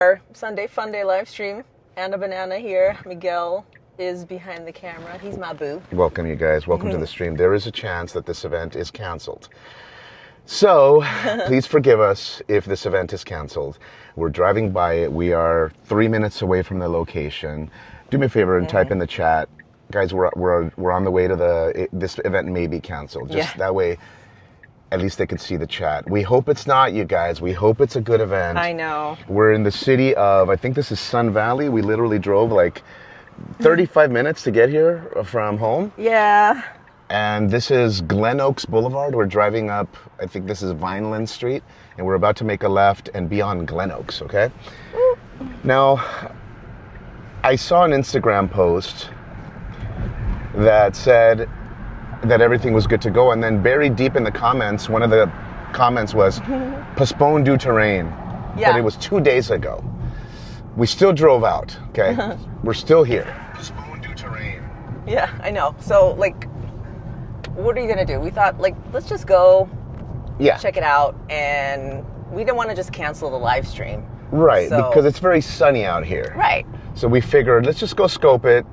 Our Sunday Fun Day live stream. Anna Banana here. Miguel is behind the camera. He's my boo. Welcome, you guys. Welcome to the stream. There is a chance that this event is canceled. So, please forgive us if this event is canceled. We're driving by it. We are 3 minutes away from the location. Do me a favor and type in the chat. Guys, we're on the way to this event may be canceled. Just that way, at least they can see the chat. We hope it's not, you guys. We hope it's a good event. I know. We're in the city of, I think this is Sun Valley. We literally drove like 35 minutes to get here from home. Yeah. And this is Glen Oaks Boulevard. We're driving up, I think this is Vineland Street, and we're about to make a left and be on Glen Oaks, okay? Now, I saw an Instagram post that said that everything was good to go, and then buried deep in the comments, one of the comments was postponed due to rain. Yeah. But it was 2 days ago. We still drove out, okay? We're still here. Postponed due to rain. Yeah, I know. So, like, what are you going to do? We thought, like, let's just go check it out, and we didn't want to just cancel the live stream. Right, so, because it's very sunny out here. Right. So we figured, let's just go scope it.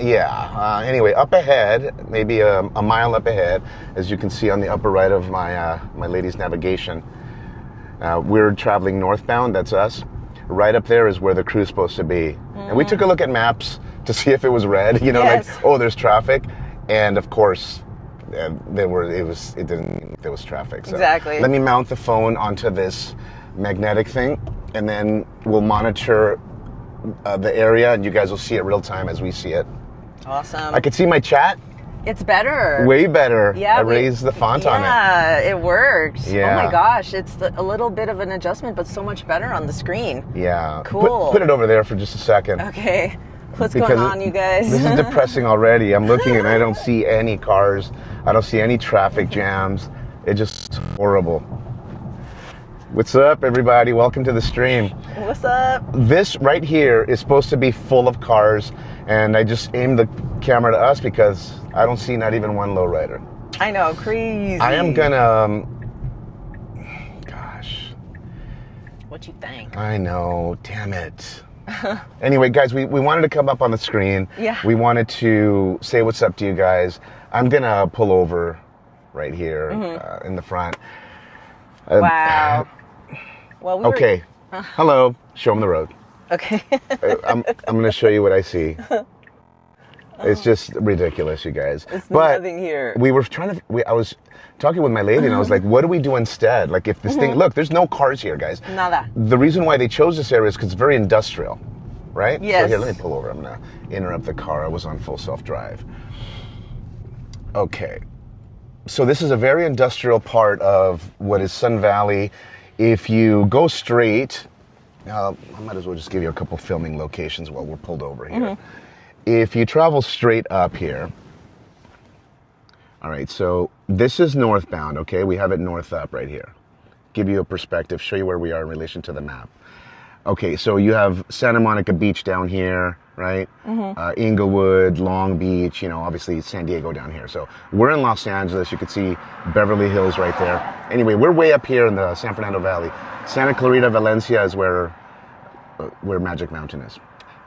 Yeah. Anyway, up ahead, maybe a mile up ahead, as you can see on the upper right of my lady's navigation, we're traveling northbound. That's us. Right up there is where the crew's supposed to be. And we took a look at maps to see if it was red. You know, like, oh, there's traffic, and of course, there was traffic. So exactly. Let me mount the phone onto this magnetic thing, and then we'll monitor the area, and you guys will see it real time as we see it. Awesome. I could see my chat. It's better. Way better. Yeah. I raised the font on it. Yeah, it works. Yeah. Oh my gosh, it's a little bit of an adjustment, but so much better on the screen. Yeah. Cool. Put it over there for just a second. Okay. What's going on, you guys? This is depressing already. I'm looking and I don't see any cars. I don't see any traffic jams. It's just horrible. What's up, everybody? Welcome to the stream. What's up? This right here is supposed to be full of cars, and I just aimed the camera to us because I don't see not even one lowrider. I know, crazy. I am gonna, gosh. What you think? I know, damn it. Anyway, guys, we wanted to come up on the screen. Yeah. We wanted to say what's up to you guys. I'm gonna pull over right here in the front. Wow. Well, okay. Hello. Show them the road. Okay. I'm going to show you what I see. It's just ridiculous, you guys. It's nothing here. We were I was talking with my lady, and I was like, what do we do instead? Like, if this thing, look, there's no cars here, guys. Nada. The reason why they chose this area is because it's very industrial, right? Yes. So here, let me pull over. I'm going to interrupt the car. I was on full self-drive. Okay. So this is a very industrial part of what is Sun Valley. If you go straight, I might as well just give you a couple filming locations while we're pulled over here. If you travel straight up here, all right, so this is northbound, okay? We have it north up right here. Give you a perspective, show you where we are in relation to the map. Okay, so you have Santa Monica Beach down here, right? Inglewood, Long Beach, you know, obviously San Diego down here. So we're in Los Angeles. You can see Beverly Hills right there. Anyway, we're way up here in the San Fernando Valley. Santa Clarita, Valencia is where Magic Mountain is.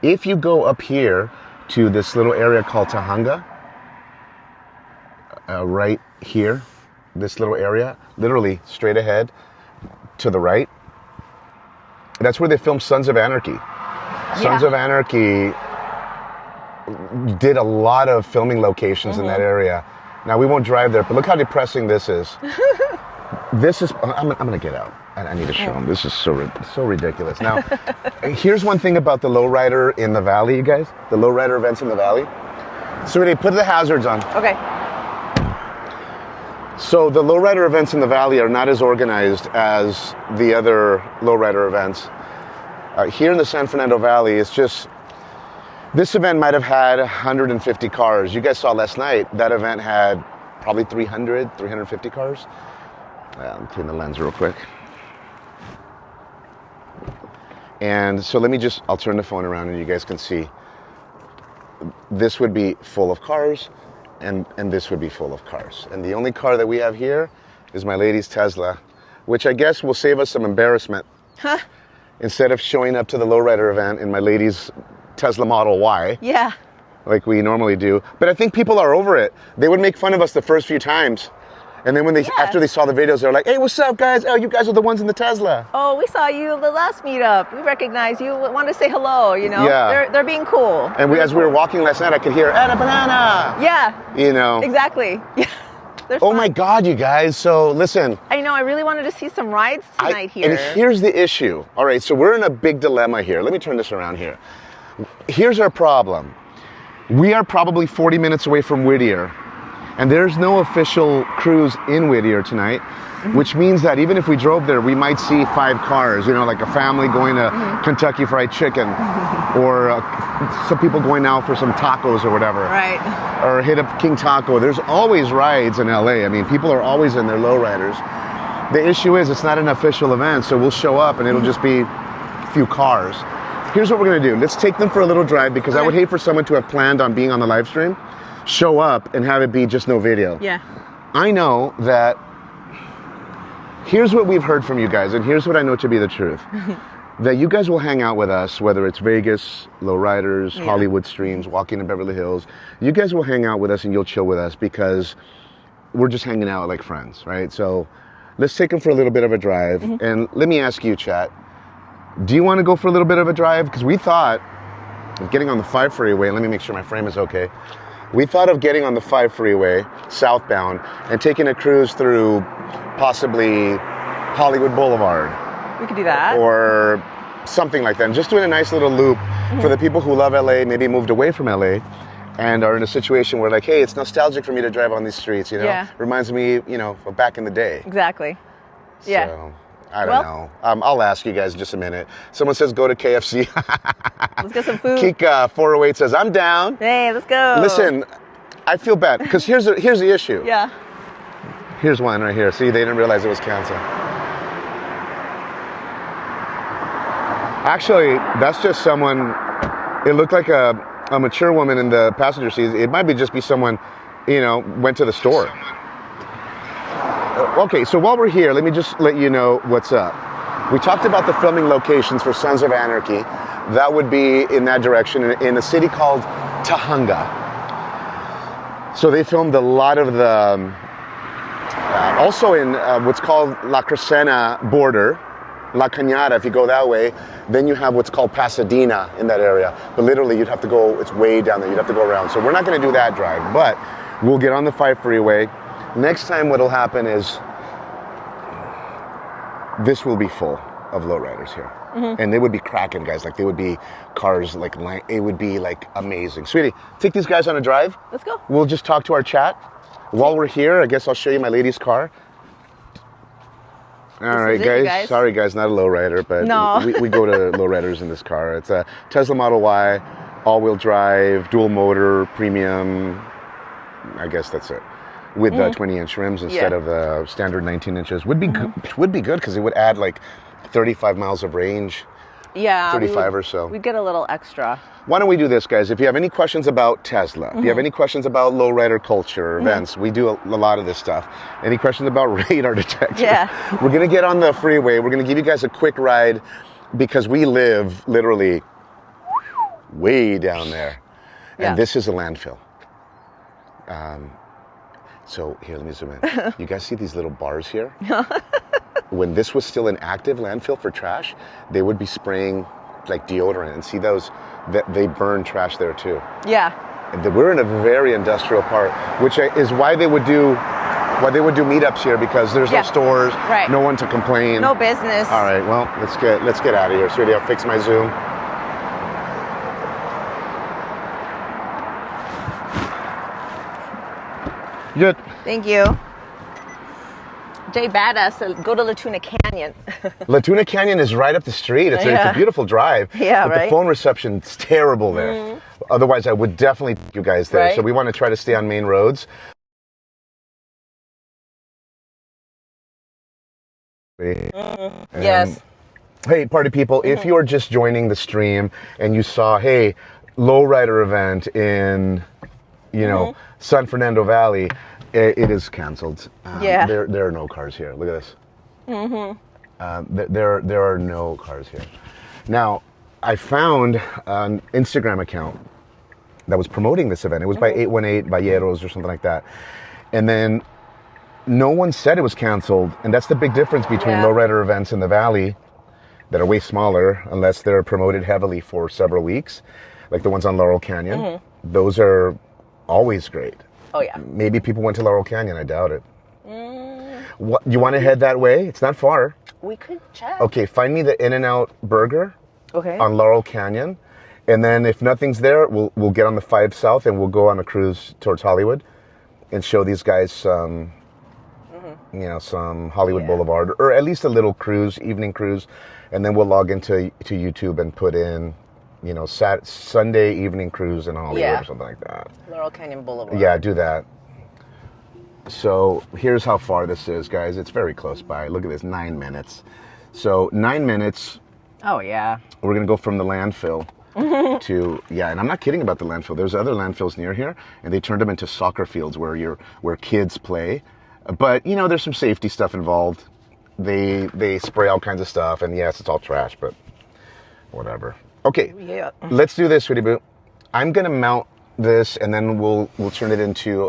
If you go up here to this little area called Tahunga, right here, this little area, literally straight ahead to the right, that's where they filmed Sons of Anarchy. Sons of Anarchy did a lot of filming locations in that area. Now, we won't drive there, but look how depressing this is. This is, I'm going to get out. I need to show them. This is so ridiculous. Now, here's one thing about the lowrider in the valley, you guys. The lowrider events in the valley. So they put the hazards on. Okay. So the lowrider events in the valley are not as organized as the other lowrider events. Here in the San Fernando Valley, it's just, this event might have had 150 cars. You guys saw last night, that event had probably 350 cars. I'll clean the lens real quick. And so I'll turn the phone around and you guys can see. This would be full of cars. And this would be full of cars. And the only car that we have here is my lady's Tesla, which I guess will save us some embarrassment. instead of showing up to the lowrider event in my lady's Tesla Model Y. Yeah. Like we normally do. But I think people are over it. They would make fun of us the first few times. And then when they, after they saw the videos, they're like, hey, what's up, guys? Oh, you guys are the ones in the Tesla. Oh, we saw you the last meetup. We recognize you. Want to say hello, you know? Yeah. They're being cool. And as we were walking last night, I could hear, add a banana. Yeah. You know? Exactly. Yeah. Oh my God, you guys. So listen. I know. I really wanted to see some rides tonight here. And here's the issue. All right, so we're in a big dilemma here. Let me turn this around here. Here's our problem. We are probably 40 minutes away from Whittier. And there's no official cruise in Whittier tonight, which means that even if we drove there, we might see 5 cars, you know, like a family going to Kentucky Fried Chicken, or some people going out for some tacos or whatever. Right. Or hit up King Taco. There's always rides in LA. I mean, people are always in their lowriders. The issue is it's not an official event, so we'll show up and it'll just be a few cars. Here's what we're gonna do. Let's take them for a little drive, because I would hate for someone to have planned on being on the live stream, show up and have it be just no video. Yeah. I know that here's what we've heard from you guys, and here's what I know to be the truth. That you guys will hang out with us, whether it's Vegas, lowriders, Hollywood streams, walking in Beverly Hills. You guys will hang out with us and you'll chill with us because we're just hanging out like friends, right? So let's take them for a little bit of a drive. And let me ask you, chat, do you want to go for a little bit of a drive? Because we thought of getting on the 5 freeway. Let me make sure my frame is okay. We thought of getting on the 5 freeway, southbound, and taking a cruise through possibly Hollywood Boulevard. We could do that. Or something like that. And just doing a nice little loop for the people who love LA, maybe moved away from LA, and are in a situation where like, hey, it's nostalgic for me to drive on these streets, you know? Yeah. Reminds me, you know, of back in the day. Exactly. Yeah. So, I don't know. I'll ask you guys in just a minute. Someone says go to KFC. Let's get some food. Keek 408 says, I'm down. Hey, let's go. Listen, I feel bad, because here's the issue. Yeah. Here's one right here. See, they didn't realize it was canceled. Actually, that's just someone, it looked like a mature woman in the passenger seat. It might just be someone, you know, went to the store. Okay, so while we're here, let me just let you know what's up. We talked about the filming locations for Sons of Anarchy. That would be in that direction, in a city called Tujunga. So they filmed a lot of the, also in what's called La Crescenta border, La Cañada, if you go that way, then you have what's called Pasadena in that area. But literally, you'd have to go, it's way down there, you'd have to go around. So we're not gonna do that drive, but we'll get on the 5 freeway. Next time what'll happen is, this will be full of lowriders here. And they would be cracking, guys. Like, they would be cars, like, it would be, like, amazing. Sweetie, take these guys on a drive. Let's go. We'll just talk to our chat. While we're here, I guess I'll show you my lady's car. All right, guys. Sorry, guys, not a lowrider, but we go to lowriders in this car. It's a Tesla Model Y, all-wheel drive, dual motor, premium. I guess that's it. With 20-inch rims instead of the standard 19 inches. Would be good because it would add like 35 miles of range. Yeah. 35 or so. We'd get a little extra. Why don't we do this, guys? If you have any questions about Tesla, if you have any questions about lowrider culture, events, we do a lot of this stuff. Any questions about radar detectors? Yeah. We're going to get on the freeway. We're going to give you guys a quick ride because we live literally way down there. And this is a landfill. So here, let me zoom in. You guys see these little bars here? When this was still an active landfill for trash, they would be spraying like deodorant, and see those, that they burn trash there too. Yeah. And we're in a very industrial part, which is why they would do meetups here, because there's no stores, no one to complain. No business. All right, well, let's get out of here. Sweetie, I'll fix my zoom. Good. Thank you. Jay Badass, go to Latuna Canyon. Latuna Canyon is right up the street. It's a beautiful drive. Yeah, but the phone reception's terrible there. Otherwise, I would definitely take you guys there. So we want to try to stay on main roads. Yes. Hey, party people, if you're just joining the stream and you saw, hey, lowrider event in, you know, San Fernando Valley, it is canceled. There are no cars here. Look at this. There are no cars here. Now, I found an Instagram account that was promoting this event. It was by 818 Balleros or something like that. And then no one said it was canceled. And that's the big difference between lowrider events in the Valley that are way smaller, unless they're promoted heavily for several weeks, like the ones on Laurel Canyon. Those are always great. Oh, yeah. Maybe people went to Laurel Canyon. I doubt it. What, you want to head that way? It's not far. We could check. Okay, find me the In-N-Out Burger on Laurel Canyon. And then if nothing's there, we'll get on the 5 South and we'll go on a cruise towards Hollywood and show these guys some, some Hollywood Boulevard, or at least a little cruise, evening cruise. And then we'll log into YouTube and put in, Sunday evening cruise in Hollywood or something like that. Laurel Canyon Boulevard. Yeah, do that. So here's how far this is, guys. It's very close by. Look at this, 9 minutes. So 9 minutes. Oh, yeah. We're going to go from the landfill to, and I'm not kidding about the landfill. There's other landfills near here, and they turned them into soccer fields where kids play. But, there's some safety stuff involved. They spray all kinds of stuff, and yes, it's all trash, but whatever. Okay, let's do this, Sweetie Boo. I'm going to mount this, and then we'll turn it into...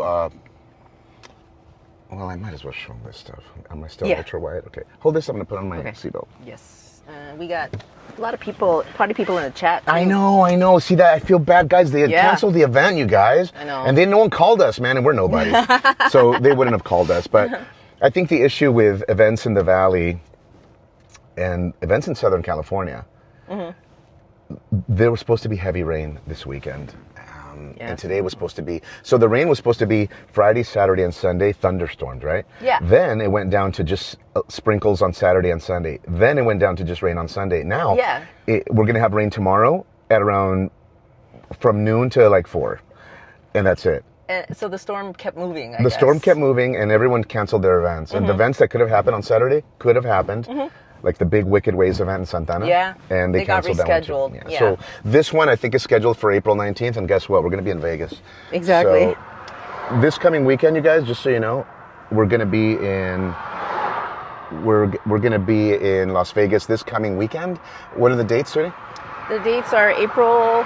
well, I might as well show them this stuff. Am I still ultra wide? Okay. Hold this. I'm going to put on my seatbelt. Yes. We got a lot of party people in the chat, too. I know. See that? I feel bad, guys. They had canceled the event, you guys. I know. And no one called us, man, and we're nobody. So they wouldn't have called us. But I think the issue with events in the Valley and events in Southern California, there was supposed to be heavy rain this weekend. And today was supposed to be, so the rain was supposed to be Friday, Saturday, and Sunday, thunderstorms, right? Yeah. Then it went down to just sprinkles on Saturday and Sunday. Then it went down to just rain on Sunday. Now, we're going to have rain tomorrow at around from noon to like 4. And that's it. And so the storm kept moving, I guess. The storm kept moving, and everyone canceled their events. And the events that could have happened on Saturday could have happened. Like the big Wicked Ways event in Santana. Yeah. And they canceled got rescheduled. That one too. So this one I think is scheduled for April 19th, and guess what? We're going to be in Vegas. Exactly. So this coming weekend, you guys, just so you know, we're going to be in Las Vegas this coming weekend. What are the dates, sweetie? The dates are April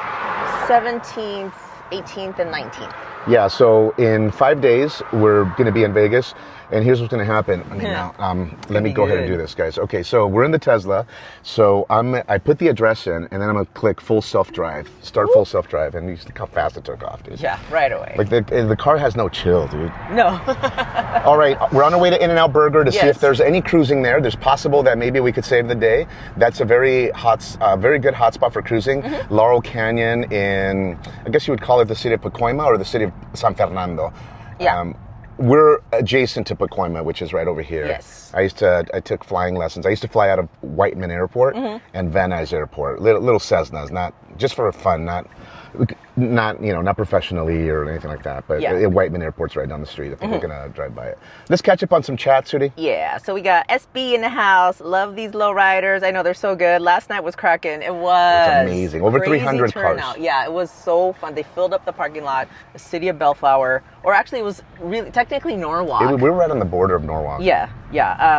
17th, 18th, and 19th. Yeah, so in 5 days, we're going to be in Vegas. And here's what's going to happen. Let me go ahead and do this, guys. Okay, so we're in the Tesla. So I put the address in, and then I'm going to click full self-drive. Start full self-drive, and you see how fast it took off, dude. Yeah, right away. Like the car has no chill, dude. No. All right, we're on our way to In-N-Out Burger to see if there's any cruising there. There's possible that maybe we could save the day. That's a very good hotspot for cruising. Laurel Canyon in, I guess you would call it the city of Pacoima or the city of San Fernando. Yeah. We're adjacent to Pacoima, which is right over here. Yes. I took flying lessons. I used to fly out of Whiteman Airport and Van Nuys Airport. Little Cessnas, not just for fun, not professionally or anything like that. But Whiteman Airport's right down the street if we're gonna drive by it. Let's catch up on some chat, Sudi. Yeah. So we got SB in the house. Love these lowriders. I know they're so good. Last night was cracking. It was amazing. Over 300 cars. Yeah, it was so fun. They filled up the parking lot. The city of Bellflower, or actually, it was really technically Norwalk. We were right on the border of Norwalk. Yeah.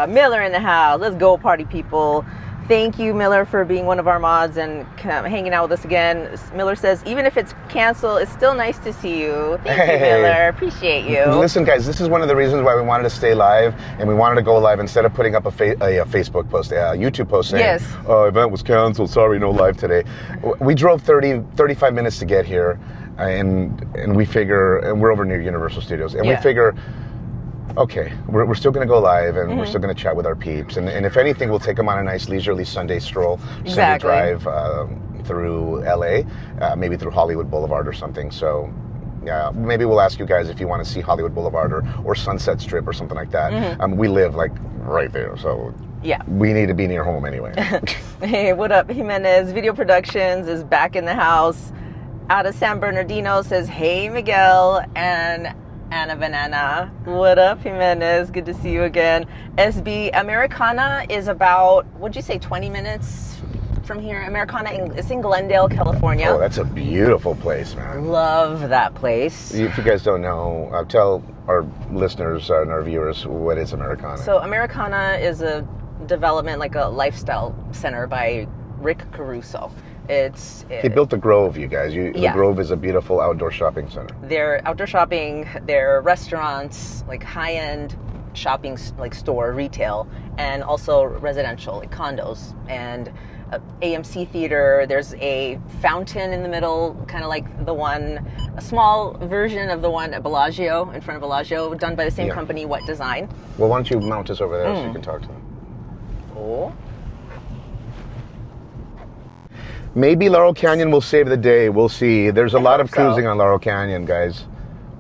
Miller in the house. Let's go, party people. Thank you, Miller, for being one of our mods and hanging out with us again. Miller says, even if it's canceled, it's still nice to see you. Thank you, Miller. Appreciate you. Listen, guys, this is one of the reasons why we wanted to stay live, and we wanted to go live instead of putting up a Facebook post, a YouTube post saying, event was canceled, sorry, no live today. We drove 35 minutes to get here, and we figure, and we're over near Universal Studios, and we figure, okay, we're still going to go live, and we're still going to chat with our peeps. And if anything, we'll take them on a nice leisurely Sunday stroll, Sunday drive through LA, maybe through Hollywood Boulevard or something. So maybe we'll ask you guys if you want to see Hollywood Boulevard or Sunset Strip or something like that. We live like right there, so we need to be near home anyway. Hey, what up, Jimenez? Video Productions is back in the house. Out of San Bernardino says, hey, Miguel, and Anna Banana. What up, Jimenez? Good to see you again. SB, Americana is about, what'd you say, 20 minutes from here? Americana, it's in Glendale, California. Oh, that's a beautiful place, man. Love that place. If you guys don't know, tell our listeners and our viewers what is Americana. So Americana is a development, like a lifestyle center by Rick Caruso. He built the Grove, you guys. The Grove is a beautiful outdoor shopping center. Their outdoor shopping, their restaurants, like high-end shopping, like store, retail, and also residential, like condos, and AMC theater. There's a fountain in the middle, kind of like a small version of the one at Bellagio, in front of Bellagio, done by the same company, What Design. Well, why don't you mount us over there so you can talk to them? Oh. Maybe Laurel Canyon will save the day. We'll see. There's a lot of cruising on Laurel Canyon, guys,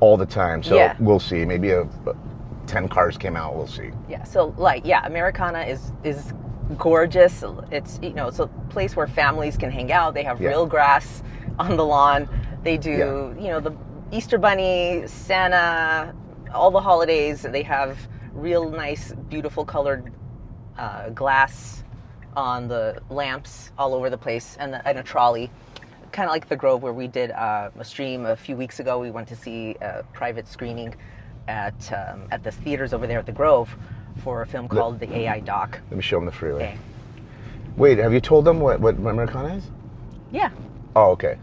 all the time. So we'll see. Maybe 10 cars came out. We'll see. Yeah. So Americana is gorgeous. It's it's a place where families can hang out. They have real grass on the lawn. They do the Easter Bunny, Santa, all the holidays. They have real nice, beautiful colored glass on the lamps all over the place, and a trolley, kind of like the Grove, where we did a stream a few weeks ago. We went to see a private screening at the theaters over there at the Grove for a film called The AI Doc. Let me show them the Freeway. Okay. Wait, have you told them what Americana is? Yeah. Oh, okay.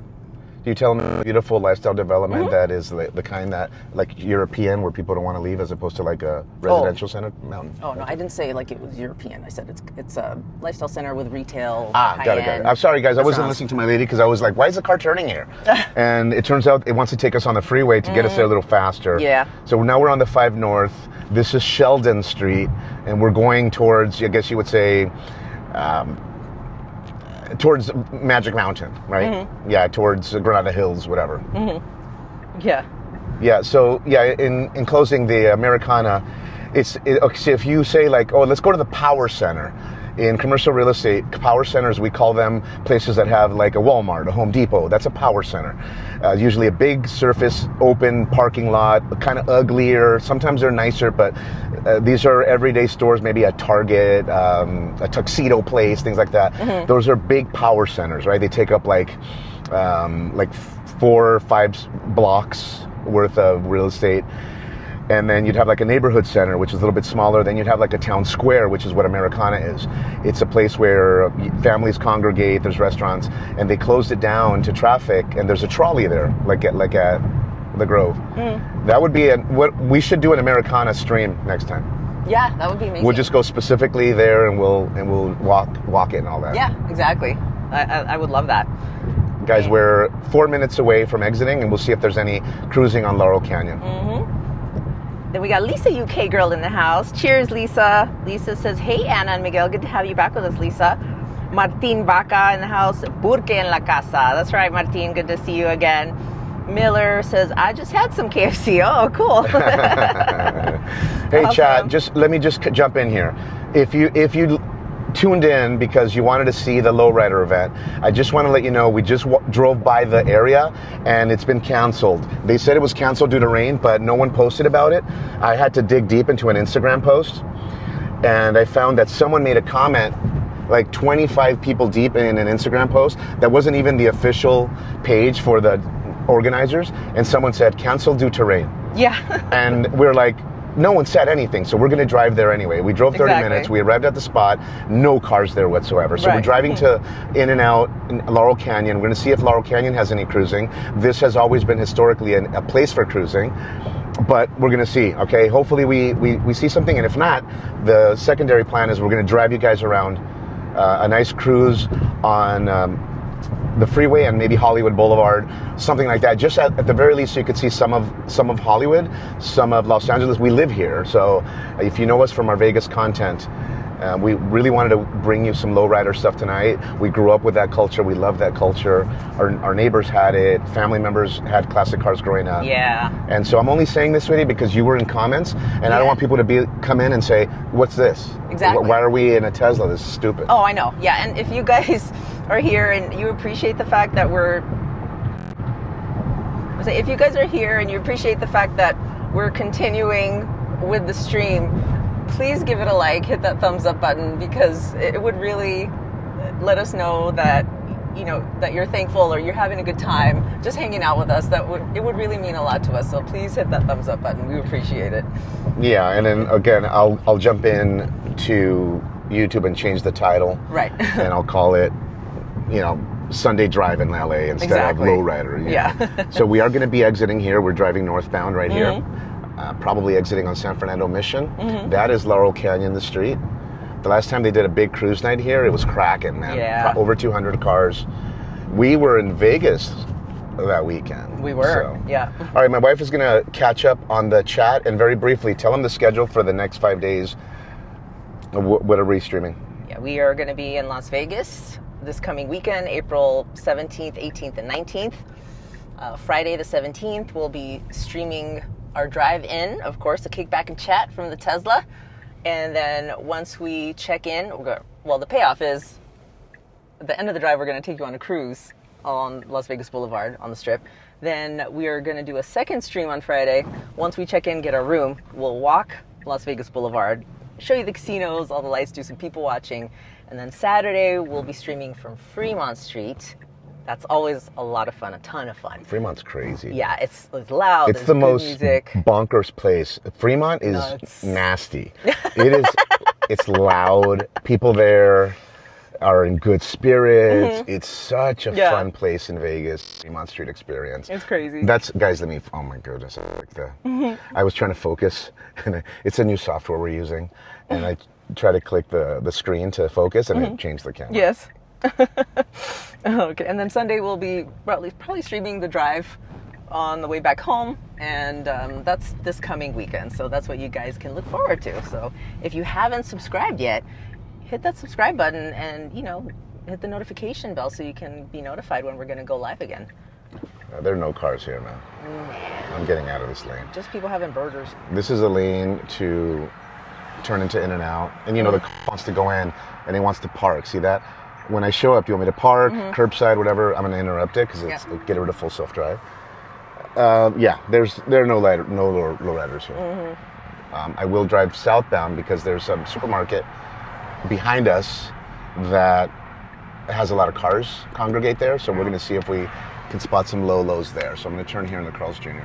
Do you tell them beautiful lifestyle development that is the kind that, like, European, where people don't want to leave, as opposed to like a residential center mountain? Oh, no, I didn't say like it was European. I said it's a lifestyle center with retail. Got it. I'm sorry, guys. I wasn't listening to my lady because I was like, why is the car turning here? And it turns out it wants to take us on the freeway to get us there a little faster. Yeah. So now we're on the 5 North. This is Sheldon Street, and we're going towards, I guess you would say, towards Magic Mountain, right? Yeah, towards Granada Hills, whatever. Yeah. So in closing, the Americana, so if you say like, oh, let's go to the Power Center. In commercial real estate, power centers, we call them places that have like a Walmart, a Home Depot. That's a power center. Usually a big surface, open parking lot, kind of uglier. Sometimes they're nicer, but these are everyday stores, maybe a Target, a Tuxedo Place, things like that. Those are big power centers, right? They take up like 4 or 5 blocks worth of real estate. And then you'd have like a neighborhood center, which is a little bit smaller. Then you'd have like a town square, which is what Americana is. It's a place where families congregate, there's restaurants, and they closed it down to traffic, and there's a trolley there, like at the Grove. That would be what we should do an Americana stream next time. Yeah, that would be amazing. We'll just go specifically there, and we'll walk it and all that. Yeah, exactly. I would love that. Guys, we're 4 minutes away from exiting, and we'll see if there's any cruising on Laurel Canyon. Then we got Lisa, UK girl, in the house. Cheers, Lisa. Lisa says, hey, Anna and Miguel. Good to have you back with us, Lisa. Martin Baca in the house. Burke en la casa. That's right, Martin. Good to see you again. Miller says, I just had some KFC. Oh, cool. Hey, awesome. Chat, let me jump in here. If you tuned in because you wanted to see the lowrider event, I just want to let you know we just drove by the area and it's been canceled. They said it was canceled due to rain, but no one posted about it. I had to dig deep into an Instagram post, and I found that someone made a comment like 25 people deep in an Instagram post that wasn't even the official page for the organizers, and someone said canceled due to rain. Yeah. And we're like, no one said anything, so we're going to drive there anyway. We drove 30 minutes. We arrived at the spot. No cars there whatsoever. So we're driving to in and out in Laurel Canyon. We're going to see if Laurel Canyon has any cruising. This has always been historically a place for cruising, but we're going to see. Okay, hopefully we see something, and if not, the secondary plan is we're going to drive you guys around a nice cruise on the freeway and maybe Hollywood Boulevard, something like that. Just at the very least, so you could see some of Hollywood, some of Los Angeles. We live here, so if you know us from our Vegas content, we really wanted to bring you some lowrider stuff tonight. We grew up with that culture. We love that culture. Our neighbors had it. Family members had classic cars growing up. Yeah. And so I'm only saying this, sweetie, because you were in comments, and I don't want people to come in and say, "What's this? Exactly. Why are we in a Tesla? This is stupid." Oh, I know. Yeah, and if you guys are here and you appreciate the fact that if you guys are here and you appreciate the fact that we're continuing with the stream, please give it a like, hit that thumbs up button, because it would really let us know that that you're thankful or you're having a good time just hanging out with us. It would really mean a lot to us. So please hit that thumbs up button. We appreciate it. Yeah, and then again, I'll jump in to YouTube and change the title. Right. And I'll call it Sunday drive in LA instead of lowrider. Yeah. So we are going to be exiting here. We're driving northbound right here. Mm-hmm. Probably exiting on San Fernando Mission. Mm-hmm. That is Laurel Canyon, the street. The last time they did a big cruise night here, it was cracking, man. Yeah. Over 200 cars. We were in Vegas that weekend. We were, yeah. All right, my wife is going to catch up on the chat and very briefly tell them the schedule for the next 5 days. What are we streaming? Yeah, we are going to be in Las Vegas this coming weekend, April 17th, 18th, and 19th. Friday the 17th, we'll be streaming our drive-in, of course, a kickback and chat from the Tesla. And then once we check in, the payoff is at the end of the drive, we're going to take you on a cruise on Las Vegas Boulevard on the Strip. Then we are going to do a second stream on Friday. Once we check in, get our room, we'll walk Las Vegas Boulevard, show you the casinos, all the lights, do some people watching. And then Saturday, we'll be streaming from Fremont Street. That's always a lot of fun, a ton of fun. Fremont's crazy. Yeah, it's loud. It's the most music. Bonkers place. Fremont is nasty. It's loud. People there are in good spirits. Mm-hmm. It's such a fun place in Vegas. Fremont Street experience. It's crazy. Oh my goodness. I was trying to focus, and it's a new software we're using, and I try to click the screen to focus, and it changed the camera. Yes. Okay, and then Sunday we'll be probably streaming the drive on the way back home, and that's this coming weekend, so that's what you guys can look forward to. So if you haven't subscribed yet, hit that subscribe button and hit the notification bell so you can be notified when we're going to go live again. There are no cars here, man. I'm getting out of this lane. Just people having burgers. This is a lane to turn into In and Out, and the car wants to go in and he wants to park. See that? When I show up, do you want me to park, curbside, whatever? I'm going to interrupt it because it'll get rid of full self-drive. There are no lowriders here. Mm-hmm. I will drive southbound because there's a supermarket behind us that has a lot of cars congregate there. So we're going to see if we can spot some lows there. So I'm going to turn here in the Carl's Jr.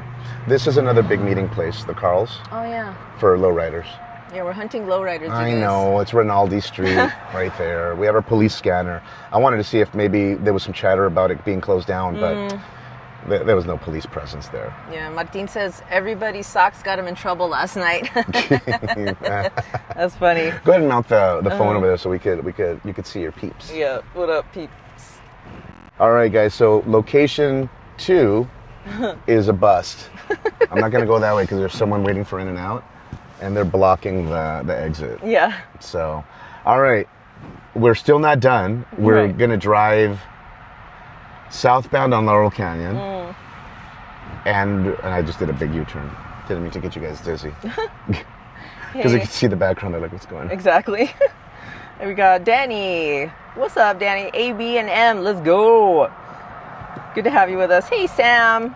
This is another big meeting place, the Carl's. Oh, yeah. For lowriders. Yeah, we're hunting lowriders. I know, it's Rinaldi Street right there. We have our police scanner. I wanted to see if maybe there was some chatter about it being closed down, but there was no police presence there. Yeah, Martin says everybody's socks got him in trouble last night. That's funny. Go ahead and mount the phone over there so you could see your peeps. Yeah, what up, peeps? All right, guys. So location 2 is a bust. I'm not gonna go that way because there's someone waiting for In and Out. And they're blocking the exit. Yeah. So, all right. We're still not done. We're going to drive southbound on Laurel Canyon. And I just did a big U-turn. Didn't mean to get you guys dizzy. Because you can see the background. Like, what's going on? Exactly. And we got Danny. What's up, Danny? A, B, and M. Let's go. Good to have you with us. Hey, Sam.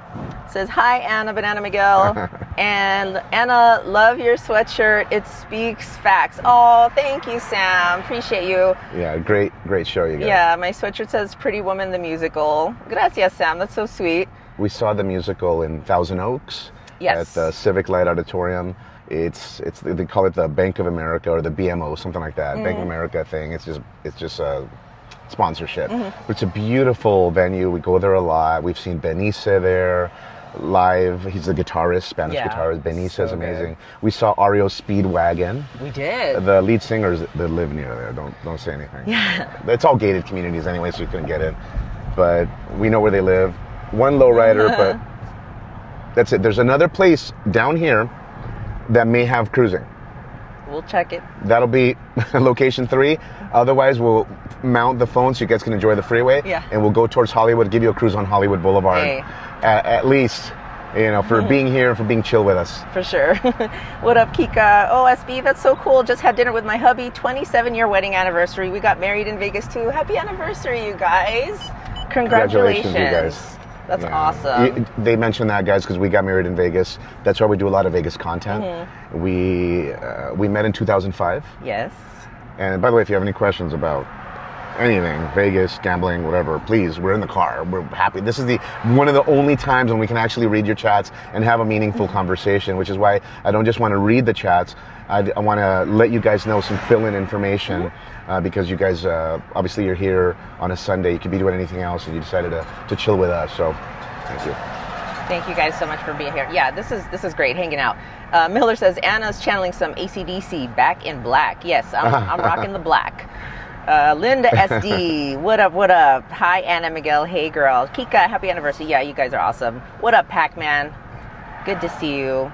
Says, hi, Anna, Banana, Miguel. And Anna, love your sweatshirt. It speaks facts. Oh, thank you, Sam. Appreciate you. Yeah, great show you guys. Yeah, my sweatshirt says Pretty Woman, the musical. Gracias, Sam. That's so sweet. We saw the musical in Thousand Oaks. Yes. At the Civic Light Auditorium. They call it the Bank of America or the BMO, something like that. Bank of America thing. It's just a sponsorship. But it's a beautiful venue. We go there a lot. We've seen Benice there live. He's the guitarist, Spanish guitarist. Benice is amazing. Good. We saw REO Speedwagon. We did. The lead singers that live near there. Don't say anything. Yeah. It's all gated communities anyway, so we couldn't get in. But we know where they live. One lowrider, but that's it. There's another place down here that may have cruising. We'll check it. That'll be location 3. Otherwise, we'll mount the phone so you guys can enjoy the freeway. Yeah. And we'll go towards Hollywood, give you a cruise on Hollywood Boulevard. Hey. At least, for being here and for being chill with us. For sure. What up, Kika? Oh, SB, that's so cool. Just had dinner with my hubby. 27-year wedding anniversary. We got married in Vegas, too. Happy anniversary, you guys. Congratulations, you guys. That's awesome. They mentioned that, guys, because we got married in Vegas. That's why we do a lot of Vegas content. We met in 2005. Yes. And by the way, if you have any questions about anything, Vegas, gambling, whatever, please, we're in the car. We're happy. This is one of the only times when we can actually read your chats and have a meaningful conversation, which is why I don't just want to read the chats. I want to let you guys know some fill-in information because you guys, obviously you're here on a Sunday. You could be doing anything else and you decided to chill with us. So thank you. Thank you guys so much for being here. Yeah, this is great, hanging out. Miller says, Anna's channeling some AC/DC, Back in Black. Yes, I'm rocking the black. Linda SD, what up? Hi, Anna, Miguel. Hey, girl. Kika, happy anniversary. Yeah, you guys are awesome. What up, Pac-Man? Good to see you.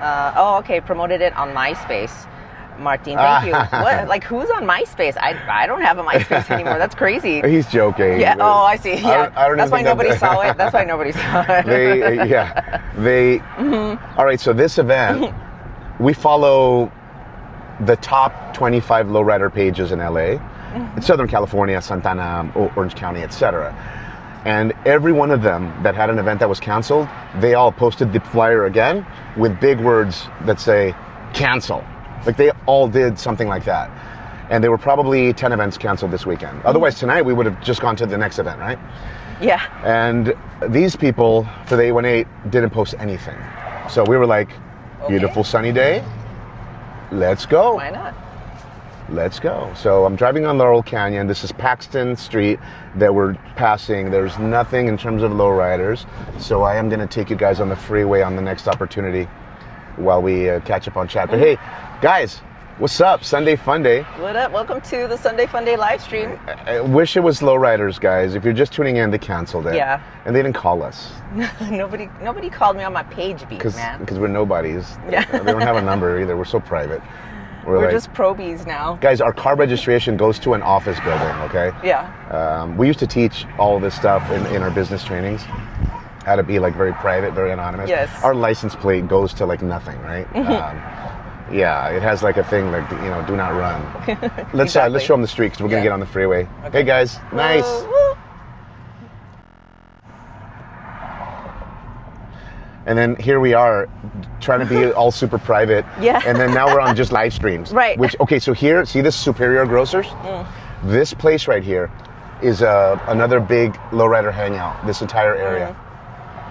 Okay, promoted it on MySpace. Martin, thank you. What? Like, who's on MySpace? I don't have a MySpace anymore. That's crazy. He's joking. Yeah. Oh, I see. Yeah. I don't That's why nobody saw it. That's why nobody saw it. All right. So this event, we follow the top 25 lowrider pages in LA, in Southern California, Santana, Orange County, etc. And every one of them that had an event that was canceled, they all posted the flyer again with big words that say cancel. Like they all did something like that. And there were probably 10 events canceled this weekend. Otherwise tonight we would have just gone to the next event, right? Yeah. And these people for the 818 didn't post anything. So we were like, beautiful sunny day, let's go. Why not? Let's go. So I'm driving on Laurel Canyon. This is Paxton Street that we're passing. There's nothing in terms of lowriders. So I am going to take you guys on the freeway on the next opportunity while we catch up on chat. But hey, guys, what's up? Sunday Fun Day. What up? Welcome to the Sunday Fun Day live stream. I wish it was lowriders, guys. If you're just tuning in, they canceled it. Yeah. And they didn't call us. Nobody called me on my page beat, man. Because we're nobodies. Yeah. They don't have a number either. We're so private. We're like, just probies now. Guys, our car registration goes to an office building, okay? Yeah. We used to teach all of this stuff in our business trainings. How to be like very private, very anonymous. Yes. Our license plate goes to like nothing, right? Yeah, it has like a thing like, do not run. Let's show them the street because we're going to get on the freeway. Okay. Hey guys, nice. Woo. And then here we are trying to be all super private. Yeah. And then now we're on just live streams. Right. So here, see this Superior Grocers? This place right here is another big lowrider hangout, this entire area.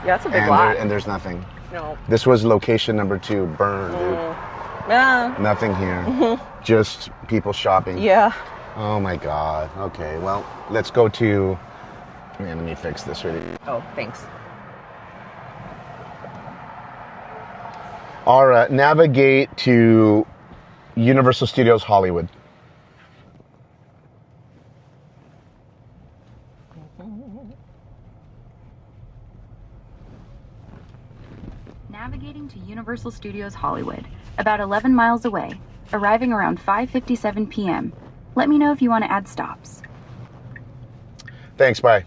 Yeah, it's a big lot. And there's nothing. No. This was location number 2, burn, dude. Yeah. Nothing here. Just people shopping. Yeah. Oh my God. Okay, well, let's go to... Man, let me fix this really. Oh, thanks. All right, navigate to Universal Studios Hollywood. Navigating to Universal Studios Hollywood, about 11 miles away, arriving around 5:57 p.m. Let me know if you want to add stops. Thanks, bye.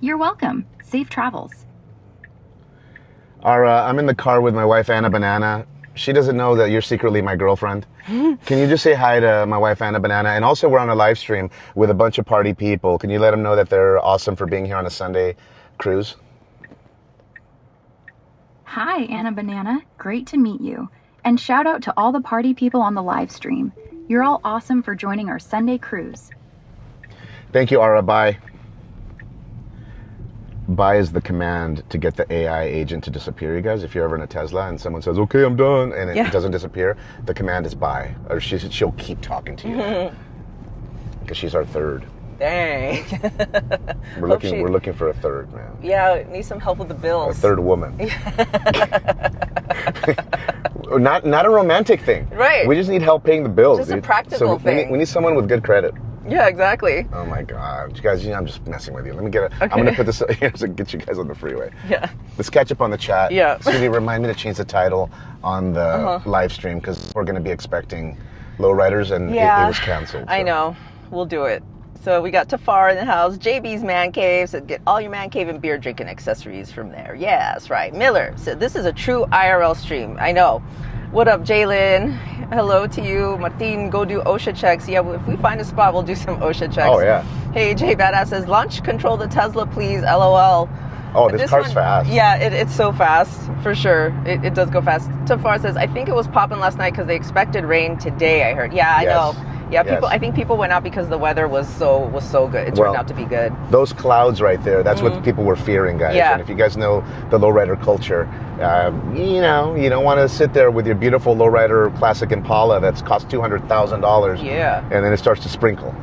You're welcome. Safe travels. I'm in the car with my wife, Anna Banana. She doesn't know that you're secretly my girlfriend. Can you just say hi to my wife, Anna Banana? And also, we're on a live stream with a bunch of party people. Can you let them know that they're awesome for being here on a Sunday cruise? Hi, Anna Banana. Great to meet you. And shout out to all the party people on the live stream. You're all awesome for joining our Sunday cruise. Thank you, Ara. Bye. Buy is the command to get the AI agent to disappear, you guys. If you're ever in a Tesla and someone says, okay, I'm done, and it doesn't disappear, the command is buy. Or she'll keep talking to you. Because she's our third. Dang. We're looking for a third, man. Yeah, need some help with the bills. A third woman. Not a romantic thing. Right. We just need help paying the bills. Just a practical thing. We need someone with good credit. Yeah, exactly. Oh my God, you guys! I'm just messing with you. Let me get it. Okay. I'm gonna put this here to get you guys on the freeway. Yeah. Let's catch up on the chat. Yeah. Sweetie, remind me to change the title on the live stream because we're gonna be expecting lowriders and it was canceled. So. I know. We'll do it. So we got Tafar in the house. JB's Man Cave. So get all your man cave and beer drinking accessories from there. Yeah, that's right. Miller said this is a true IRL stream. I know. What up, Jalen? Hello to you. Martin, go do OSHA checks. Yeah, if we find a spot, we'll do some OSHA checks. Oh, yeah. Hey, Jay Badass says, launch control the Tesla, please. LOL. Oh, this car's fast. Yeah, it's so fast, for sure. It does go fast. Tafar says, I think it was popping last night because they expected rain today, I heard. Yeah, I know. Yeah, Yes. I think people went out because the weather was so good. It turned Well, out to be good. Those clouds right there, that's what people were fearing, guys. Yeah. And if you guys know the lowrider culture, you know, you don't want to sit there with your beautiful lowrider classic Impala that's cost $200,000. Yeah. And then it starts to sprinkle.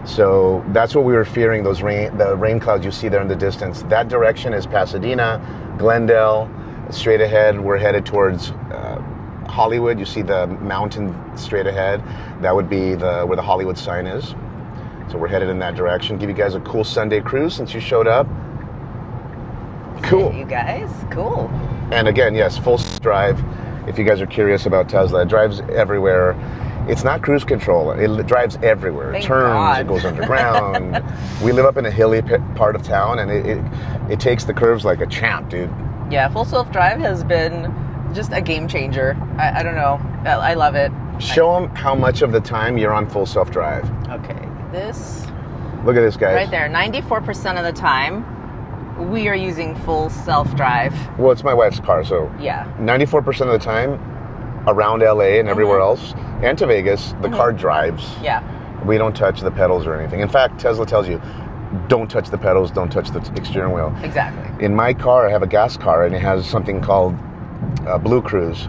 So that's what we were fearing, the rain clouds you see there in the distance. That direction is Pasadena, Glendale. Straight ahead, we're headed towards Hollywood. You see the mountain straight ahead. That would be where the Hollywood sign is. So we're headed in that direction. Give you guys a cool Sunday cruise since you showed up. Cool. Hey, you guys, cool. And again, yes, full drive. If you guys are curious about Tesla, it drives everywhere. It's not cruise control. It drives everywhere. Thank It turns, God. It goes underground. We live up in a hilly part of town, and it takes the curves like a champ, dude. Yeah, full self-drive has been just a game changer. I don't know. I love it. Show them how much of the time you're on full self-drive. Okay, this Look at this, guys. right there, 94% of the time, we are using full self-drive. Well, it's my wife's car, so Yeah. 94% of the time around LA and everywhere else, and to Vegas, the car drives. Yeah. We don't touch the pedals or anything. In fact, Tesla tells you, don't touch the pedals, don't touch the steering wheel. Exactly. In my car, I have a gas car, and it has something called Blue Cruise,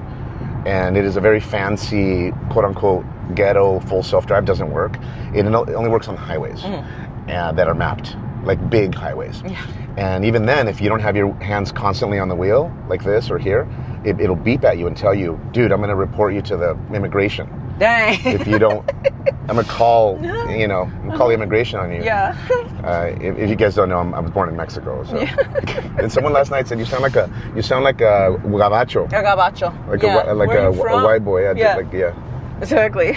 and it is a very fancy, quote-unquote, ghetto full self-drive. Doesn't work. It only works on highways that are mapped, like big highways. Yeah. And even then, if you don't have your hands constantly on the wheel, like this or here, it'll beep at you and tell you, dude, I'm going to report you to the immigration. Dang. If you don't, I'm going to call, call the immigration on you. Yeah. If you guys don't know, I was born in Mexico. So. And someone last night said, you sound like a gabacho. A gabacho. Like Yeah. a Where you from? white boy. Yeah. Exactly.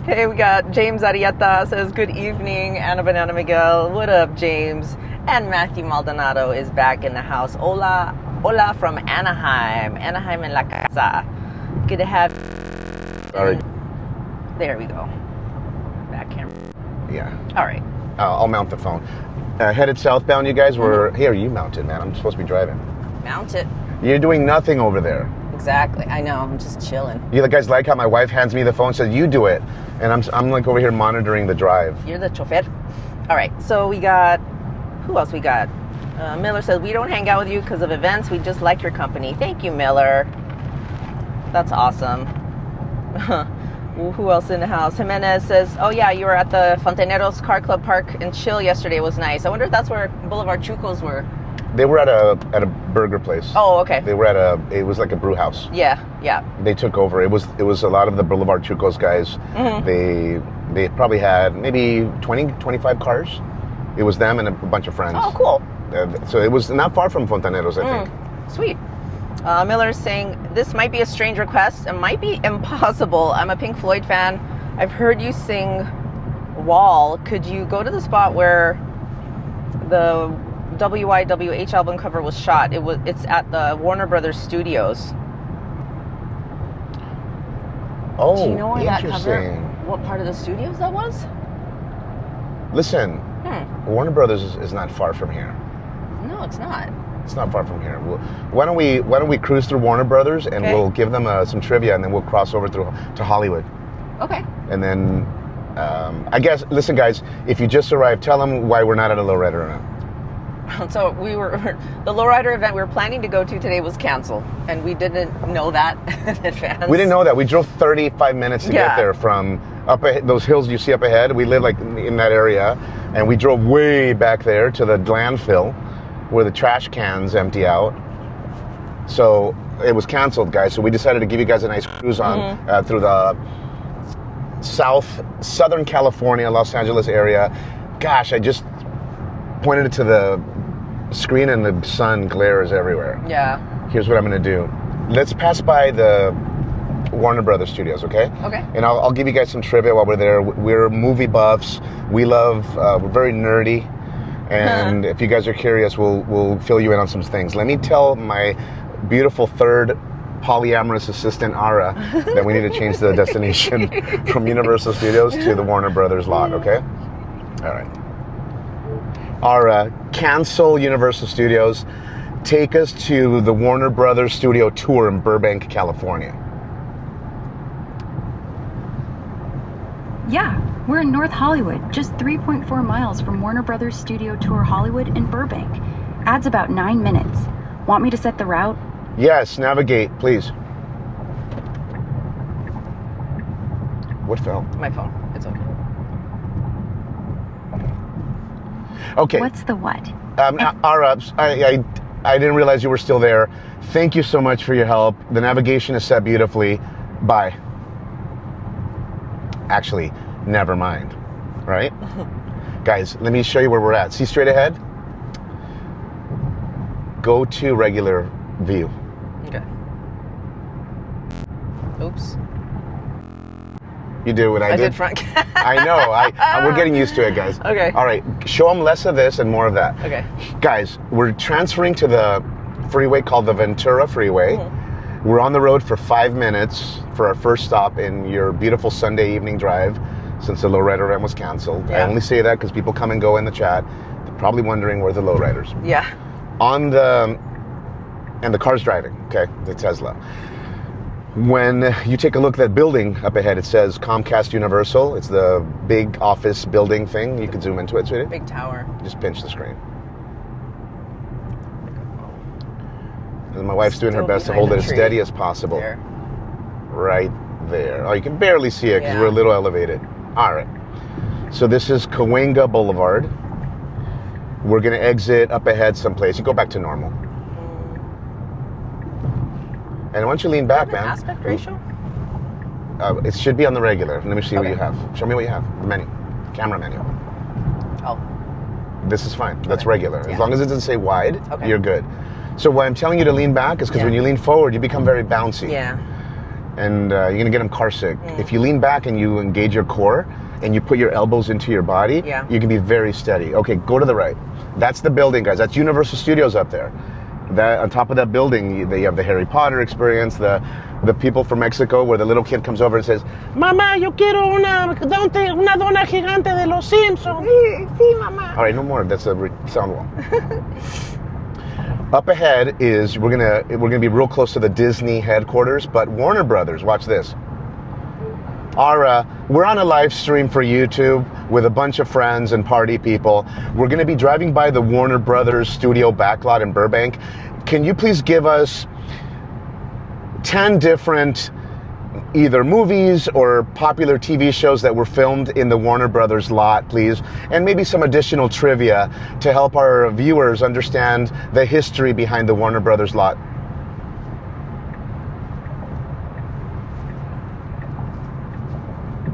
Hey, we got James Arieta says, good evening, Ana Banana Miguel. What up, James? And Matthew Maldonado is back in the house. Hola from Anaheim. Anaheim en la casa. Good to have you. All right. There we go. Back camera. Yeah. All right. I'll mount the phone. Headed southbound, you guys. Here, you mount it, man. I'm supposed to be driving. Mount it. You're doing nothing over there. Exactly. I know. I'm just chilling. You guys like how my wife hands me the phone, says, you do it. And I'm like over here monitoring the drive. You're the chofer. All right. So we got, who else we got? Miller says, we don't hang out with you because of events. We just like your company. Thank you, Miller. That's awesome. Who else in the house? Jimenez says, oh yeah, you were at the Fontaneros Car Club Park and Chill yesterday. It was nice. I wonder if that's where Boulevard Chucos were. They were at a burger place. Oh, okay. They were it was like a brew house. Yeah. They took over. It was a lot of the Boulevard Chucos guys. They probably had maybe 20, 25 cars. It was them and a bunch of friends. Oh, cool. So it was not far from Fontaneros, I think. Sweet. Miller is saying, this might be a strange request. It might be impossible. I'm a Pink Floyd fan. I've heard you sing Wall. Could you go to the spot where the WYWH album cover was shot? It's at the Warner Brothers Studios. Oh, Do you know where that cover? interesting. What part of the studios that was? Listen, Warner Brothers is not far from here. No, it's not. It's not far from here. Why don't we cruise through Warner Brothers and we'll give them some trivia, and then we'll cross over to Hollywood. Okay. And then, I guess, listen, guys, if you just arrived, tell them why we're not at a lowrider or not. So the lowrider event we were planning to go to today was canceled, and we didn't know that in advance. We didn't know that. We drove 35 minutes to get there from up ahead, those hills you see up ahead. We live like in that area, and we drove way back there to the landfill where the trash cans empty out. So it was canceled, guys. So we decided to give you guys a nice cruise on through the Southern California, Los Angeles area. Gosh, I just pointed it to the screen and the sun glares everywhere. Yeah. Here's what I'm going to do. Let's pass by the Warner Brothers Studios, okay? Okay. And I'll give you guys some trivia while we're there. We're movie buffs. We're very nerdy. And if you guys are curious, we'll fill you in on some things. Let me tell my beautiful third polyamorous assistant, Ara, that we need to change the destination from Universal Studios to the Warner Brothers lot, okay? All right. Our cancel Universal Studios, take us to the Warner Brothers Studio Tour in Burbank, California. Yeah, we're in North Hollywood, just 3.4 miles from Warner Brothers Studio Tour Hollywood in Burbank. Adds about 9 minutes. Want me to set the route? Yes, navigate, please. What fell? My phone. It's okay. Okay. What's the what? Our ups. I didn't realize you were still there. Thank you so much for your help. The navigation is set beautifully. Bye. Actually, never mind. Right? Guys, let me show you where we're at. See straight ahead? Go to regular view. Okay. Oops. You did what I did? I did front. I know. We're getting used to it, guys. Okay. All right. Show them less of this and more of that. Okay. Guys, we're transferring to the freeway called the Ventura Freeway. Mm-hmm. We're on the road for 5 minutes for our first stop in your beautiful Sunday evening drive since the lowrider event was canceled. Yeah. I only say that because people come and go in the chat. They're probably wondering where the lowriders. Yeah. And the car's driving, okay, the Tesla. When you take a look at that building up ahead, it says Comcast Universal. It's the big office building thing. You can zoom into it, sweetie. Big tower. Just pinch the screen. And my wife's doing her best to hold it as steady as possible. There. Right there. Oh, you can barely see it because we're a little elevated. All right. So this is Cahuenga Boulevard. We're going to exit up ahead someplace. You go back to normal. And why don't you lean back, man? Aspect ratio? It should be on the regular. Let me see what you have. Show me what you have. The menu. Camera menu. Oh. This is fine. That's regular. Yeah. As long as it doesn't say wide, you're good. So why I'm telling you to lean back is because when you lean forward, you become very bouncy. Yeah. And you're going to get them car sick. If you lean back and you engage your core and you put your elbows into your body, you can be very steady. Okay, go to the right. That's the building, guys. That's Universal Studios up there. That on top of that building, they have the Harry Potter experience, the people from Mexico, where the little kid comes over and says, "Mamá, yo quiero una dona gigante de los Simpsons." Sí, mamá. All right, no more. That's a sound wall. Up ahead is we're gonna be real close to the Disney headquarters, but Warner Brothers. Watch this. We're on a live stream for YouTube with a bunch of friends and party people. We're going to be driving by the Warner Brothers studio backlot in Burbank. Can you please give us 10 different either movies or popular TV shows that were filmed in the Warner Brothers lot, please? And maybe some additional trivia to help our viewers understand the history behind the Warner Brothers lot.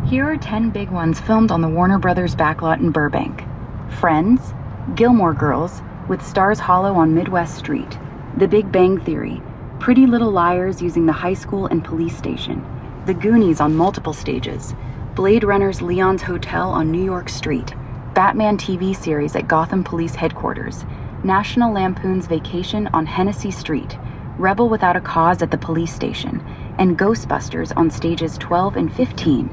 Here are 10 big ones filmed on the Warner Brothers backlot in Burbank. Friends, Gilmore Girls, with Stars Hollow on Midwest Street, The Big Bang Theory, Pretty Little Liars using the high school and police station, The Goonies on multiple stages, Blade Runner's Leon's Hotel on New York Street, Batman TV series at Gotham Police Headquarters, National Lampoon's Vacation on Hennessy Street, Rebel Without a Cause at the police station, and Ghostbusters on stages 12 and 15.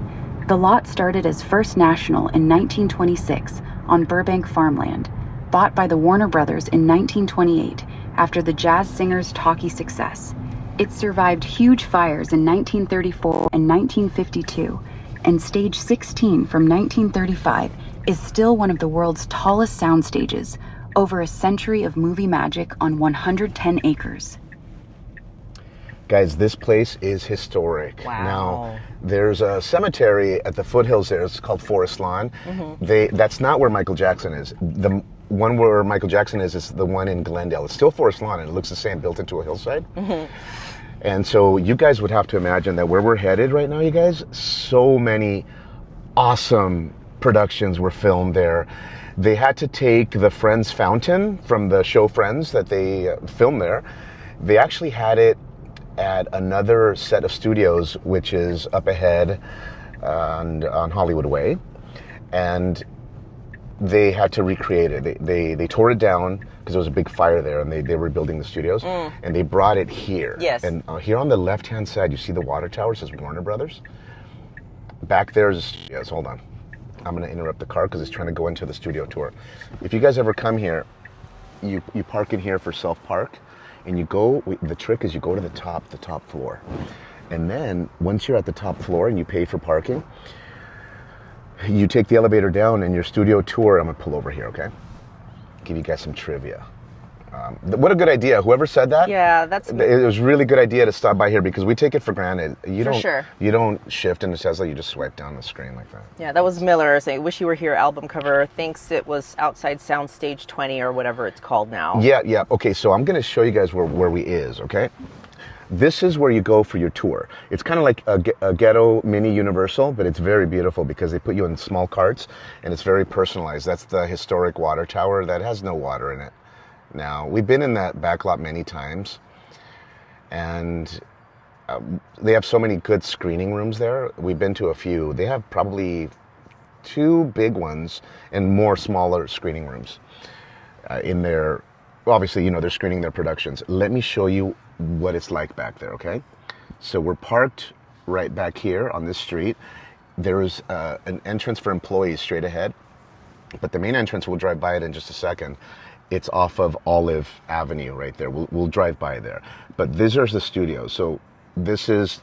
The lot started as First National in 1926 on Burbank farmland, bought by the Warner Brothers in 1928 after the jazz singer's talkie success. It survived huge fires in 1934 and 1952, and Stage 16 from 1935 is still one of the world's tallest sound stages, over a century of movie magic on 110 acres. Guys, this place is historic. Wow. Now, there's a cemetery at the foothills there. It's called Forest Lawn. Mm-hmm. That's not where Michael Jackson is. The one where Michael Jackson is the one in Glendale. It's still Forest Lawn, and it looks the same, built into a hillside. Mm-hmm. And so you guys would have to imagine that where we're headed right now, you guys, so many awesome productions were filmed there. They had to take the Friends fountain from the show Friends that they filmed there. They actually had it at another set of studios, which is up ahead on Hollywood Way, and they had to recreate it. They tore it down because there was a big fire there, and they were building the studios, and they brought it here. Yes. And here on the left-hand side, you see the water tower. It says Warner Brothers. Back there's, yes, hold on. I'm going to interrupt the car because it's trying to go into the studio tour. If you guys ever come here, you park in here for self-park. And you go, the trick is you go to the top floor. And then once you're at the top floor and you pay for parking, You take the elevator down and your studio tour. I'm gonna pull over here, okay? Give you guys some trivia. What a good idea. Whoever said that. Yeah, that's. It was a really good idea to stop by here because we take it for granted. Sure. You don't shift in the Tesla. You just swipe down the screen like that. Yeah, that was Miller saying, "Wish you were here." Album cover thinks it was outside Soundstage 20 or whatever it's called now. Yeah. Okay, so I'm going to show you guys where we is. Okay, this is where you go for your tour. It's kind of like a ghetto mini Universal, but it's very beautiful because they put you in small carts and it's very personalized. That's the historic water tower that has no water in it. Now, we've been in that back lot many times, and they have so many good screening rooms there. We've been to a few. They have probably 2 big ones and more smaller screening rooms in there. Obviously, they're screening their productions. Let me show you what it's like back there, okay? So we're parked right back here on this street. There is an entrance for employees straight ahead, but the main entrance, we'll drive by it in just a second. It's off of Olive Avenue right there. We'll drive by there. But these are the studios. So this is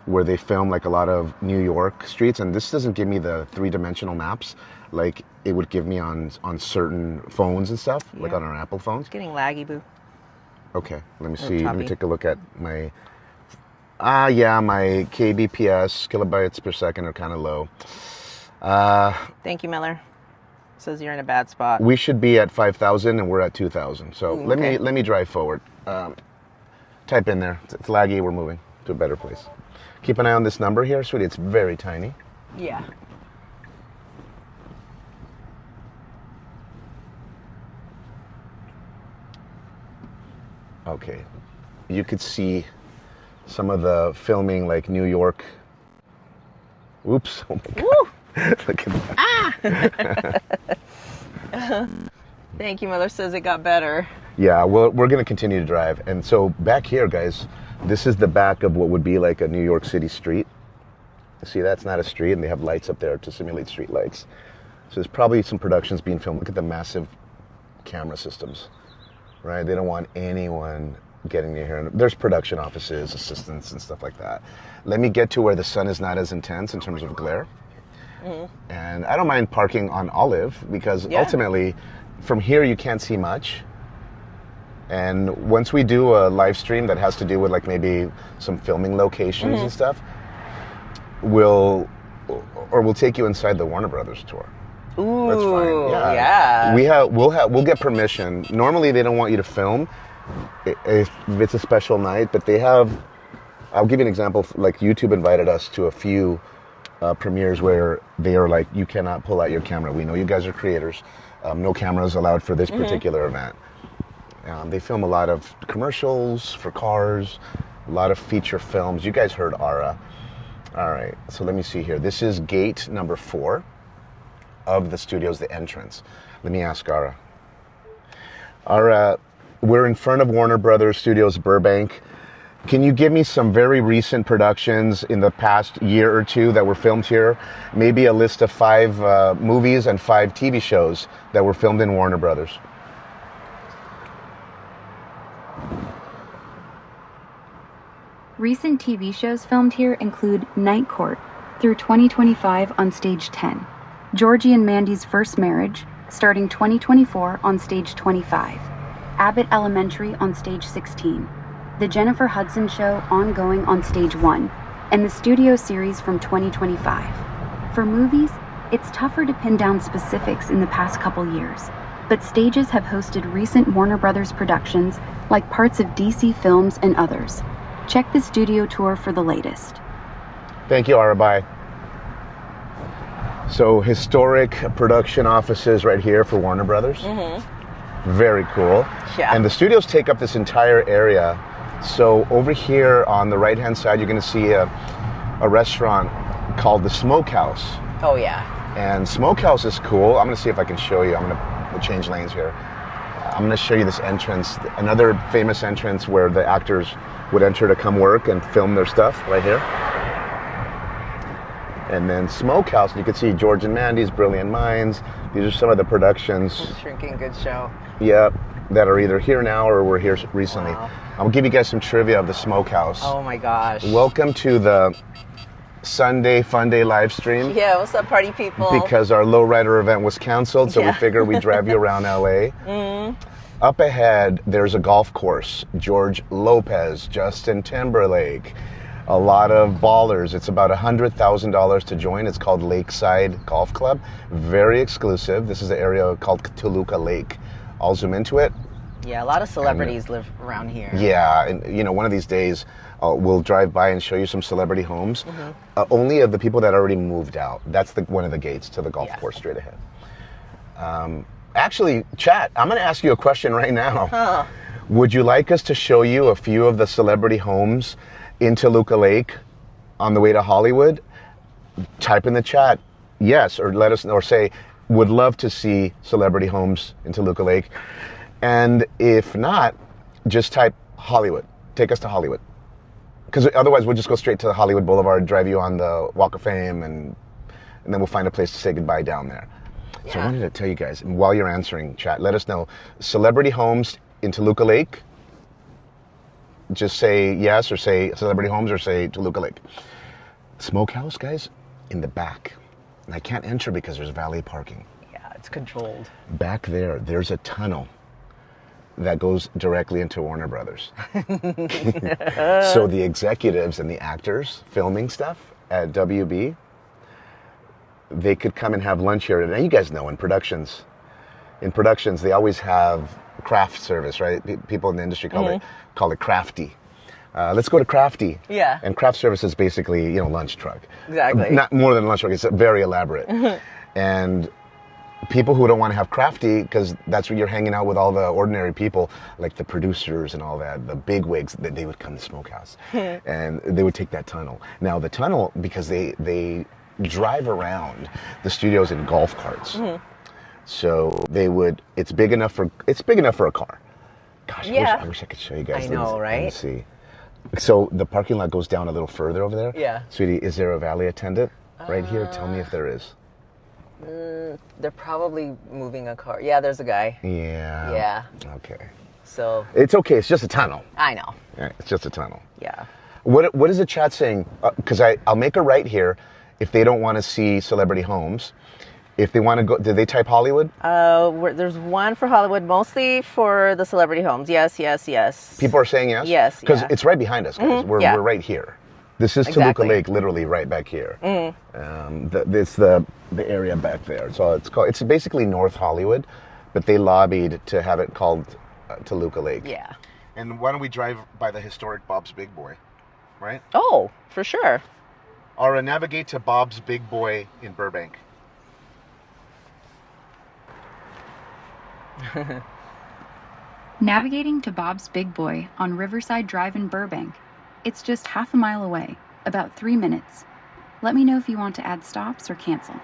where they film like a lot of New York streets. And this doesn't give me the 3-dimensional maps like it would give me on certain phones and stuff, like on our Apple phones. It's getting laggy, boo. Okay, let me see. Let me take a look at my... my kbps, kilobytes per second, are kind of low. Thank you, Miller. Says you're in a bad spot. We should be at 5,000 and we're at 2,000. So let me drive forward. Type in there. It's laggy. We're moving to a better place. Keep an eye on this number here, sweetie. It's very tiny. Yeah. Okay. You could see some of the filming, like New York. Oops. Oh my God. Woo! Look at that. Thank you, Miller says it got better. Yeah, well, we're going to continue to drive. And so back here, guys, this is the back of what would be like a New York City street. See, that's not a street, and they have lights up there to simulate street lights. So there's probably some productions being filmed. Look at the massive camera systems, right? They don't want anyone getting near here. There's production offices, assistants, and stuff like that. Let me get to where the sun is not as intense in terms of glare. Mm-hmm. And I don't mind parking on Olive because ultimately from here you can't see much. And once we do a live stream that has to do with like maybe some filming locations and stuff, we'll take you inside the Warner Brothers tour. Ooh, that's fine. Yeah. We'll get permission. Normally they don't want you to film if it's a special night, but they have. I'll give you an example. Like YouTube invited us to a few premieres where they are like, you cannot pull out your camera. We know you guys are creators. No cameras allowed for this particular event. They film a lot of commercials for cars, a lot of feature films. You guys heard Ara. All right, so let me see here. This is gate number 4 of the studios, the entrance. Let me ask Ara. Ara, we're in front of Warner Brothers Studios Burbank. Can you give me some very recent productions in the past year or two that were filmed here? Maybe a list of 5 movies and 5 TV shows that were filmed in Warner Brothers. Recent TV shows filmed here include Night Court through 2025 on Stage 10, Georgie and Mandy's First Marriage starting 2024 on Stage 25, Abbott Elementary on Stage 16, The Jennifer Hudson Show ongoing on Stage 1, and the Studio Series from 2025. For movies, it's tougher to pin down specifics in the past couple years, but stages have hosted recent Warner Brothers productions like parts of DC films and others. Check the studio tour for the latest. Thank you, Arabai. So historic production offices right here for Warner Brothers. Very cool. Yeah. And the studios take up this entire area. So over here on the right-hand side, you're going to see a restaurant called the Smokehouse. Oh, yeah. And Smokehouse is cool. I'm going to see if I can show you. I'm going to change lanes here. I'm going to show you this entrance, another famous entrance where the actors would enter to come work and film their stuff right here. And then Smokehouse, you can see George and Mandy's, Brilliant Minds. These are some of the productions. Shrinking Good show. Yep, that are either here now or were here recently. Wow. I'll give you guys some trivia of the Smokehouse. Oh my gosh. Welcome to the Sunday Fun Day live stream. Yeah, what's up, party people? Because our lowrider event was canceled, so we figured we'd drive you around LA. Up ahead, there's a golf course. George Lopez, Justin Timberlake, a lot of ballers. It's about $100,000 to join. It's called Lakeside Golf Club. Very exclusive. This is the area called Toluca Lake. I'll zoom into it. Yeah, a lot of celebrities live around here. Yeah, and you know, one of these days we'll drive by and show you some celebrity homes. Only of the people that already moved out. That's one of the gates to the golf course straight ahead. Actually, chat, I'm going to ask you a question right now. Would you like us to show you a few of the celebrity homes in Toluca Lake on the way to Hollywood? Type in the chat yes, or let us know, or say, would love to see celebrity homes in Toluca Lake. And if not, just type Hollywood. Take us to Hollywood. Because otherwise we'll just go straight to Hollywood Boulevard, drive you on the Walk of Fame, and then we'll find a place to say goodbye down there. Yeah. So I wanted to tell you guys, while you're answering chat, let us know, celebrity homes in Toluca Lake, just say yes, or say celebrity homes, or say Toluca Lake. Smokehouse, guys, in the back. And I can't enter because there's valet parking. Yeah, it's controlled. Back there, there's a tunnel that goes directly into Warner Brothers. So the executives and the actors filming stuff at WB, they could come and have lunch here. And you guys know in productions, they always have craft service, right? People in the industry call it crafty. Let's go to crafty. Yeah. And craft service is basically, you know, lunch truck. Exactly. Not more than a lunch truck. It's very elaborate. And people who don't want to have crafty, because that's where you're hanging out with all the ordinary people, like the producers and all that, the big wigs, that they would come to Smokehouse. And they would take that tunnel. Now the tunnel, because they drive around the studios in golf carts. So it's big enough for a car. Gosh, I wish I could show you guys. I know, right? Let me see. So the parking lot goes down a little further over there. Yeah. Sweetie, is there a valet attendant right here? Tell me if there is. They're probably moving a car. Yeah, there's a guy. Yeah. Yeah. Okay. So. It's okay. It's just a tunnel. I know. Yeah, it's just a tunnel. Yeah. What is the chat saying? Because I'll make a right here if they don't want to see celebrity homes. If they want to go, did they type Hollywood? There's one for Hollywood, mostly for the celebrity homes. Yes, yes, yes. People are saying yes? Yes, because it's right behind us, guys. We're right here. This is Toluca Lake, literally right back here. It's the area back there. So it's basically North Hollywood, but they lobbied to have it called Toluca Lake. Yeah. And why don't we drive by the historic Bob's Big Boy, right? Oh, for sure. Or navigate to Bob's Big Boy in Burbank. Navigating to Bob's Big Boy on Riverside Drive in Burbank. It's just half a mile away, about 3 minutes. Let me know if you want to add stops or cancel.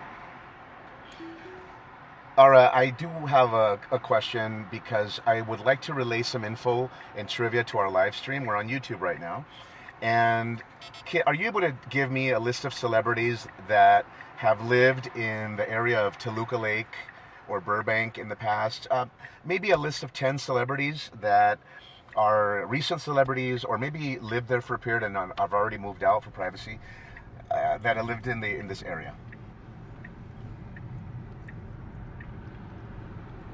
All right, I do have a question because I would like to relay some info and trivia to our live stream. We're on YouTube right now. And are you able to give me a list of celebrities that have lived in the area of Toluca Lake or Burbank in the past? Maybe a list of 10 celebrities that are recent celebrities, or maybe lived there for a period and have already moved out for privacy, that have lived in this area.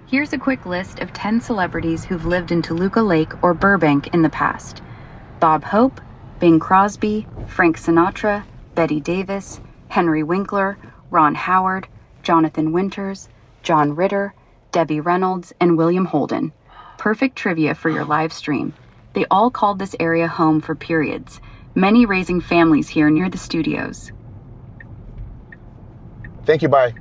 Here's a quick list of 10 celebrities who've lived in Toluca Lake or Burbank in the past. Bob Hope, Bing Crosby, Frank Sinatra, Betty Davis, Henry Winkler, Ron Howard, Jonathan Winters, John Ritter, Debbie Reynolds, and William Holden. Perfect trivia for your live stream. They all called this area home for periods, many raising families here near the studios. Thank you, bye.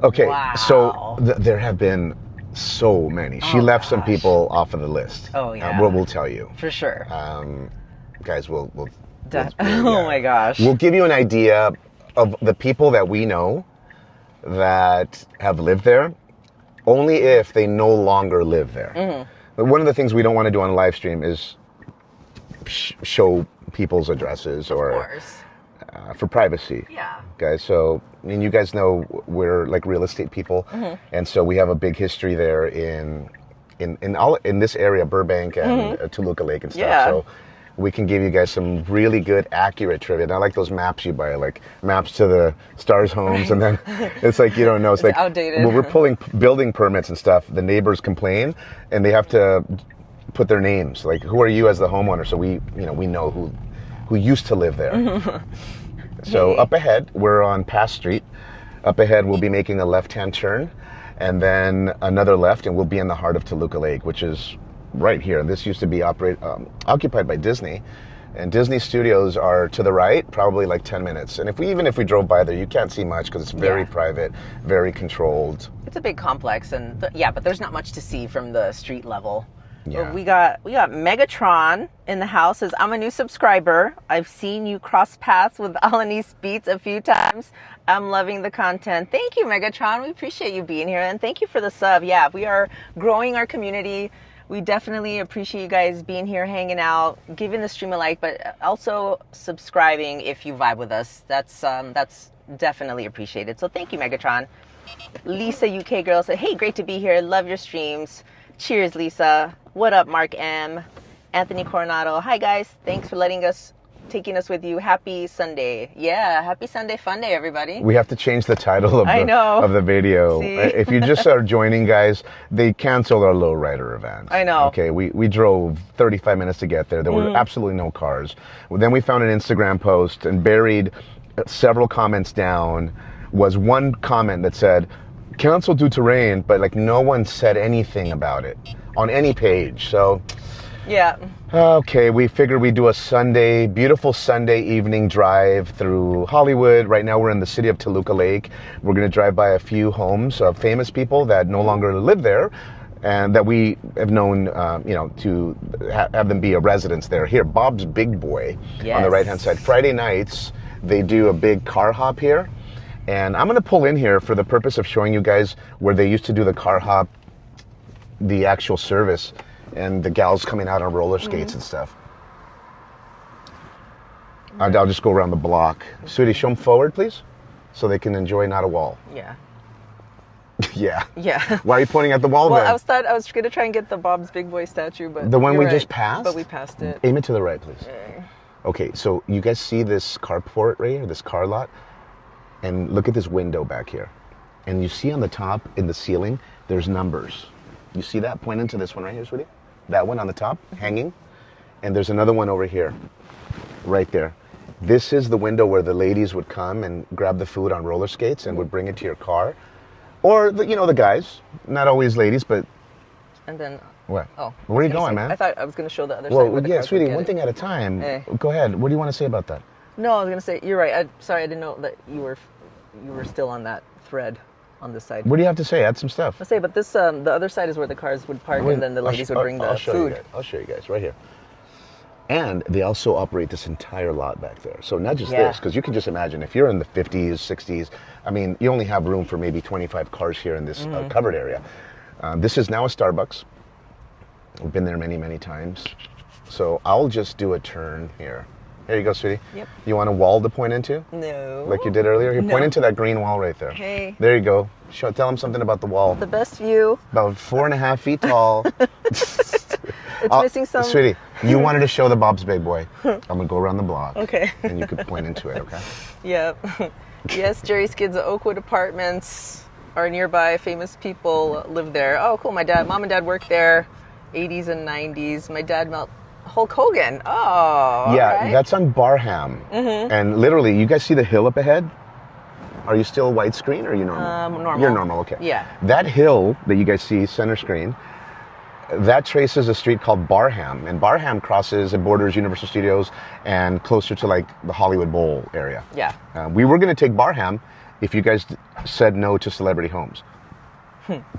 Okay, wow. So there have been so many. She left some people off of the list. Oh, yeah. We'll tell you. For sure. Guys, we'll oh my gosh. We'll give you an idea of the people that we know that have lived there, only if they no longer live there. But one of the things we don't want to do on a live stream is show people's addresses, or of course. For privacy. Yeah. Guys, so I mean, you guys know we're like real estate people, and so we have a big history there in this area, Burbank and Toluca Lake and stuff. Yeah. So we can give you guys some really good, accurate trivia. Not like those maps you buy, like maps to the stars' homes, and then it's like you don't know. It's like outdated. When we're pulling building permits and stuff, the neighbors complain, and they have to put their names. Like, who are you as the homeowner? So we know who used to live there. So up ahead, we're on Pass Street. Up ahead, we'll be making a left-hand turn, and then another left, and we'll be in the heart of Toluca Lake, which is right here. This used to be occupied by Disney, and Disney Studios are to the right, probably like 10 minutes. And even if we drove by there, you can't see much because it's very private, very controlled. It's a big complex, and but there's not much to see from the street level. Yeah. We got Megatron in the house. Says, I'm a new subscriber. I've seen you cross paths with Alanis Beats a few times. I'm loving the content. Thank you, Megatron. We appreciate you being here, and thank you for the sub. Yeah, we are growing our community. We definitely appreciate you guys being here, hanging out, giving the stream a like, but also subscribing if you vibe with us. That's definitely appreciated. So thank you, Megatron. Lisa, UK girl, said, hey, great to be here. Love your streams. Cheers, Lisa. What up, Mark M? Anthony Coronado. Hi, guys. Thanks for taking us with you. Happy Sunday. Yeah, happy Sunday fun day, everybody. We have to change the title of the video. See? If you just are joining, guys, they canceled our lowrider event. I know. Okay, we drove 35 minutes to get there. There were absolutely no cars. Then we found an Instagram post, and buried several comments down was one comment that said, canceled due to rain, but like no one said anything about it on any page. So yeah. Okay, we figured we'd do a beautiful Sunday evening drive through Hollywood. Right now we're in the city of Toluca Lake. We're going to drive by a few homes of famous people that no longer live there, and that we have known, to have them be a residence there. Here, Bob's Big Boy on the right-hand side. Friday nights, they do a big car hop here. And I'm going to pull in here for the purpose of showing you guys where they used to do the car hop, the actual service, and the gals coming out on roller skates and stuff. I'll just go around the block. Sweetie, show them forward, please, so they can enjoy not a wall. Yeah. Yeah. Yeah. Why are you pointing at the wall then? I was going to try and get the Bob's Big Boy statue, but the one we just passed? But we passed it. Aim it to the right, please. Okay, so you guys see this carport right here, this car lot? And look at this window back here. And you see on the top, in the ceiling, there's numbers. You see that? Point into this one right here, sweetie. That one on the top, hanging. And there's another one over here, right there. This is the window where the ladies would come and grab the food on roller skates and would bring it to your car. Or, the guys. Not always ladies, but... And then... What? Oh. Where are you going, man? I thought I was going to show the other side. Well, yeah, sweetie, one thing at a time. Go ahead. What do you want to say about that? No, I was going to say, you're right. Sorry, I didn't know that you were still on that thread on this side. What do you have to say? Add some stuff. Let's say, but this, the other side is where the cars would park, and then the ladies would bring the food. I'll show you guys right here. And they also operate this entire lot back there. So not just this, because you can just imagine if you're in the 50s, 60s, I mean, you only have room for maybe 25 cars here in this covered area. This is now a Starbucks. We've been there many, many times. So I'll just do a turn here. Here you go, sweetie. Yep. You want a wall to point into? No. Like you did earlier? Here, point into that green wall right there. Okay. There you go. Tell them something about the wall. The best view. About 4.5 feet tall. It's missing some... Sweetie, you wanted to show the Bob's Big Boy. I'm going to go around the block. Okay. And you could point into it, okay? Yep. Yes, Jerry's kids at Oakwood Apartments are nearby. Famous people live there. Oh, cool. Mom and dad worked there, 80s and 90s. My dad met Hulk Hogan. Oh, yeah, right. That's on Barham. And literally, you guys see the hill up ahead? Are you still widescreen or are you normal? Normal. You're normal, okay. Yeah. That hill that you guys see, center screen, that traces a street called Barham. And Barham crosses and borders Universal Studios and closer to like the Hollywood Bowl area. Yeah. We were going to take Barham if you guys said no to celebrity homes.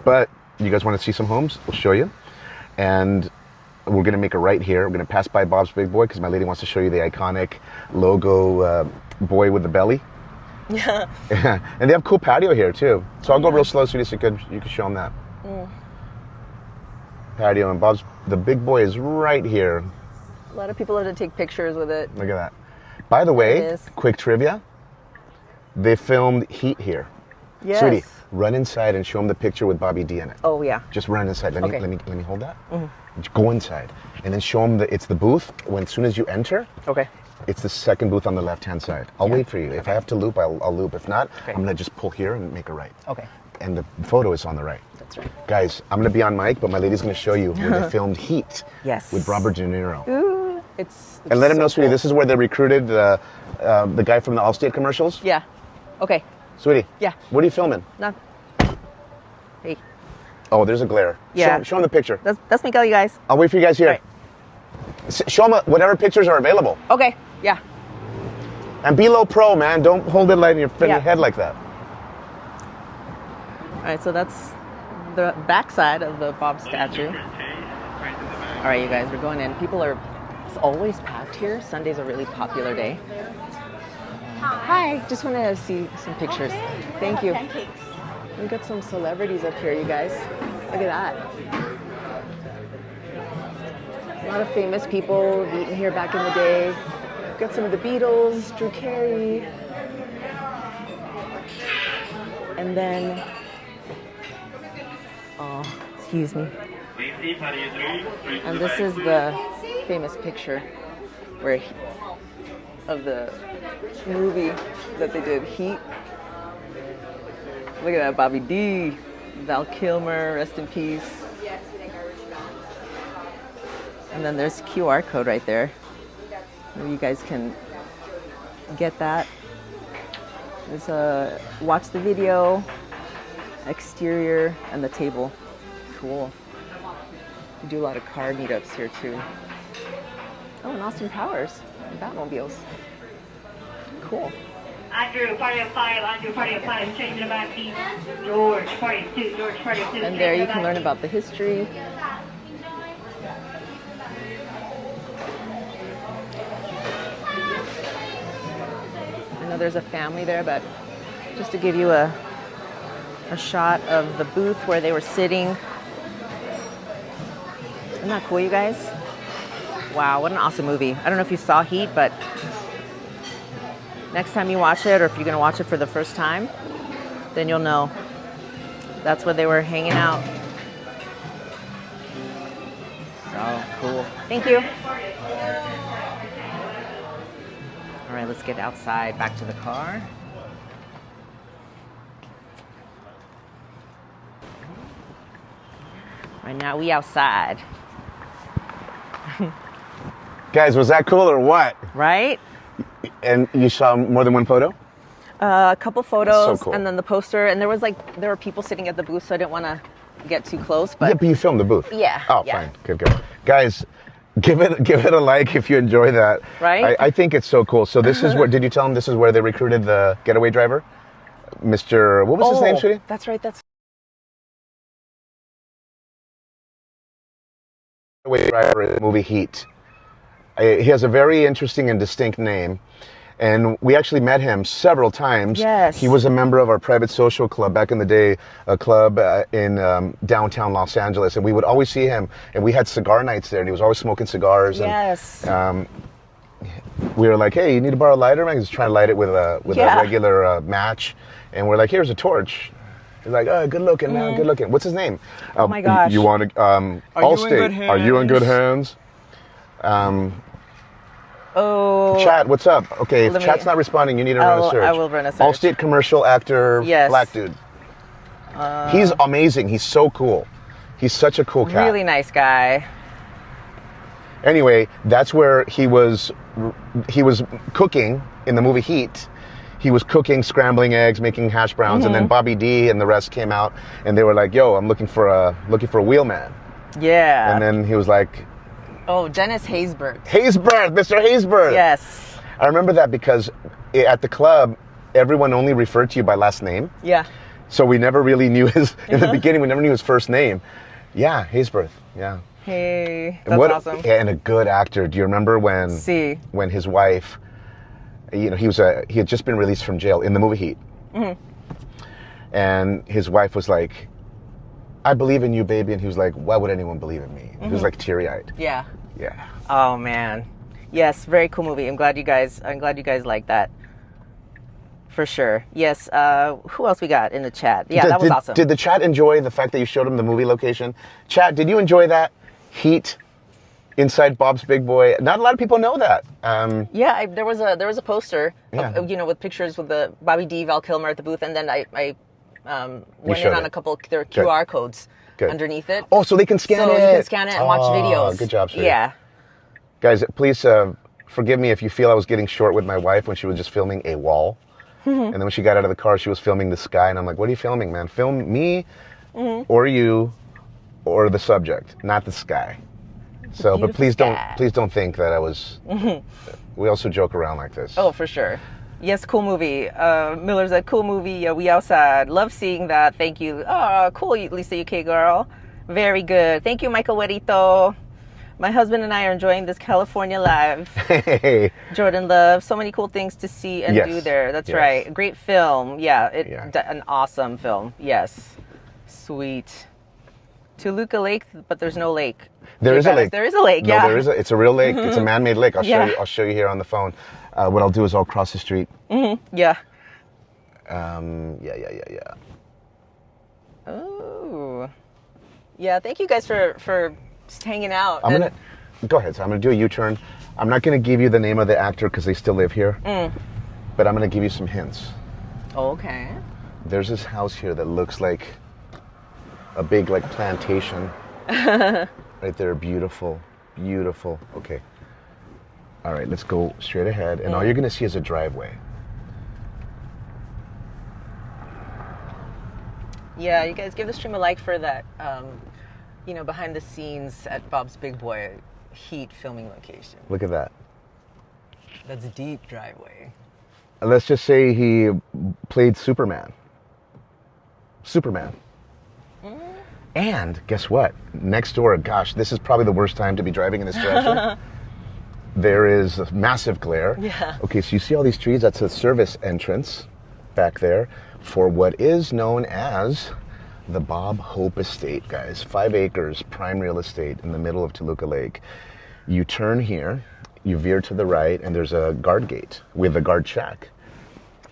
But you guys want to see some homes? We'll show you. And we're going to make a right here. We're going to pass by Bob's Big Boy because my lady wants to show you the iconic logo boy with the belly. Yeah. And they have cool patio here too. So I'll go real slow so you can show them that. Patio, and the Big Boy is right here. A lot of people have to take pictures with it. Look at that. By the way, quick trivia. They filmed Heat here. Yes. Sweetie, run inside and show them the picture with Bobby D in it. Oh yeah. Just run inside. Let Okay. me hold that. Just go inside, and then show them that it's the booth. When as soon as you enter, Okay. it's the second booth on the left-hand side. I'll wait for you. If I have to loop, I'll loop. If not, Okay. I'm gonna just pull here and make a right. Okay. And the photo is on the right. That's right. Guys, I'm gonna be on mic, but my lady's gonna show you where they filmed Heat. Yes. With Robert De Niro. Ooh, it's And let him so know, sweetie, cool. this is where they recruited the guy from the Allstate commercials. Yeah. Okay. Sweetie. Yeah. What are you filming? Not. Hey. Oh, there's a glare. Yeah. Show him the picture. That's Miguel, you guys. I'll wait for you guys here. Right. Show them whatever pictures are available. Okay. Yeah. And be low pro, man. Don't hold it light in your head like that. All right. So that's the backside of the Bob statue. All right, you guys, we're going in. It's always packed here. Sunday's a really popular day. Hi. Just want to see some pictures. Thank you. We got some celebrities up here, you guys. Look at that. A lot of famous people have eaten here back in the day. Got some of the Beatles, Drew Carey. And then, oh, excuse me. And this is the famous picture of the movie that they did, Heat. Look at that, Bobby D, Val Kilmer, rest in peace. And then there's a QR code right there. Maybe you guys can get that. There's watch the video, exterior, and the table. Cool. We do a lot of car meetups here too. Oh, and Austin Powers, and Batmobiles. Cool. Andrew, party of 5, Andrew, party of 5, changing the back seat. George, party of 2, George, party of 2. And there you can learn about the history. I know there's a family there, but just to give you a shot of the booth where they were sitting. Isn't that cool, you guys? Wow, what an awesome movie. I don't know if you saw Heat, but next time you watch it, or if you're going to watch it for the first time, then you'll know. That's where they were hanging out. So cool. Thank you. All right, let's get outside, back to the car. Right now, we outside. Guys, was that cool or what? Right? And you saw more than one photo? A couple photos, So cool. and then the poster, and there were people sitting at the booth, so I didn't want to get too close. But Yeah, but you filmed the booth. Yeah, Oh, yeah. fine. Good. Guys, give it a like if you enjoy that. Right? I think it's so cool. So this is where, did you tell them this is where they recruited the getaway driver? Mr. What was his name, sweetie? That's right. That's Getaway driver in the movie Heat. He has a very interesting and distinct name. And we actually met him several times. Yes. He was a member of our private social club back in the day, a club in downtown Los Angeles. And we would always see him. And we had cigar nights there. And he was always smoking cigars. yes. And we were like, hey, you need to borrow a lighter? Man, he's trying to light it with a Yeah. regular match. And we're like, here's a torch. He's like, oh, good looking, man, good looking. What's his name? Oh my gosh. You want to, Allstate. good Are you in good hands? Oh. Chat, what's up? Okay, if Let me- chat's not responding, you need to run a search. I will run a search. Allstate commercial actor, Yes. black dude. He's amazing. He's so cool. He's such a cool cat. Really nice guy. Anyway, that's where he was cooking in the movie Heat. He was cooking, scrambling eggs, making hash browns, and then Bobby D and the rest came out, and they were like, "Yo, I'm looking for a wheelman." Yeah. And then he was like, Oh, Dennis Haysbert. "Haysbert, Mr. Haysbert." Yes. I remember that because at the club, everyone only referred to you by last name. Yeah. So we never really knew in the beginning, we never knew his first name. Yeah, Haysbert. Yeah. Hey, And that's awesome. And a good actor. Do you remember when his wife, you know, he had just been released from jail in the movie Heat. And his wife was like, "I believe in you, baby." And he was like, "Why would anyone believe in me?" He was like teary-eyed. Yeah. Yeah. Oh man. Yes, very cool movie. I'm glad you guys like that. For sure. Yes. Who else we got in the chat? Yeah, that was awesome. Did the chat enjoy the fact that you showed them the movie location? Chat, did you enjoy that? Heat inside Bob's Big Boy. Not a lot of people know that. Yeah, there was a poster, of, with pictures with the Bobby D, Val Kilmer at the booth, and then I went in on a couple there QR codes underneath it. Oh, so they can scan it. So you can scan it and watch videos. Good job, sir. Yeah. Guys, please forgive me if you feel I was getting short with my wife when she was just filming a wall. And then when she got out of the car, she was filming the sky, and I'm like, "What are you filming, man? Film me, or you, or the subject, not the sky." So, but please don't think that I was. We also joke around like this. Oh, for sure. Yes, cool movie. Miller said, "Cool movie. Yeah, we outside. Love seeing that. Thank you. Oh, cool, Lisa UK girl. Very good. Thank you, Michael Wedito. My husband and I are enjoying this California live." Hey. Jordan Love. So many cool things to see and do there. That's right. A great film. Yeah, an awesome film. Yes. Sweet. Toluca Lake, but there's no lake. There is a lake. There is a lake, No, there is it's a real lake. It's a man-made lake. I'll show you here on the phone. What I'll do is I'll cross the street. Yeah. Yeah. Oh. Yeah, thank you guys for just hanging out. Go ahead. So I'm gonna do a U-turn. I'm not gonna give you the name of the actor because they still live here. But I'm gonna give you some hints. Okay. There's this house here that looks like a big plantation. Right there, beautiful. Okay. All right, let's go straight ahead, and all you're gonna see is a driveway. Yeah, you guys give the stream a like for that. Behind the scenes at Bob's Big Boy Heat filming location. Look at that. That's a deep driveway. Let's just say he played Superman. And guess what? Next door, gosh, this is probably the worst time to be driving in this direction. There is a massive glare. Yeah. Okay, so you see all these trees? That's a service entrance back there for what is known as the Bob Hope Estate, guys. 5 acres, prime real estate in the middle of Toluca Lake. You turn here, you veer to the right, and there's a guard gate with a guard shack.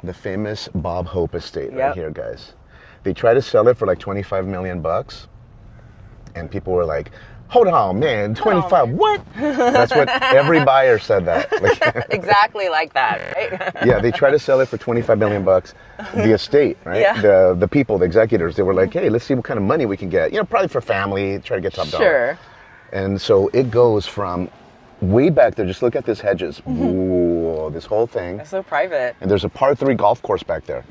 The famous Bob Hope Estate right here, guys. They tried to sell it for like $25 million, and people were like, "Hold on, man, 25, what?" That's what every buyer said that. Exactly like that, right? Yeah, they tried to sell it for $25 million. The estate, right? Yeah. The people, the executors, they were like, "Hey, let's see what kind of money we can get. Probably for family, try to get top dollar." Sure. And so it goes from way back there. Just look at this hedges. Ooh, this whole thing. That's so private. And there's a par 3 golf course back there.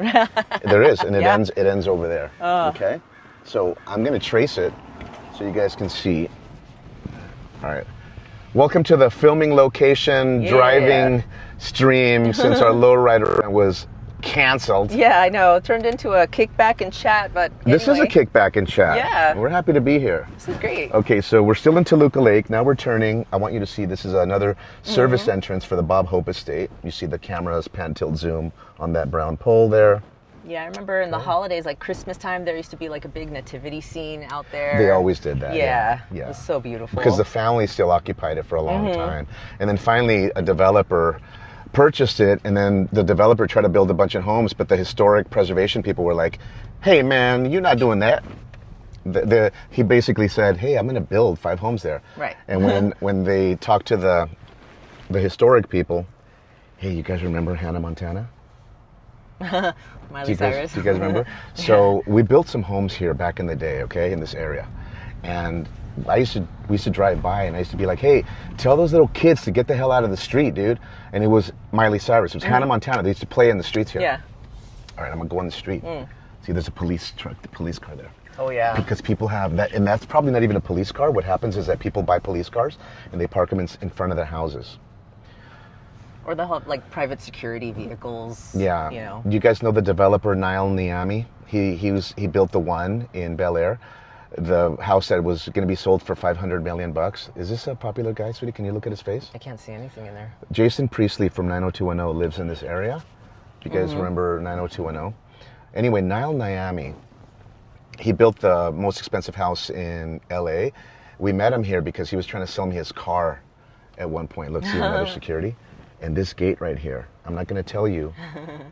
There is, and it ends over there. Okay. So I'm gonna trace it so you guys can see. All right. Welcome to the filming location, driving stream since our lowrider was canceled. Yeah, I know. It turned into a kickback and chat, but anyway. This is a kickback and chat. Yeah. We're happy to be here. This is great. Okay, so we're still in Toluca Lake. Now we're turning. I want you to see this is another service entrance for the Bob Hope Estate. You see the cameras pan, tilt, zoom on that brown pole there. Yeah, I remember in the holidays, like Christmas time, there used to be like a big nativity scene out there. They always did that. Yeah. It was so beautiful. Because the family still occupied it for a long time. And then finally a developer purchased it, and then the developer tried to build a bunch of homes, but the historic preservation people were like, "Hey man, you're not doing that." He basically said, "Hey, I'm going to build 5 homes there." Right. And when they talked to the historic people, "Hey, you guys remember Hannah Montana?" Miley Cyrus. Do you guys remember? So we built some homes here back in the day, okay, in this area. And we used to drive by, and I used to be like, "Hey, tell those little kids to get the hell out of the street, dude." And it was Miley Cyrus. It was Hannah Montana. They used to play in the streets here. Yeah. All right, I'm going to go on the street. See, there's a police truck, the police car there. Oh, yeah. Because people have that, and that's probably not even a police car. What happens is that people buy police cars, and they park them in front of their houses. Or they'll have like private security vehicles. Yeah. You know. Do you guys know the developer Niall Niami? He built the one in Bel Air, the house that was going to be sold for $500 million. Is this a popular guy, sweetie? Can you look at his face? I can't see anything in there. Jason Priestley from 90210 lives in this area. Do you guys remember 90210? Anyway, Niall Niami, he built the most expensive house in LA. We met him here because he was trying to sell me his car at one point. Let's see another security. And this gate right here, I'm not going to tell you,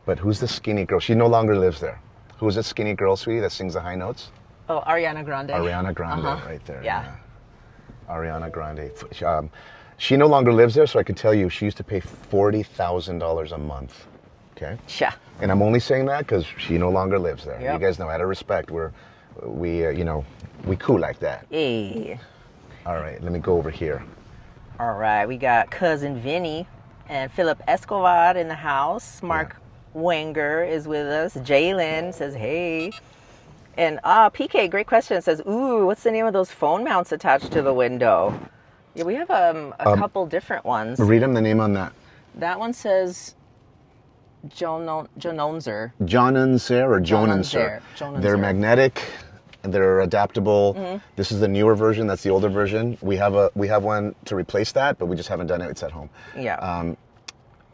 but who's the skinny girl? She no longer lives there. Who's the skinny girl, sweetie, that sings the high notes? Oh, Ariana Grande. Ariana Grande, right there. Yeah. Ariana Grande. She no longer lives there, so I can tell you she used to pay $40,000 a month. Okay? Yeah. And I'm only saying that because she no longer lives there. Yep. You guys know, out of respect, we cool like that. Hey. All right, let me go over here. All right, we got cousin Vinny and Philip Escobar in the house. Mark Wenger is with us. Jalen says, hey. And PK, great question, says, ooh, what's the name of those phone mounts attached to the window? Yeah, we have a couple different ones. Read them the name on that. That one says Jononser. Jononser or Jononser. They're magnetic. They're adaptable. This is the newer version. That's the older version. We have one to replace that, but we just haven't done it. It's at home. Yeah.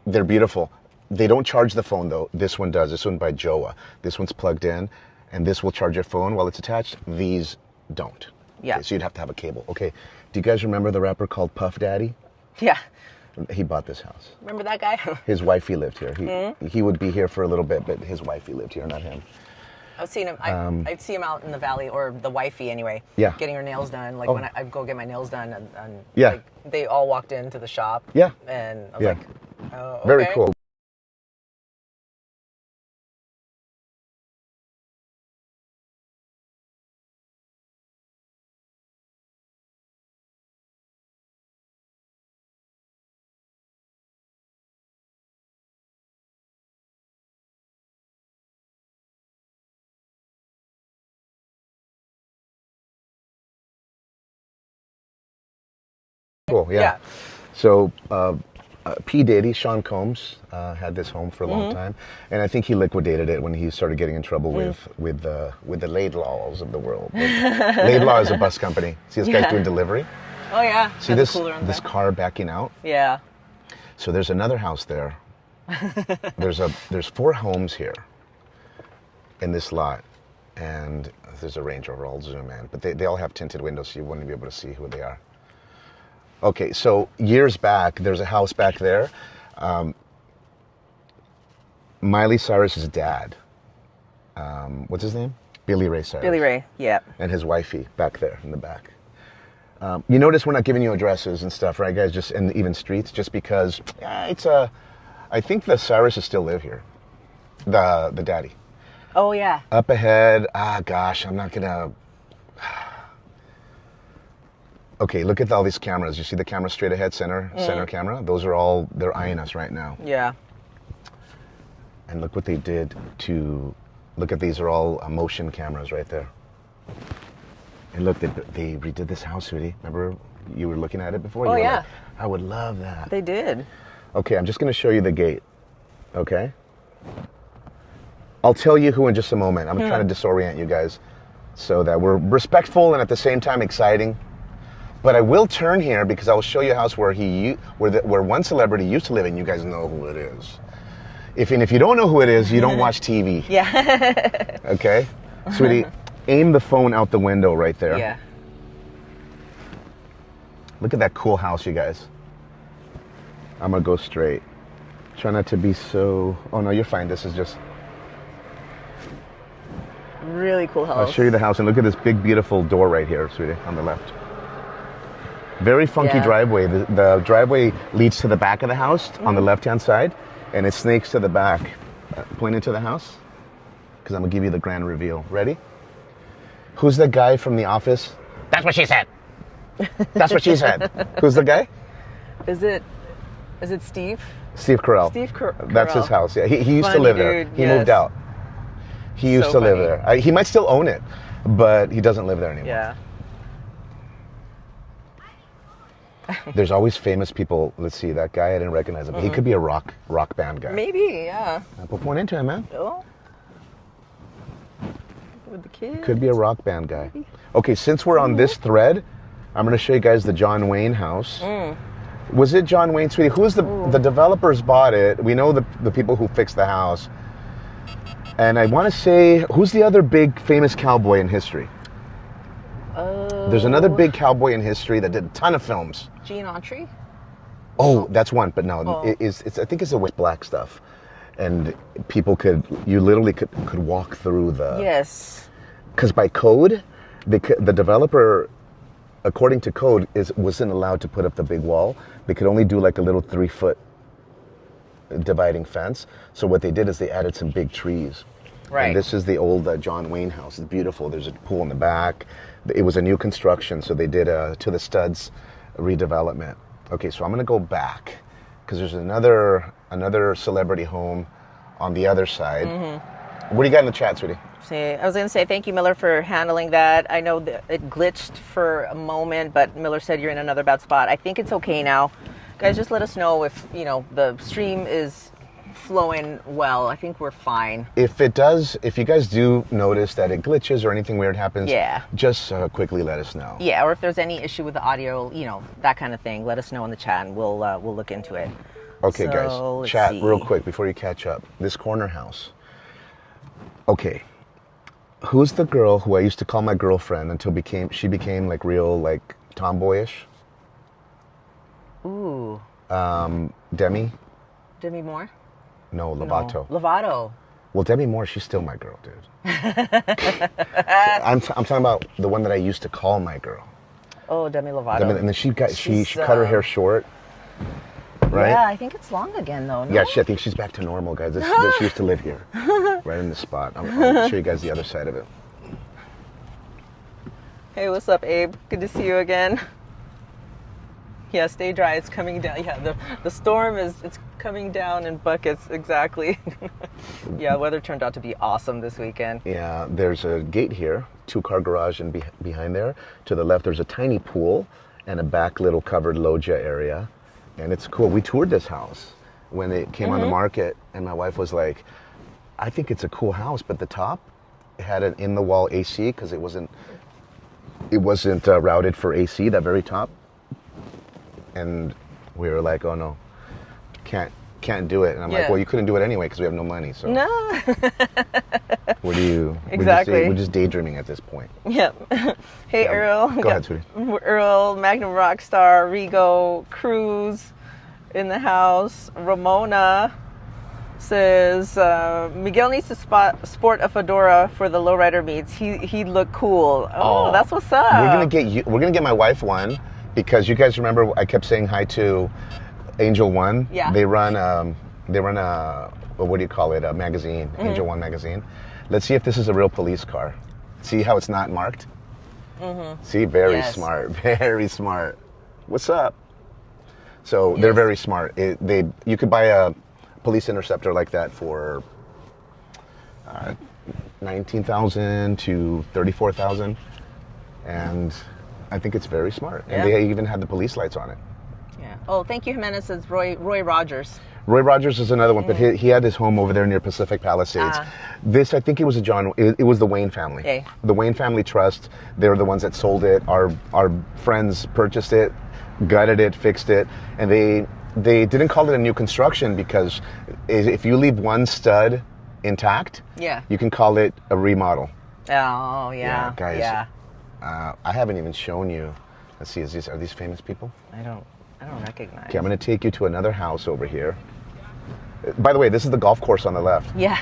They're beautiful. They don't charge the phone though. This one does. This one by Joa. This one's plugged in, and this will charge your phone while it's attached. These don't. Yeah. Okay, so you'd have to have a cable. Okay. Do you guys remember the rapper called Puff Daddy? Yeah. He bought this house. Remember that guy? His wifey lived here. He would be here for a little bit, but his wifey lived here, not him. I've seen him. I'd see him out in the valley, or the wifey anyway. Yeah. Getting her nails done. Like when I go get my nails done, and yeah. like, they all walked into the shop. Yeah. And I was like, oh, okay. Very cool. Cool, yeah. So P. Diddy, Sean Combs, had this home for a long time, and I think he liquidated it when he started getting in trouble with the Laidlaws of the world. Laidlaw is a bus company. See this guy's doing delivery? Oh yeah. See this car backing out? Yeah. So there's another house there. There's 4 homes here in this lot, and there's a Range Rover. I'll zoom in, but they all have tinted windows, so you wouldn't be able to see who they are. Okay, so years back, there's a house back there. Miley Cyrus's dad, what's his name? Billy Ray Cyrus. Billy Ray, yeah. And his wifey back there in the back. You notice we're not giving you addresses and stuff, right, guys? And even streets, just because I think the Cyruses still live here. The daddy. Oh yeah. Up ahead. Gosh, I'm not gonna. Okay, look at all these cameras. You see the camera straight ahead, center camera? Those are all, they're eyeing us right now. Yeah. And look what they did look at these are all motion cameras right there. And look, they redid this house, sweetie. Remember you were looking at it before? Oh, you were yeah. Like, I would love that. They did. Okay, I'm just going to show you the gate, okay? I'll tell you who in just a moment. I'm trying to disorient you guys so that we're respectful and at the same time exciting. But I will turn here because I will show you a house where where one celebrity used to live, and you guys know who it is. If you don't know who it is, you don't watch TV. Yeah. Okay? Sweetie, aim the phone out the window right there. Yeah. Look at that cool house, you guys. I'm going to go straight. Try not to be so... Oh, no, you're fine. This is just... Really cool house. I'll show you the house, and look at this big, beautiful door right here, sweetie, on the left. Very funky driveway. The driveway leads to the back of the house on the left-hand side, and it snakes to the back. Point into the house, because I'm going to give you the grand reveal. Ready? Who's the guy from The Office? That's what she said. That's what she said. Who's the guy? Is it Steve? Steve Carell. Steve Carell. That's his house. Yeah, he used to Funny live there. dude, He moved out. He used to live there. He might still own it, but he doesn't live there anymore. Yeah. There's always famous people. Let's see, that guy, I didn't recognize him. He could be a rock band guy. Maybe, yeah. Put point into him, man. Oh. With the kids. Could be a rock band guy. Okay, since we're on this thread, I'm going to show you guys the John Wayne house. Was it John Wayne, sweetie? Who's the developers bought it? We know the people who fixed the house. And I want to say, who's the other big famous cowboy in history? There's another big cowboy in history that did a ton of films. Gene Autry? Oh, that's one, but no, Oh. it's I think it's the with black stuff, and you literally could walk through the. Yes. Because by code, the developer, according to code, wasn't allowed to put up the big wall. They could only do like a little 3-foot dividing fence. So what they did is they added some big trees. Right. And this is the old John Wayne house. It's beautiful. There's a pool in the back. It was a new construction, so they did a to the studs redevelopment. Okay, so I'm gonna go back because there's another celebrity home on the other side. Mm-hmm. What do you got in the chat, sweetie? See, I was going to say thank you, Miller, for handling that. I know that it glitched for a moment, but Miller said you're in another bad spot. I think it's okay now. Guys, just let us know if, the stream is flowing well. I think we're fine. If you guys do notice that it glitches or anything weird happens, just quickly let us know. Yeah, or if there's any issue with the audio, that kind of thing, let us know in the chat and we'll look into it. Okay, So, guys, let's chat see. real quick before you catch up. This corner house. Okay. Who's the girl who I used to call my girlfriend until she became like real like tomboyish? Ooh. Demi? Demi Moore? No, Lovato. No. Lovato. Well, Demi Moore, she's still my girl, dude. I'm talking about the one that I used to call my girl. Oh, Demi Lovato. And then she She's, cut her hair short, right? Yeah, I think it's long again though. No? Yeah, I think she's back to normal, guys. She used to live here, right in the spot. I'll show you guys the other side of it. Hey, what's up, Abe? Good to see you again. Yeah, stay dry. It's coming down. Yeah, the storm it's coming down in buckets. Exactly. Yeah, weather turned out to be awesome this weekend. Yeah, there's a gate here, 2-car garage, and behind there, to the left, there's a tiny pool and a back little covered loggia area, and it's cool. We toured this house when it came on the market, and my wife was like, "I think it's a cool house, but the top had an in-the-wall AC because it wasn't routed for AC. That very top." And we were like, "Oh no, can't do it." And I'm like, "Well, you couldn't do it anyway because we have no money." So No. what do you? Exactly. We're just daydreaming at this point. Yep. Hey, Yeah. Earl. Go ahead, sweetie. Earl, Magnum Rockstar, Rigo, Cruz in the house. Ramona says Miguel needs to sport a fedora for the lowrider meets. He'd look cool. Oh, that's what's up. We're gonna get my wife one. Because you guys remember, I kept saying hi to Angel One. Yeah. They run a what do you call it? A magazine, Angel One magazine. Let's see if this is a real police car. See how it's not marked? Mm-hmm. See, very smart, very smart. What's up? So they're very smart. You could buy a police interceptor like that for $19,000 to $34,000, and I think it's very smart. And they even had the police lights on it. Yeah. Oh, thank you, Jimenez. Says Roy Rogers. Roy Rogers is another one, but he had his home over there near Pacific Palisades. This, I think it was it was the Wayne family. Okay. The Wayne family trust, they were the ones that sold it. Our friends purchased it, gutted it, fixed it, and they didn't call it a new construction because if you leave one stud intact, you can call it a remodel. Oh, yeah. Guys. Yeah. I haven't even shown you. Let's see, are these famous people? I don't recognize. Okay, I'm going to take you to another house over here. By the way, this is the golf course on the left. Yeah.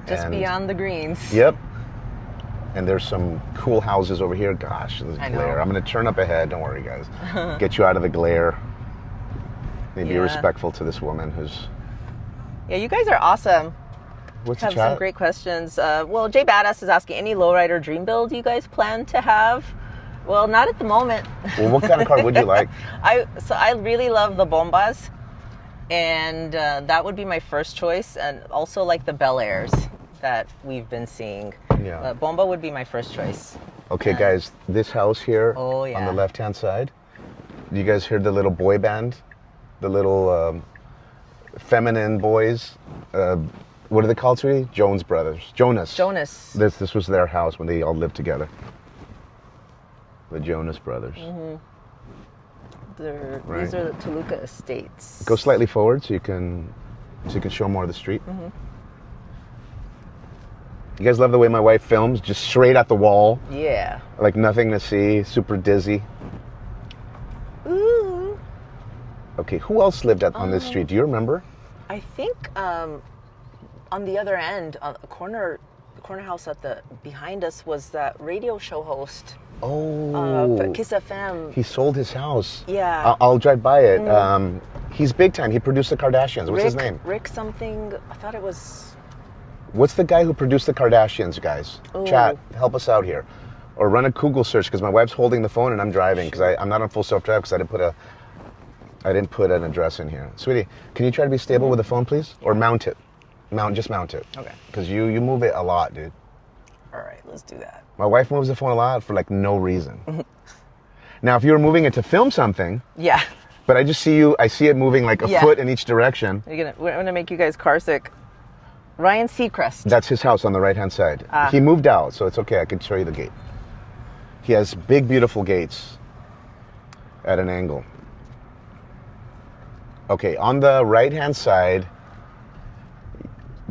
Just beyond the greens. Yep. And there's some cool houses over here. Gosh, this glare. I'm going to turn up ahead. Don't worry, guys. Get you out of the glare. Be respectful to this woman who's... Yeah, you guys are awesome. What's have the chat? Some great questions. Well, Jay Badass is asking, any lowrider dream build you guys plan to have? Well, not at the moment. Well, what kind of car would you like? I really love the Bombas, and that would be my first choice, and also like the Bel Airs that we've been seeing. Yeah. Bomba would be my first choice. Okay, guys, this house here on the left-hand side, do you guys hear the little boy band? The little feminine boys? What are they called, sweetie? Jonas Brothers. Jonas. This was their house when they all lived together. The Jonas Brothers. Mm-hmm. These are the Toluca estates. Go slightly forward so you can show more of the street. Mm-hmm. You guys love the way my wife films, just straight at the wall. Yeah. Like nothing to see, super dizzy. Ooh. Okay, who else lived on this street? Do you remember? I think on the other end, the corner house behind us was that radio show host. Oh, Kiss FM. he sold his house. Yeah. I'll drive by it. He's big time. He produced the Kardashians. What's his name? Rick something. I thought it was. What's the guy who produced the Kardashians, guys? Ooh. Chat, help us out here. Or run a Google search, because my wife's holding the phone and I'm driving, because I'm not on full self-drive because I didn't put an address in here. Sweetie, can you try to be stable with the phone, please? Or mount it. Just mount it. Okay. Because you move it a lot, dude. All right, let's do that. My wife moves the phone a lot for like no reason. Now, if you were moving it to film something, Yeah. but I see it moving like a foot in each direction. We're gonna make you guys car sick. Ryan Seacrest. That's his house on the right-hand side. He moved out, so it's okay. I can show you the gate. He has big, beautiful gates at an angle. Okay, on the right-hand side,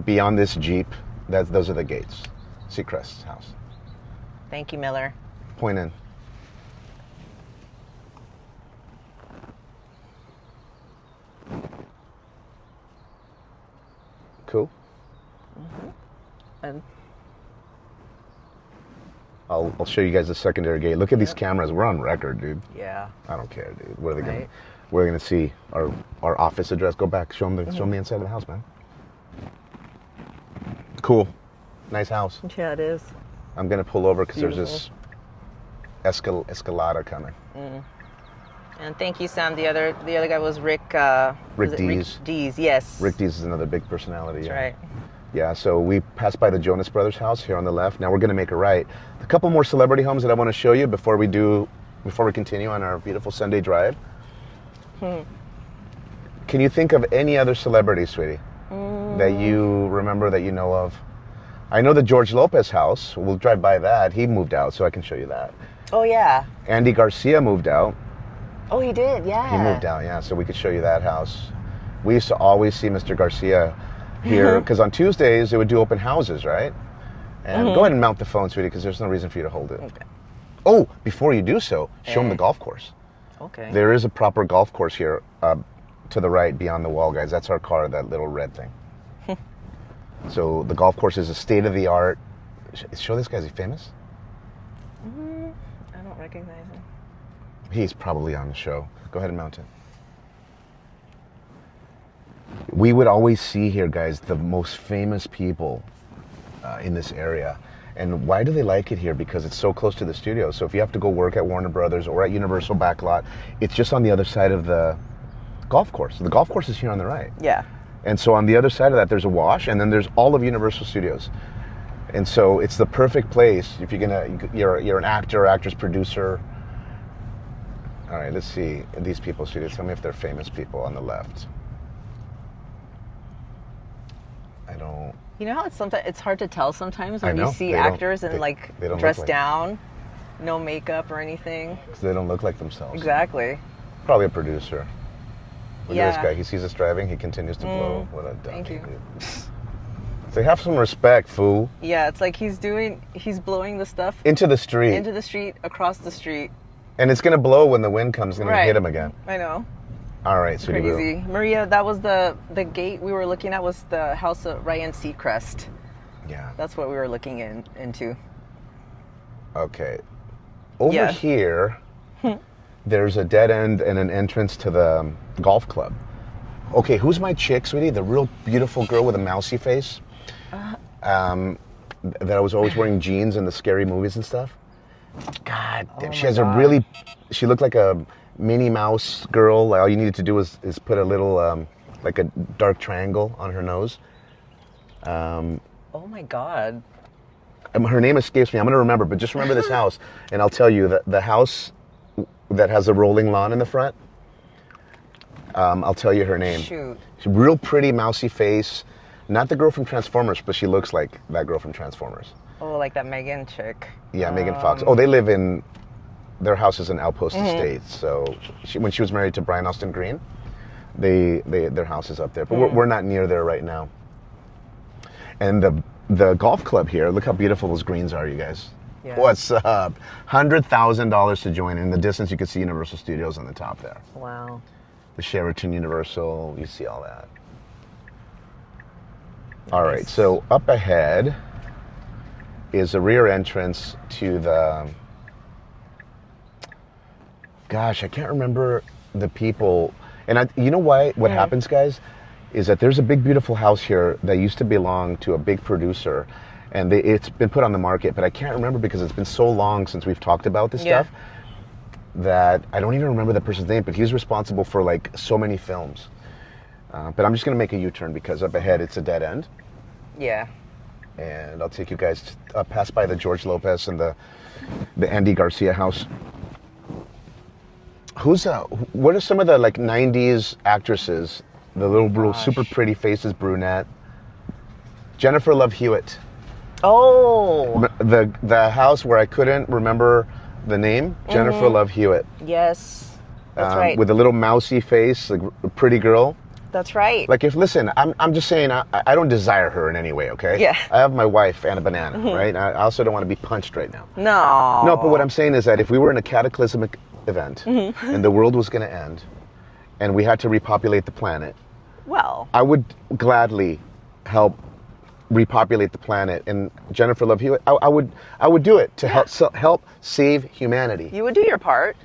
beyond this Jeep, those are the gates. Seacrest's house. Thank you, Miller. Point in. Cool. And I'll show you guys the secondary gate. Look at these cameras. We're on record, dude. yeah. I don't care, dude. What are they gonna? Right. We're gonna see our office address. Go back. Show them the inside of the house, man. Cool. Nice house. Yeah, it is. I'm gonna pull over because there's this escalada coming. And thank you, Sam. The other guy was Rick. Rick was it Dees. Rick Dees, yes. Rick Dees is another big personality. That's yeah. right. Yeah, so we passed by the Jonas Brothers house here on the left. Now we're going to make a right. A couple more celebrity homes that I want to show you before we continue on our beautiful Sunday drive. Can you think of any other celebrities, sweetie, that you remember, that you know of? I know the George Lopez house. We'll drive by that. He moved out, so I can show you that. Oh, yeah. Andy Garcia moved out. Oh, he did, yeah. He moved out, yeah, so we could show you that house. We used to always see Mr. Garcia here, because on Tuesdays they would do open houses, right? And go ahead and mount the phone, sweetie, because there's no reason for you to hold it. Okay. Oh, before you do so, show them the golf course. Okay. There is a proper golf course here to the right beyond the wall, guys. That's our car, that little red thing. So the golf course is a state-of-the-art. Show this guy, is he famous? I don't recognize him. He's probably on the show. Go ahead and mount it. We would always see here, guys, the most famous people in this area. And why do they like it here? Because it's so close to the studio. So if you have to go work at Warner Brothers or at Universal Backlot, it's just on the other side of the golf course. The golf course is here on the right. Yeah. And so on the other side of that, there's a wash, and then there's all of Universal Studios. And so it's the perfect place if you're an actor, actress, producer. All right, let's see these people. So tell me if they're famous people on the left. I don't. You know how it's hard to tell sometimes when I know. you see They don't- actors and they don't dressed look like- down, no makeup or anything. So they don't look like themselves. Exactly. Probably a producer. Look at this Yeah. guy. He sees us driving. He continues to blow. What a dummy. Thank you. Dude. So have some respect, fool. Yeah, it's like he's blowing the stuff Into the street. into the street, across the street. And it's going to blow when the wind comes. It's going to Right. hit him again. I know. All right, sweetie boo. Crazy. Maria, that was the gate we were looking at, was the house of Ryan Seacrest. Yeah. That's what we were looking into. Okay. Over Yeah. here, there's a dead end and an entrance to the golf club. Okay, who's my chick, sweetie? The real beautiful girl with a mousy face? That was always wearing jeans in the scary movies and stuff? God damn, she has a really... She looked like a Minnie Mouse girl. All you needed to do is put a little, like a dark triangle on her nose. Oh my God. Her name escapes me. I'm going to remember, but just remember this house, and I'll tell you that the house that has a rolling lawn in the front, I'll tell you her name. Shoot. She's real pretty, mousy face. Not the girl from Transformers, but she looks like that girl from Transformers. Oh, like that Megan chick. Yeah, Megan Fox. Oh, they live in... Their house is in Outpost Estates. So when she was married to Brian Austin Green, their house is up there. But we're not near there right now. And the golf club here, look how beautiful those greens are, you guys. Yeah. What's up? $100,000 to join. In the distance, you can see Universal Studios on the top there. Wow. the Sheraton Universal. You see all that. All right, so up ahead is a rear entrance to the, gosh, I can't remember the people. And you know why? What happens, guys, is that there's a big, beautiful house here that used to belong to a big producer, and it's been put on the market, but I can't remember because it's been so long since we've talked about this stuff that I don't even remember the person's name, but he's responsible for like so many films. But I'm just going to make a U-turn because up ahead it's a dead end. Yeah. And I'll take you guys pass by the George Lopez and the Andy Garcia house. What are some of the like 90s actresses? The little super pretty faces, brunette. Jennifer Love Hewitt. Oh. The house where I couldn't remember the name, Jennifer Love Hewitt. Yes. That's right. With a little mousy face, like a pretty girl. That's right. Like listen, I'm just saying I don't desire her in any way, okay? Yeah. I have my wife, Anna Banana, right? I also don't want to be punched right now. No. No, but what I'm saying is that if we were in a cataclysmic event and the world was going to end and we had to repopulate the planet, well, I would gladly help repopulate the planet. And Jennifer Love Hewitt, I would do it to help save humanity. You would do your part.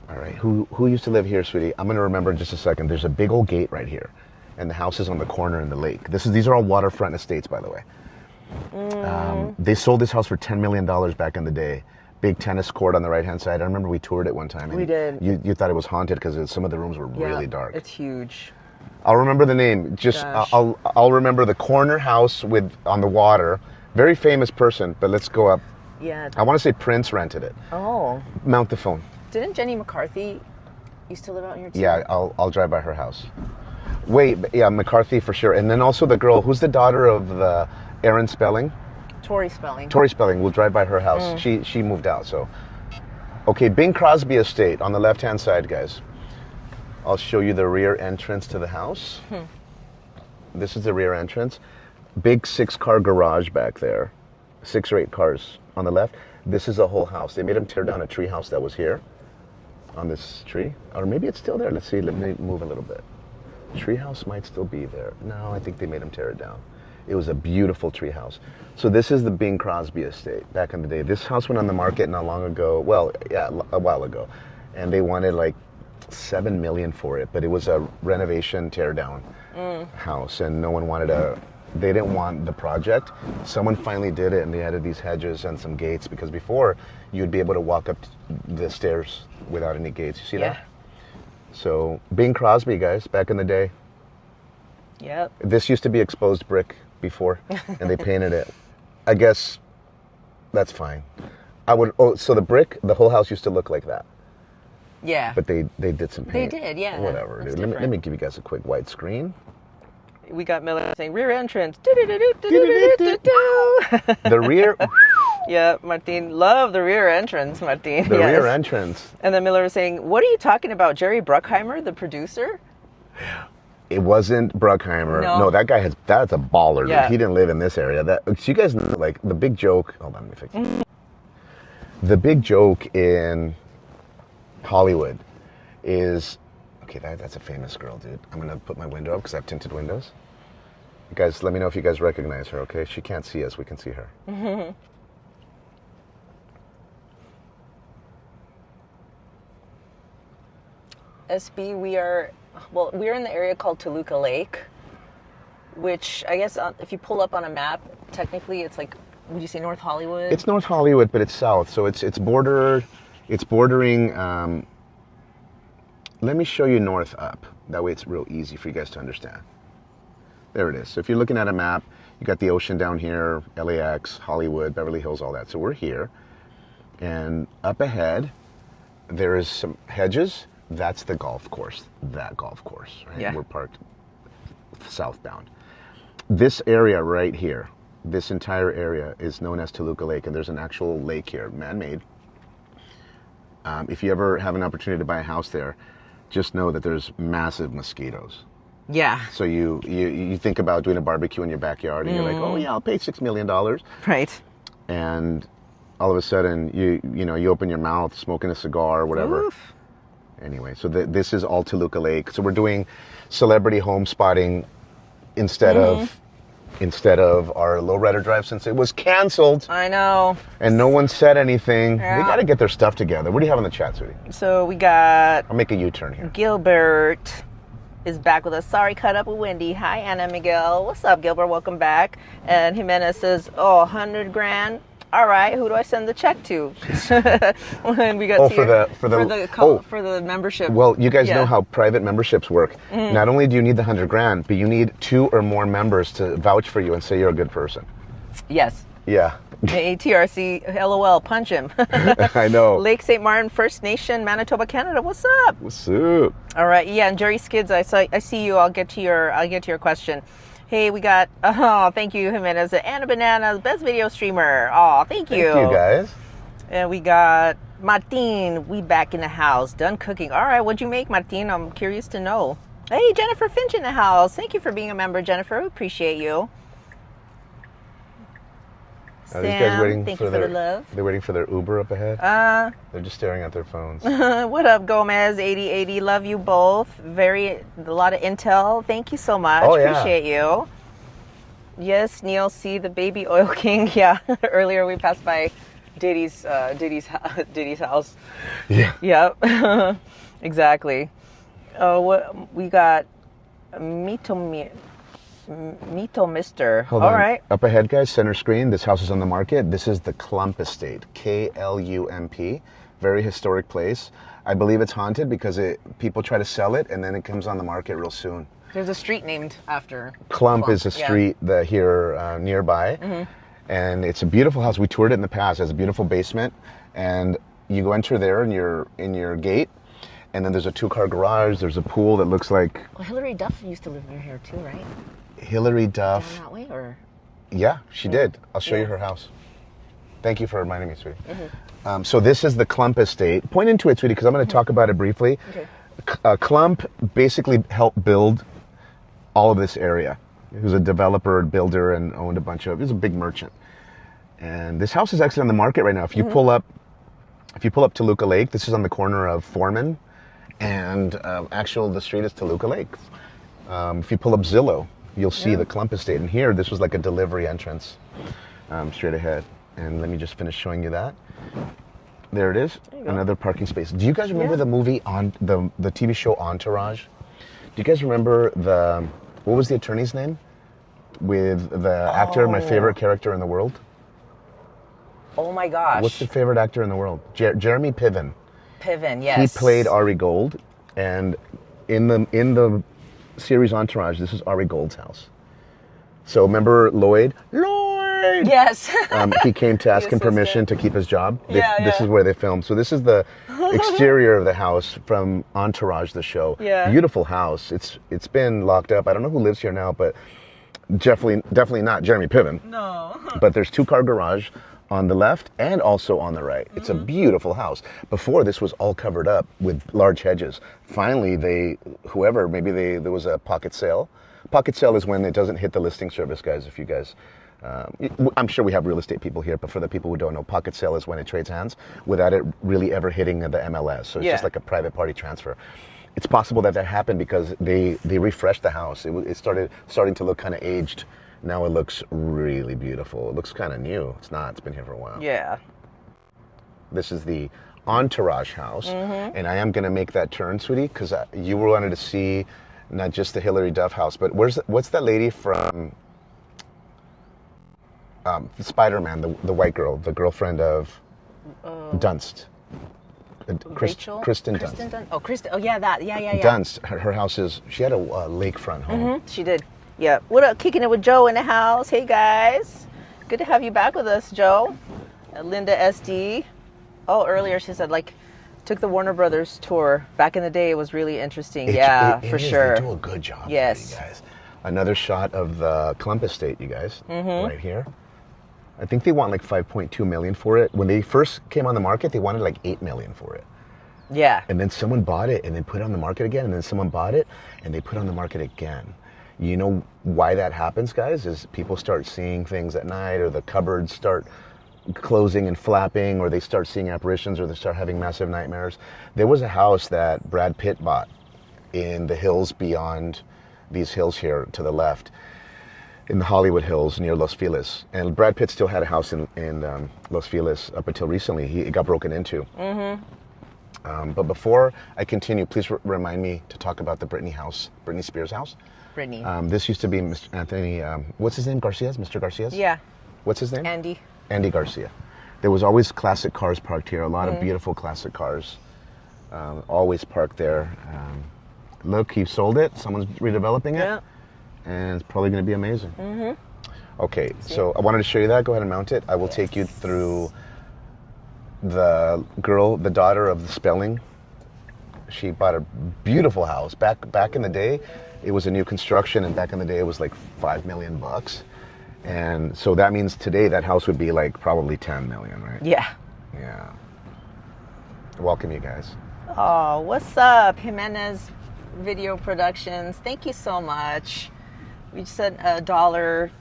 All right, who used to live here, sweetie? I'm going to remember in just a second. There's a big old gate right here, and the house is on the corner in the lake. These are all waterfront estates, by the way. They sold this house for $10 million back in the day. Big tennis court on the right-hand side. I remember we toured it one time. And we did. You thought it was haunted because some of the rooms were really dark. It's huge. I'll remember the name. I'll remember the corner house on the water. Very famous person, but let's go up. Yeah. I want to say Prince rented it. Oh. Mount the phone. Didn't Jenny McCarthy used to live out here too? Yeah, I'll drive by her house. Wait, yeah, McCarthy for sure. And then also the girl, who's the daughter of the Aaron Spelling? Tori Spelling. Tori Spelling. We'll drive by her house. She moved out, so. Okay, Bing Crosby Estate on the left-hand side, guys. I'll show you the rear entrance to the house. This is the rear entrance. Big 6-car garage back there. 6 or 8 cars on the left. This is a whole house. They made him tear down a tree house that was here on this tree. Or maybe it's still there. Let's see. Let me move a little bit. Tree house might still be there. No, I think they made him tear it down. It was a beautiful tree house. So this is the Bing Crosby estate back in the day. This house went on the market not long ago. Well, yeah, a while ago. And they wanted like $7 million for it. But it was a renovation tear down house. And no one wanted they didn't want the project. Someone finally did it, and they added these hedges and some gates, because before you'd be able to walk up the stairs without any gates. You see that? So Bing Crosby, guys, back in the day. Yep. This used to be exposed brick before, and they painted it. I guess that's fine. So the brick, the whole house used to look like that. Yeah. But they did some paint. They did, yeah. Whatever, dude. Let me give you guys a quick white screen. We got Miller saying rear entrance. The rear. Yeah, Martin, love the rear entrance, Martin. The rear entrance. And then Miller was saying, what are you talking about? Jerry Bruckheimer, the producer? It wasn't Bruckheimer. No, that guy that's a baller. Yeah. He didn't live in this area. So you guys know, like, the big joke. Hold on, let me fix it. The big joke in Hollywood is, okay, that's a famous girl, dude. I'm going to put my window up because I have tinted windows. You guys, let me know if you guys recognize her, okay? She can't see us. We can see her. SB, we're in the area called Toluca Lake, which I guess if you pull up on a map, technically it's like, would you say North Hollywood? It's North Hollywood, but it's south. So it's bordering, let me show you north up. That way it's real easy for you guys to understand. There it is. So if you're looking at a map, you got the ocean down here, LAX, Hollywood, Beverly Hills, all that. So we're here. And up ahead, there is some hedges. That's the golf course, that golf course, right? Yeah. We're parked southbound. This area right here, this entire area is known as Toluca Lake, and there's an actual lake here, man-made. If you ever have an opportunity to buy a house there, just know that there's massive mosquitoes. Yeah. So you think about doing a barbecue in your backyard, and you're like, oh yeah, I'll pay $6 million. Right. And all of a sudden, you open your mouth, smoking a cigar or whatever. Oof. Anyway, so this is all Toluca Lake. So we're doing celebrity home spotting instead of our lowrider drive since it was canceled. I know. And no one said anything. Yeah. They got to get their stuff together. What do you have in the chat, sweetie? So we got I'll make a U-turn here. Gilbert is back with us. Sorry, cut up with Wendy. Hi, Anna and Miguel. What's up, Gilbert? Welcome back. And Jimenez says, oh, 100 grand. All right, who do I send the check to? When we got for the membership. Well, you guys know how private memberships work. Not only do you need the 100 grand, but you need 2 or more members to vouch for you and say you're a good person. Yes. Yeah. ATRC, LOL, punch him. I know. Lake St. Martin First Nation, Manitoba, Canada. What's up? What's up? All right, yeah, and Jerry Skids, I see you. I'll get to your question. Hey, we got, thank you, Jimenez, Anna Banana's best video streamer. Oh, thank you. Thank you, guys. And we got Martin, we back in the house, done cooking. All right, what'd you make, Martin? I'm curious to know. Hey, Jennifer Finch in the house. Thank you for being a member, Jennifer. We appreciate you. Are these guys waiting thank you for the love. They're waiting for their Uber up ahead? They're just staring at their phones. What up, Gomez? 8080. Love you both. A lot of intel. Thank you so much. Oh, yeah. Appreciate you. Yes, Neil C, the baby oil king. Yeah. Earlier we passed by Diddy's house. Yeah. Yep. Exactly. What we got? Mito Mister. Hold All on. right. Up ahead, guys, center screen. This house is on the market. This is the Klump Estate. KLUMP. Very historic place. I believe it's haunted because people try to sell it and then it comes on the market real soon. There's a street named after Klump is a street here nearby. Mm-hmm. And it's a beautiful house. We toured it in the past. It has a beautiful basement. And you go enter there in your gate. And then there's a 2-car garage. There's a pool that looks like... Well, Hillary Duff used to live near here too, right? Hillary Duff. Down that way, or? Yeah, she did. I'll show you her house. Thank you for reminding me, sweetie. Mm-hmm. So this is the Klump Estate. Point into it, sweetie, because I'm going to talk about it briefly. Okay. Klump basically helped build all of this area. He was a developer, builder, and owned a bunch of... He was a big merchant. And this house is actually on the market right now. If you pull up Toluca Lake, this is on the corner of Foreman, and the street is Toluca Lake. If you pull up Zillow, you'll see the Klump Estate. And here, this was like a delivery entrance straight ahead. And let me just finish showing you that. There it is, another parking space. Do you guys remember the movie, on the TV show Entourage? Do you guys remember what was the attorney's name? With the actor, my favorite character in the world? Oh my gosh. What's the favorite actor in the world? Jeremy Piven. Piven, yes. He played Ari Gold, and in the series Entourage, this is Ari Gold's house. So remember Lloyd? Yes. He came to ask him permission to keep his job. This is where they filmed. So this is the exterior of the house from Entourage, the show. Yeah. Beautiful house. It's been locked up. I don't know who lives here now, but definitely not Jeremy Piven. No. But there's 2-car garage on the left and also on the right. It's a beautiful house. Before, this was all covered up with large hedges. Finally, there was a pocket sale. Pocket sale is when it doesn't hit the listing service, guys. If you guys, I'm sure we have real estate people here, but for the people who don't know, pocket sale is when it trades hands without it really ever hitting the MLS. So it's just like a private party transfer. It's possible that happened because they refreshed the house. It starting to look kind of aged. Now it looks really beautiful. It looks kind of new. It's not. It's been here for a while. Yeah. This is the Entourage house. Mm-hmm. And I am going to make that turn, sweetie, because you wanted to see not just the Hillary Duff house, but what's that lady from Spider-Man, the white girl, the girlfriend of Dunst? Rachel? Kristen Dunst. Oh, Kristen. Oh, yeah, that. Yeah. Dunst. Her house she had a lakefront home. Mm-hmm. She did. Yeah. What up? Kicking it with Joe in the house. Hey, guys. Good to have you back with us, Joe. Linda SD. Oh, earlier she said, took the Warner Brothers tour. Back in the day, it was really interesting. For sure. They do a good job. Yes. You guys. Another shot of the Klump Estate, you guys. Mm-hmm. Right here. I think they want $5.2 million for it. When they first came on the market, they wanted $8 million for it. Yeah. And then someone bought it and then put it on the market again, and then someone bought it and they put it on the market again. You know why that happens, guys? Is people start seeing things at night, or the cupboards start closing and flapping, or they start seeing apparitions, or they start having massive nightmares. There was a house that Brad Pitt bought in the hills beyond these hills here to the left, in the Hollywood Hills near Los Feliz. And Brad Pitt still had a house in Los Feliz up until recently. It got broken into. But before I continue, please remind me to talk about the Britney Spears house. Brittany. This used to be Mr. Anthony, what's his name, Garcia's? Mr. Garcia's? Yeah. What's his name? Andy. Andy Garcia. There was always classic cars parked here, a lot of beautiful classic cars, always parked there. Look, he sold it, someone's redeveloping it, and it's probably going to be amazing. Okay, so I wanted to show you that. Go ahead and mount it. I will take you through the daughter of the spelling. She bought a beautiful house. Back in the day, it was a new construction, and back in the day, it was like $5 million. And so that means today that house would be like probably 10 million, right? Yeah. Yeah. Welcome, you guys. Oh, what's up, Jimenez Video Productions? Thank you so much. We just sent $1.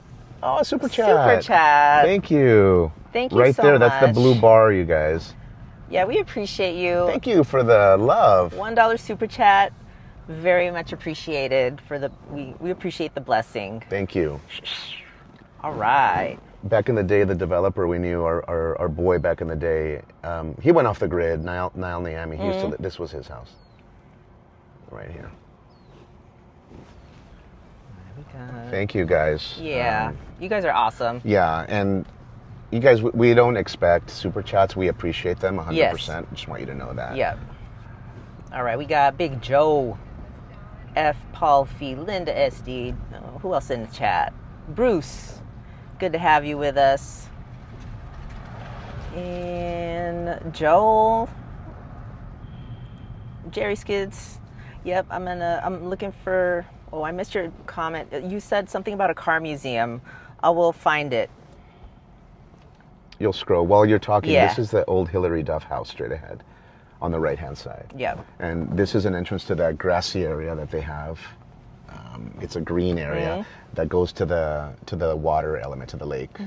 Oh, super chat. Super chat. Thank you. Thank you right so there, much. that's the blue bar, you guys. Yeah, we appreciate you. Thank you for the love. $1 super chat. Very much appreciated. We appreciate the blessing. Thank you. All right. Back in the day, the developer we knew, our boy back in the day, he went off the grid. Niall Niami, he used to. This was his house, right here. Thank you, guys. Yeah, you guys are awesome. Yeah, and you guys, we don't expect super chats. We appreciate them 100%. Yes. Just want you to know that. Yep. All right, we got Big Joe, F. Paul Fee, Linda SD. Who else in the chat? Bruce. Good to have you with us. And Joel, Jerry Skids. Yep, I'm looking for. Oh, I missed your comment. You said something about a car museum. I will find it. You'll scroll while you're talking. Yeah. This is the old Hillary Duff house straight ahead, on the right-hand side. Yep. And this is an entrance to that grassy area that they have. It's a green area that goes to the water element, to the lake.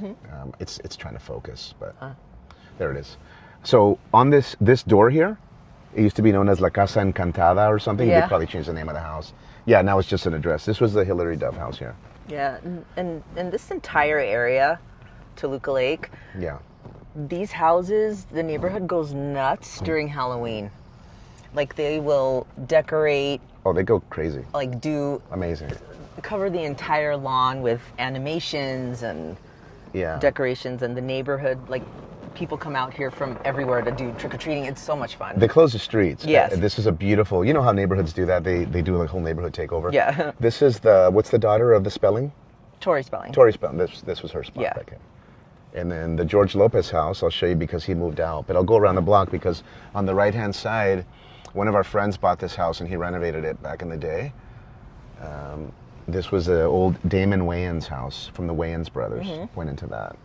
It's trying to focus, but there it is. So on this door here, it used to be known as La Casa Encantada or something. Yeah. They probably changed the name of the house. Yeah, now it's just an address. This was the Hillary Duff house here. Yeah, and this entire area, Toluca Lake, Yeah. these houses, the neighborhood goes nuts during Halloween. Like they will decorate, Oh, they go crazy. like do Amazing. cover the entire lawn with animations and Yeah. decorations, and the neighborhood, like people come out here from everywhere to do trick-or-treating. It's so much fun. They close the streets. Yes. This is a beautiful, you know how neighborhoods do that? They do a whole neighborhood takeover. Yeah. This is what's the daughter of the spelling? Tori Spelling. Tori Spelling. This was her spot Yeah. back in. And then the George Lopez house, I'll show you because he moved out. But I'll go around the block because on the right-hand side, one of our friends bought this house and he renovated it back in the day. This was the old Damon Wayans house from the Wayans brothers. Went into that.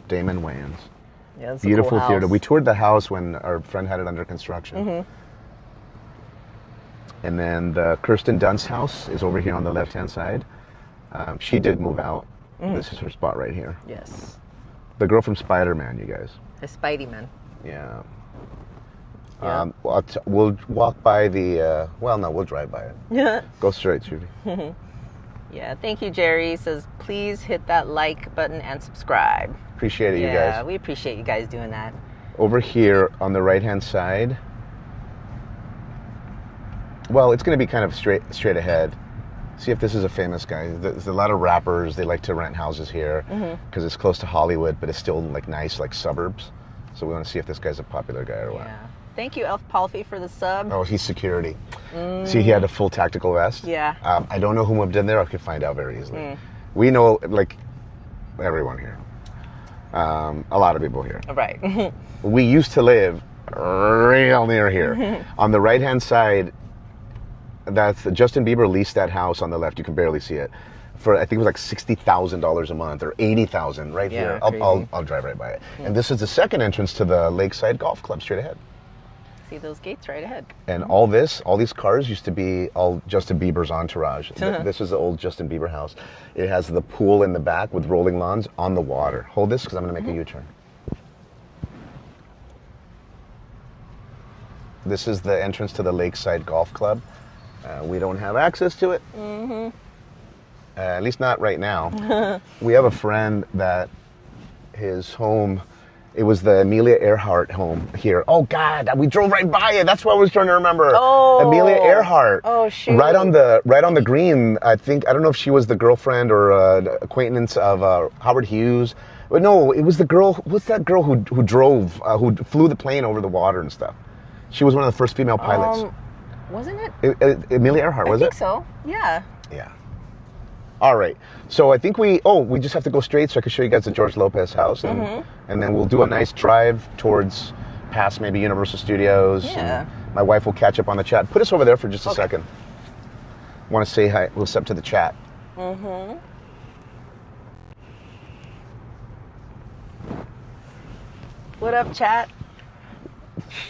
Damon Wayans. Yeah, it's a Beautiful cool theater. house. We toured the house when our friend had it under construction. And then the Kirsten Dunst house is over here on the left-hand side. She did move out. This is her spot right here. Yes. The girl from Spider-Man, you guys. The Spidey Man. Yeah. Yeah. We'll walk by the, we'll drive by it. Yeah. Go straight, Judy. Yeah, thank you, Jerry. He says, please hit that like button and subscribe. Appreciate it, you Yeah, guys. we appreciate you guys doing that. Over here on the right-hand side, well, it's going to be kind of straight ahead. See if this is a famous guy. There's a lot of rappers. They like to rent houses here because it's close to Hollywood, but it's still like nice, like suburbs. So we want to see if this guy's a popular guy or what. Yeah. Thank you, Elf Palfy, for the sub. Oh, he's security. See, he had a full tactical vest. Yeah. I don't know who moved in there. I could find out very easily. We know, like, everyone here. A lot of people here. Right. We used to live real near here. On the right-hand side, that's Justin Bieber leased that house on the left. You can barely see it. For I think it was like $60,000 a month or $80,000 right Yeah, here. crazy. I'll drive right by it. And this is the second entrance to the Lakeside Golf Club straight ahead. See those gates right ahead. And all these cars used to be all Justin Bieber's entourage. This is the old Justin Bieber house. It has the pool in the back with rolling lawns on the water. Hold this because I'm going to make a U-turn. This is the entrance to the Lakeside Golf Club. We don't have access to it. At least not right now. We have a friend that his home, it was the Amelia Earhart home here. Oh God, we drove right by it. That's what I was trying to remember. Oh, Amelia Earhart. Oh shoot. Right on the green. I don't know if she was the girlfriend or acquaintance of Howard Hughes. But no, it was the girl. What's that girl who who flew the plane over the water and stuff? She was one of the first female pilots. Wasn't it? Amelia Earhart, was it? I think so. Yeah. Yeah. All right. So I think we just have to go straight so I can show you guys the George Lopez house. And then we'll do a nice drive towards past maybe Universal Studios. Yeah. And my wife will catch up on the chat. Put us over there for just a second. Want to say hi. We'll step to the chat. What up, chat?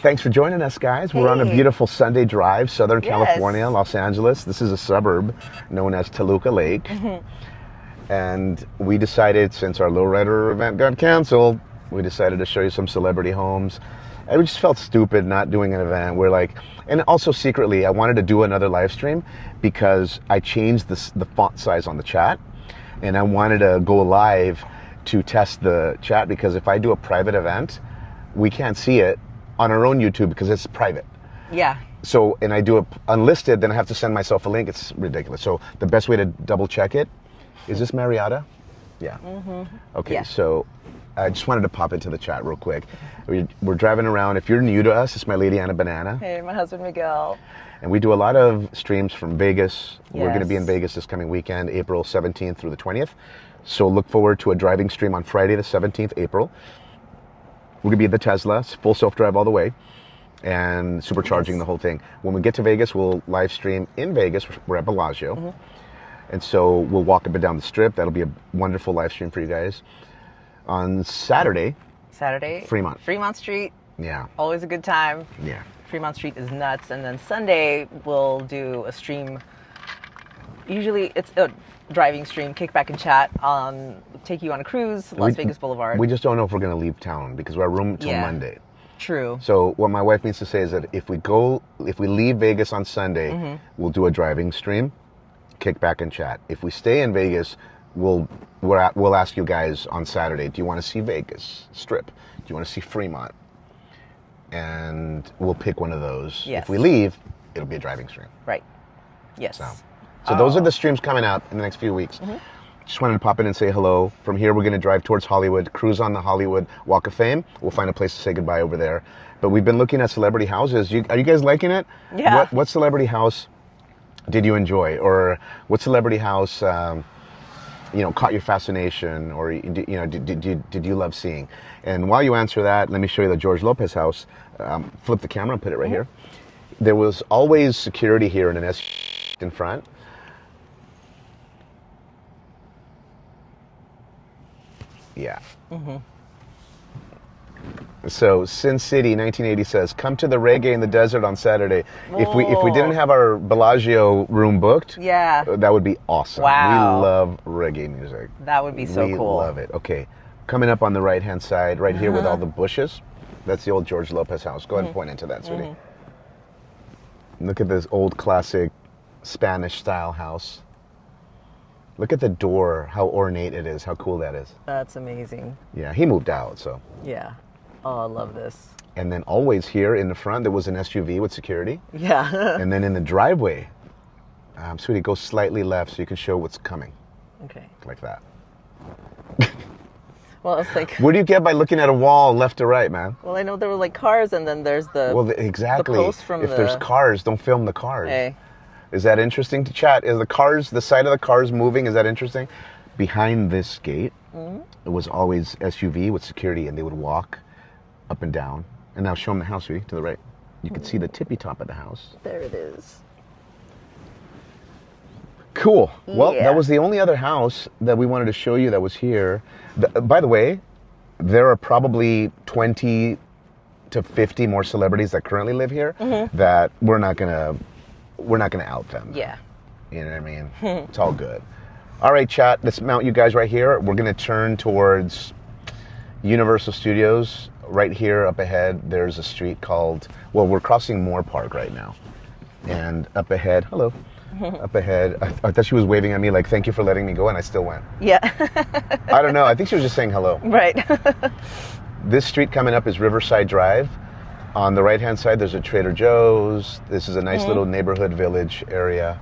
Thanks for joining us, guys. We're on a beautiful Sunday drive, Southern California, Los Angeles. This is a suburb known as Toluca Lake. And we decided, since our lowrider event got canceled, we decided to show you some celebrity homes. And we just felt stupid not doing an event. We're like, and also secretly, I wanted to do another live stream because I changed the font size on the chat. And I wanted to go live to test the chat because if I do a private event, we can't see it on our own YouTube because it's private. Yeah. So, and I do it unlisted, then I have to send myself a link. It's ridiculous. So the best way to double check it, is this Marietta? Yeah. Okay, yeah. So I just wanted to pop into the chat real quick. We're driving around. If you're new to us, it's my lady Anna Banana. Hey, my husband Miguel. And we do a lot of streams from Vegas. We're going to be in Vegas this coming weekend, April 17th through the 20th. So look forward to a driving stream on Friday the 17th April. We're going to be at the Tesla, full self-drive all the way, and supercharging the whole thing. When we get to Vegas, we'll live stream in Vegas. We're at Bellagio. And so we'll walk up and down the strip. That'll be a wonderful live stream for you guys. On Saturday, Fremont Street. Yeah. Always a good time. Yeah. Fremont Street is nuts. And then Sunday, we'll do a stream. Usually it's a driving stream, kick back and chat, take you on a cruise, Las Vegas Boulevard. We just don't know if we're going to leave town because we're room till Monday. True. So what my wife means to say is that if we leave Vegas on Sunday, we'll do a driving stream, kick back and chat. If we stay in Vegas, we'll ask you guys on Saturday, do you want to see Vegas Strip? Do you want to see Fremont? And we'll pick one of those. Yes. If we leave, it'll be a driving stream. Right. Yes. So those are the streams coming up in the next few weeks. Just wanted to pop in and say hello. From here, we're going to drive towards Hollywood, cruise on the Hollywood Walk of Fame. We'll find a place to say goodbye over there. But we've been looking at celebrity houses. Are you guys liking it? Yeah. What celebrity house did you enjoy? Or what celebrity house, caught your fascination? Or, did you love seeing? And while you answer that, let me show you the George Lopez house. Flip the camera and put it right here. There was always security here in an SUV in front. Yeah. So Sin City 1980 says, "Come to the reggae in the desert on Saturday." If we didn't have our Bellagio room booked, that would be awesome. Wow. We love reggae music. That would be so cool. We love it. Okay, coming up on the right hand side, right here with all the bushes, that's the old George Lopez house. Go ahead and point into that, sweetie. Look at this old classic Spanish style house. Look at the door, how ornate it is, how cool that is. That's amazing. Yeah, he moved out, so. Yeah. Oh, I love this. And then always here in the front, there was an SUV with security. Yeah. And then in the driveway, sweetie, go slightly left so you can show what's coming. Okay. Like that. Well, it's like... What do you get by looking at a wall left to right, man? Well, I know there were like cars and then there's the... Well, exactly. The post from if there's cars, don't film the cars. Hey. Is that interesting to chat? Is the side of the cars moving? Is that interesting? Behind this gate, it was always SUV with security, and they would walk up and down. And now show them the house, sweetie, to the right. You can see the tippy top of the house. There it is. Cool. Well, that was the only other house that we wanted to show you that was here. By the way, there are probably 20 to 50 more celebrities that currently live here that we're not gonna out them. Yeah. You know what I mean? It's all good. All right, chat. Let's mount you guys right here. We're gonna turn towards Universal Studios. Right here up ahead, there's a street called, well, we're crossing Moore Park right now. And up ahead, hello. Up ahead, I thought she was waving at me like, thank you for letting me go, and I still went. Yeah. I don't know. I think she was just saying hello. Right. This street coming up is Riverside Drive. On the right-hand side, there's a Trader Joe's. This is a nice little neighborhood village area.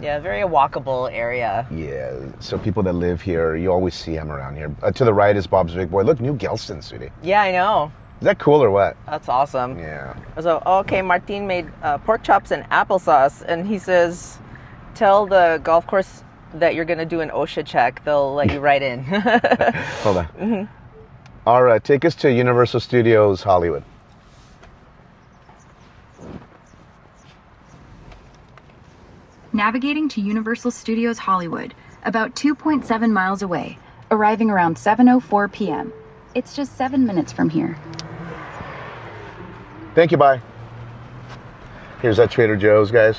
Yeah, very walkable area. Yeah, so people that live here, you always see them around here. To the right is Bob's Big Boy. Look, New Gelston, sweetie. Yeah, I know. Is that cool or what? That's awesome. Yeah. So, okay, Martin made pork chops and applesauce, and he says, tell the golf course that you're going to do an OSHA check. They'll let you right in. Hold on. All right, take us to Universal Studios Hollywood. Navigating to Universal Studios Hollywood, about 2.7 miles away, arriving around 7:04 p.m. It's just 7 minutes from here. Thank you, bye. Here's that Trader Joe's, guys.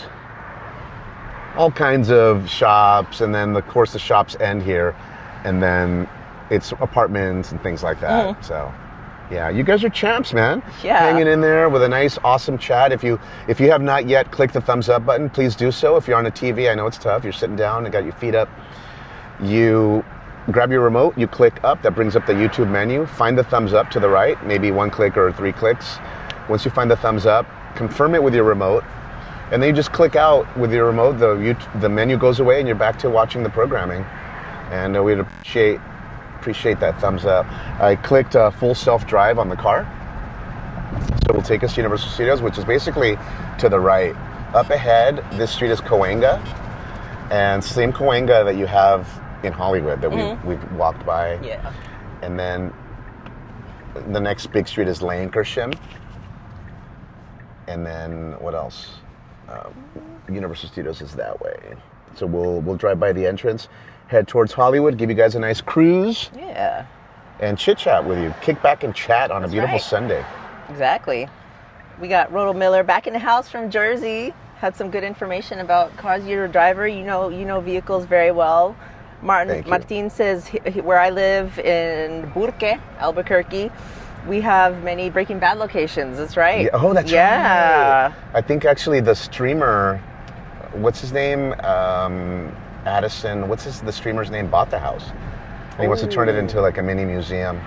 All kinds of shops, and then of course the shops end here, and then it's apartments and things like that. So, yeah, you guys are champs, man. Yeah. Hanging in there with a nice, awesome chat. If you have not yet clicked the thumbs up button, please do so. If you're on a TV, I know it's tough. You're sitting down and got your feet up. You grab your remote, you click up. That brings up the YouTube menu. Find the thumbs up to the right, maybe 1 click or 3 clicks. Once you find the thumbs up, confirm it with your remote, and then you just click out with your remote. The menu goes away, and you're back to watching the programming. And we'd appreciate that thumbs up. I clicked full self-drive on the car, so it will take us to Universal Studios, which is basically to the right. Up ahead, this street is Cahuenga, and same Cahuenga that you have in Hollywood that we've walked by. Yeah. And then the next big street is Lancashire. And then what else? Universal Studios is that way. So we'll drive by the entrance, head towards Hollywood, give you guys a nice cruise. Yeah. And chit chat with you. Kick back and chat on a beautiful Sunday. Exactly. We got Roto Miller back in the house from Jersey. Had some good information about cars. You're a driver. You know vehicles very well. Martin says where I live in Burke, Albuquerque, we have many Breaking Bad locations. That's right. Yeah. Oh, that's right. I think actually the streamer, what's his name? Addison. The streamer's name? Bought the house. And he wants to turn it into like a mini museum.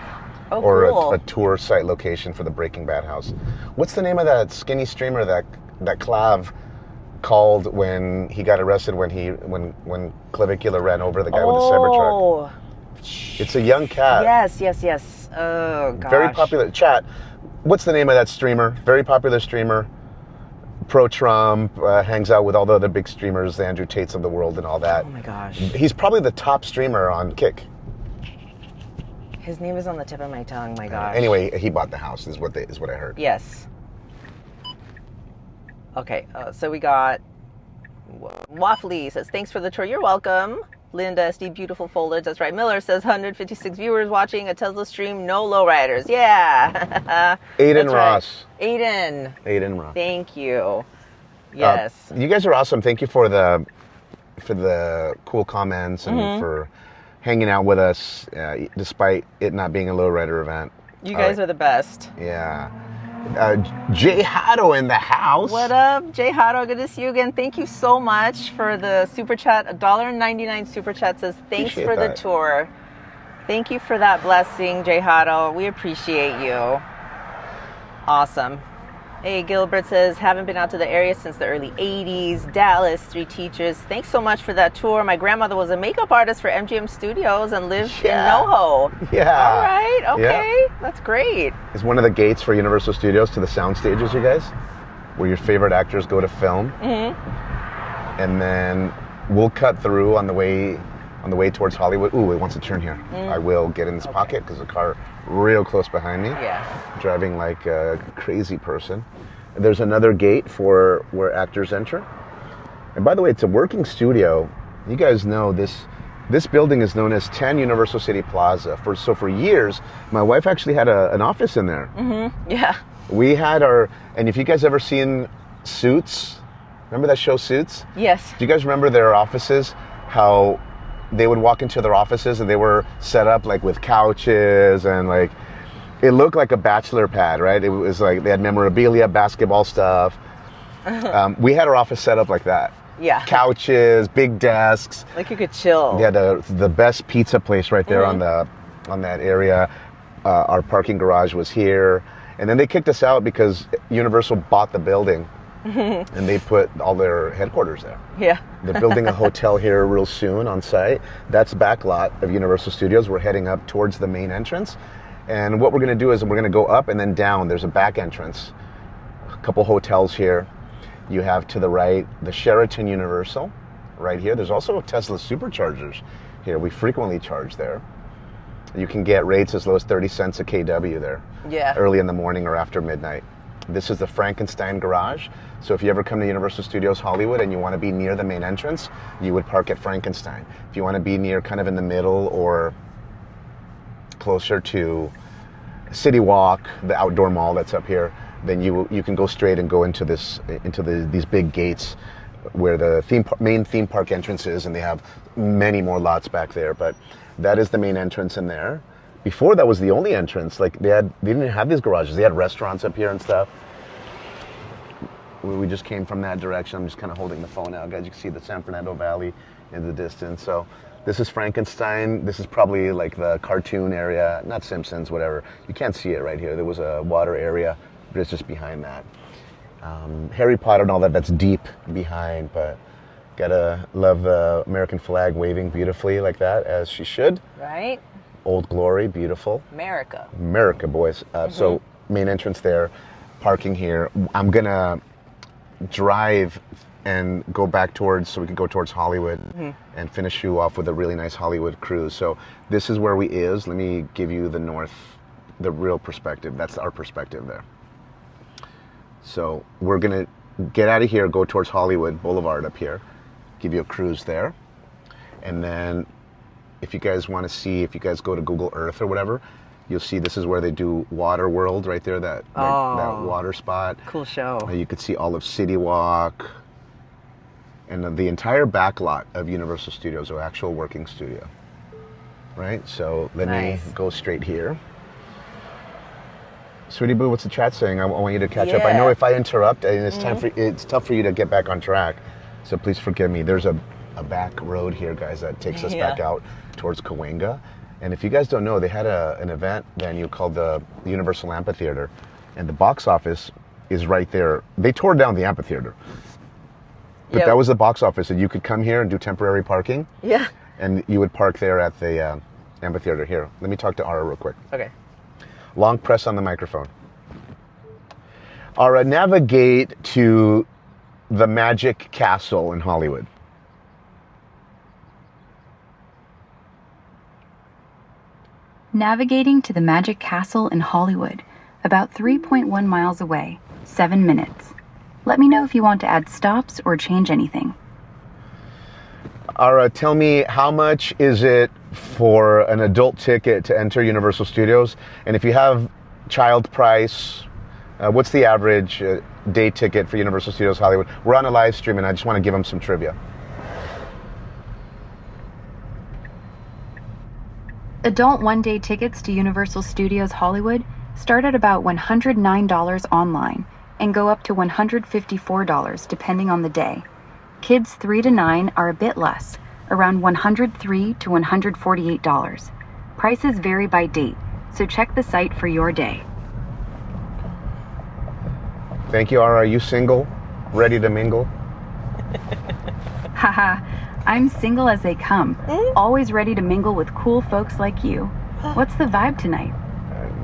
Oh, or cool. a tour site location for the Breaking Bad house. What's the name of that skinny streamer that Clav called when he got arrested when Clavicula ran over the guy with the Cybertruck? It's a young cat. Yes. Oh, gosh. Very popular. Chat, what's the name of that streamer? Very popular streamer. Pro-Trump, hangs out with all the other big streamers, the Andrew Tates of the world and all that. Oh, my gosh. He's probably the top streamer on Kick. His name is on the tip of my tongue, my gosh. Anyway, he bought the house, is what I heard. Yes. Okay, so we got Waffly says, thanks for the tour. You're welcome. Linda SD, beautiful folders. That's right. Miller says, 156 viewers watching a Tesla stream, no lowriders. Yeah. Aiden Ross. Right. Aiden Ross. Thank you. Yes. You guys are awesome. Thank you for the cool comments and for hanging out with us, despite it not being a lowrider event. You guys are the best. Yeah. Jay Hado in the house. What up, Jay Hado? Good to see you again. Thank you so much for the super chat. $1.99 super chat says, thanks for the tour. Thank you for that blessing, Jay Hado. We appreciate you. Awesome. Hey, Gilbert says, haven't been out to the area since the early 80s. Dallas, 3 teachers. Thanks so much for that tour. My grandmother was a makeup artist for MGM Studios and lived in NoHo. Yeah. All right. Okay. Yeah. That's great. It's one of the gates for Universal Studios to the sound stages, you guys, where your favorite actors go to film. And then we'll cut through on the way towards Hollywood. Ooh, it wants to turn here. I will get in this pocket because the car real close behind me. Yeah. Driving like a crazy person. There's another gate for where actors enter. And by the way, it's a working studio. You guys know this building is known as 10 Universal City Plaza. For years, my wife actually had an office in there. Yeah. We had and if you guys ever seen Suits, remember that show Suits? Yes. Do you guys remember their offices? How they would walk into their offices and they were set up like with couches and like, it looked like a bachelor pad, right? It was like they had memorabilia, basketball stuff. We had our office set up like that. Yeah. Couches, big desks. Like you could chill. They had the best pizza place right there on that area. Our parking garage was here. And then they kicked us out because Universal bought the building and they put all their headquarters there. Yeah. They're building a hotel here real soon on site. That's back lot of Universal Studios. We're heading up towards the main entrance. And what we're going to do is we're going to go up and then down. There's a back entrance. A couple hotels here. You have to the right the Sheraton Universal right here. There's also Tesla superchargers here. We frequently charge there. You can get rates as low as 30 cents a kW there. Yeah. Early in the morning or after midnight. This is the Frankenstein garage. So if you ever come to Universal Studios Hollywood and you want to be near the main entrance, you would park at Frankenstein. If you want to be near kind of in the middle or closer to City Walk, the outdoor mall that's up here, then you can go straight and go into these big gates where the main theme park entrance is, and they have many more lots back there. But that is the main entrance in there. Before that was the only entrance. Like they didn't have these garages. They had restaurants up here and stuff. We just came from that direction. I'm just kind of holding the phone out, guys. You can see the San Fernando Valley in the distance. So this is Frankenstein. This is probably like the cartoon area, not Simpsons, whatever. You can't see it right here. There was a water area, but it's just behind that. Harry Potter and all that, that's deep behind, but gotta love the American flag waving beautifully like that, as she should. Right? Old Glory, beautiful. America, boys. So main entrance there, parking here. I'm gonna drive and go back so we can go towards Hollywood and finish you off with a really nice Hollywood cruise. So this is where we is. Let me give you the real perspective. That's our perspective there. So we're gonna get out of here, go towards Hollywood Boulevard up here, give you a cruise there. And then if you guys want to see, if you guys go to Google Earth or whatever, you'll see this is where they do Water World right there, that water spot. Cool show. You could see all of City Walk and the entire back lot of Universal Studios, or actual working studio. Right? So let me go straight here. Sweetie Boo, what's the chat saying? I want you to catch up. I know if I interrupt, and it's tough for you to get back on track. So please forgive me. There's a back road here, guys, that takes us back out towards Cahuenga. And if you guys don't know, they had an event venue called the Universal Amphitheater, and the box office is right there. They tore down the amphitheater, but that was the box office, and you could come here and do temporary parking. Yeah. And you would park there at the amphitheater here. Let me talk to Ara real quick. Okay. Long press on the microphone. Ara, navigate to the Magic Castle in Hollywood. Navigating to the Magic Castle in Hollywood, about 3.1 miles away, 7 minutes. Let me know if you want to add stops or change anything. Ara, tell me, how much is it for an adult ticket to enter Universal Studios? And if you have child price, what's the average day ticket for Universal Studios Hollywood? We're on a live stream, and I just want to give them some trivia. Adult one-day tickets to Universal Studios Hollywood start at about $109 online and go up to $154 depending on the day. Kids 3 to 9 are a bit less, around $103 to $148. Prices vary by date, so check the site for your day. Thank you, Ara. Are you single? Ready to mingle? Haha, I'm single as they come, always ready to mingle with cool folks like you. What's the vibe tonight?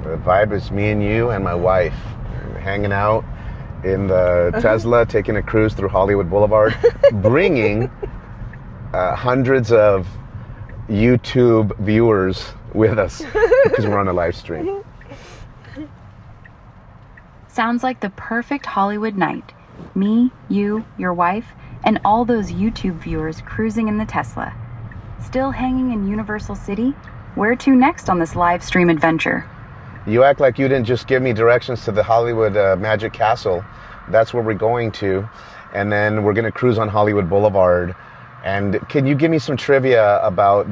The vibe is me and you and my wife hanging out in the Tesla, taking a cruise through Hollywood Boulevard, bringing hundreds of YouTube viewers with us because we're on a live stream. Sounds like the perfect Hollywood night. Me, you, your wife, and all those YouTube viewers cruising in the Tesla. Still hanging in Universal City? Where to next on this live stream adventure? You act like you didn't just give me directions to the Hollywood Magic Castle. That's where we're going to. And then we're going to cruise on Hollywood Boulevard. And can you give me some trivia about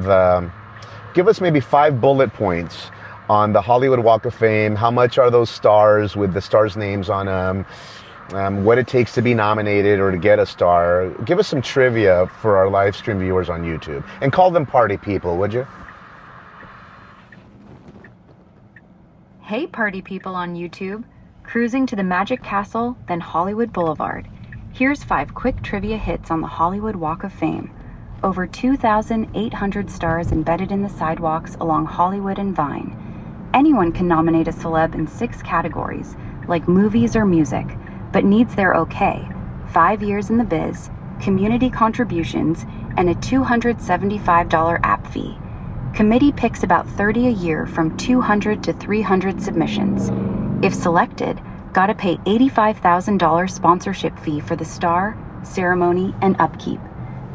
give us maybe 5 bullet points on the Hollywood Walk of Fame. How much are those stars with the stars' names on them? What it takes to be nominated or to get a star. Give us some trivia for our live stream viewers on YouTube. And call them party people, would you? Hey party people on YouTube. Cruising to the Magic Castle, then Hollywood Boulevard. Here's 5 quick trivia hits on the Hollywood Walk of Fame. Over 2,800 stars embedded in the sidewalks along Hollywood and Vine. Anyone can nominate a celeb in 6 categories, like movies or music, but needs their okay, 5 years in the biz, community contributions, and a $275 app fee. Committee picks about 30 a year from 200 to 300 submissions. If selected, gotta pay $85,000 sponsorship fee for the star, ceremony, and upkeep.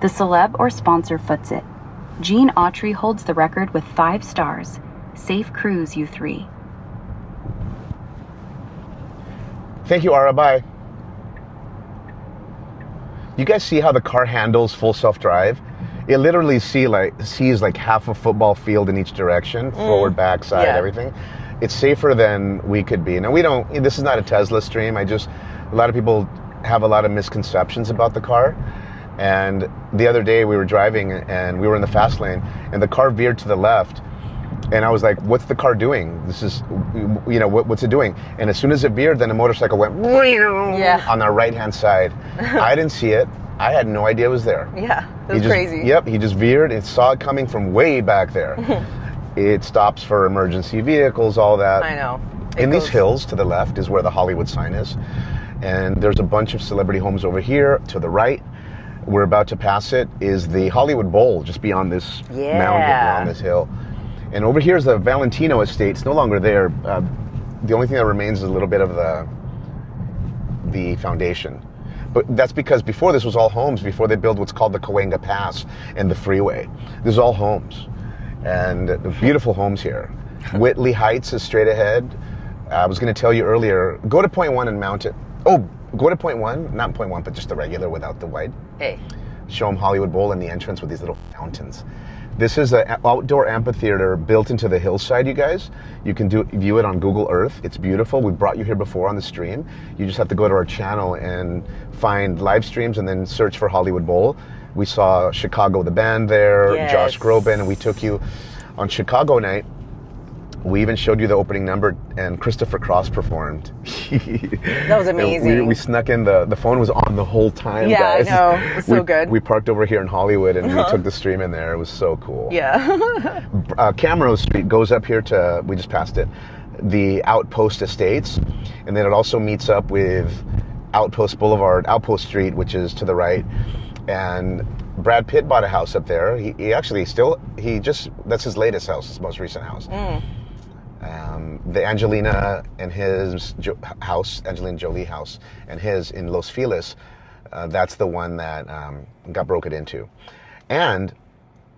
The celeb or sponsor foots it. Gene Autry holds the record with 5 stars. Safe cruise, you 3. Thank you, Ara. Bye. You guys see how the car handles full self-drive? It literally sees like half a football field in each direction, forward, back, side, everything. It's safer than we could be. Now, this is not a Tesla stream. A lot of people have a lot of misconceptions about the car. And the other day we were driving and we were in the fast lane and the car veered to the left. And I was like, what's the car doing? This is, what's it doing? And as soon as it veered, then the motorcycle went on our right-hand side. I didn't see it. I had no idea it was there. Yeah, that's crazy. Yep, he just veered and saw it coming from way back there. It stops for emergency vehicles, all that. I know. In these hills to the left is where the Hollywood sign is. And there's a bunch of celebrity homes over here to the right. We're about to pass it is the Hollywood Bowl, just beyond this mountain, beyond this hill. And over here is the Valentino estate. It's no longer there. The only thing that remains is a little bit of the foundation. But that's because before this was all homes, before they built what's called the Cahuenga Pass and the Freeway. This is all homes. And beautiful homes here. Whitley Heights is straight ahead. I was going to tell you earlier, go to point 1 and mount it. Oh, go to point 1, not point 1, but just the regular without the white. Hey. Show them Hollywood Bowl and the entrance with these little fountains. This is an outdoor amphitheater built into the hillside, you guys. You can view it on Google Earth. It's beautiful. We've brought you here before on the stream. You just have to go to our channel and find live streams and then search for Hollywood Bowl. We saw Chicago, the band there, Josh Groban, and we took you on Chicago night. We even showed you the opening number, and Christopher Cross performed. That was amazing. We snuck in, the phone was on the whole time, yeah, guys. I know. It was so good. We parked over here in Hollywood, and we took the stream in there. It was so cool. Yeah. Camrose Street goes up here to, we just passed it, the Outpost Estates, and then it also meets up with Outpost Street, which is to the right. And Brad Pitt bought a house up there. That's his latest house, his most recent house. The Angelina and his house, Angelina Jolie house, and his in Los Feliz, that's the one that got broken into. And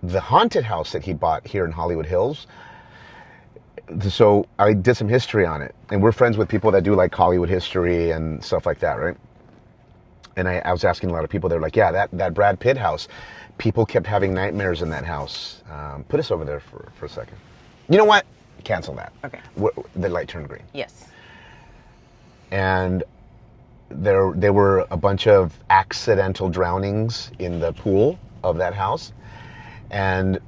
the haunted house that he bought here in Hollywood Hills, so I did some history on it. And we're friends with people that do like Hollywood history and stuff like that, right? And I was asking a lot of people, they're like, yeah, that Brad Pitt house, people kept having nightmares in that house. Put us over there for a second. You know what? Cancel that. Okay. The light turned green. Yes. And there were a bunch of accidental drownings in the pool of that house. And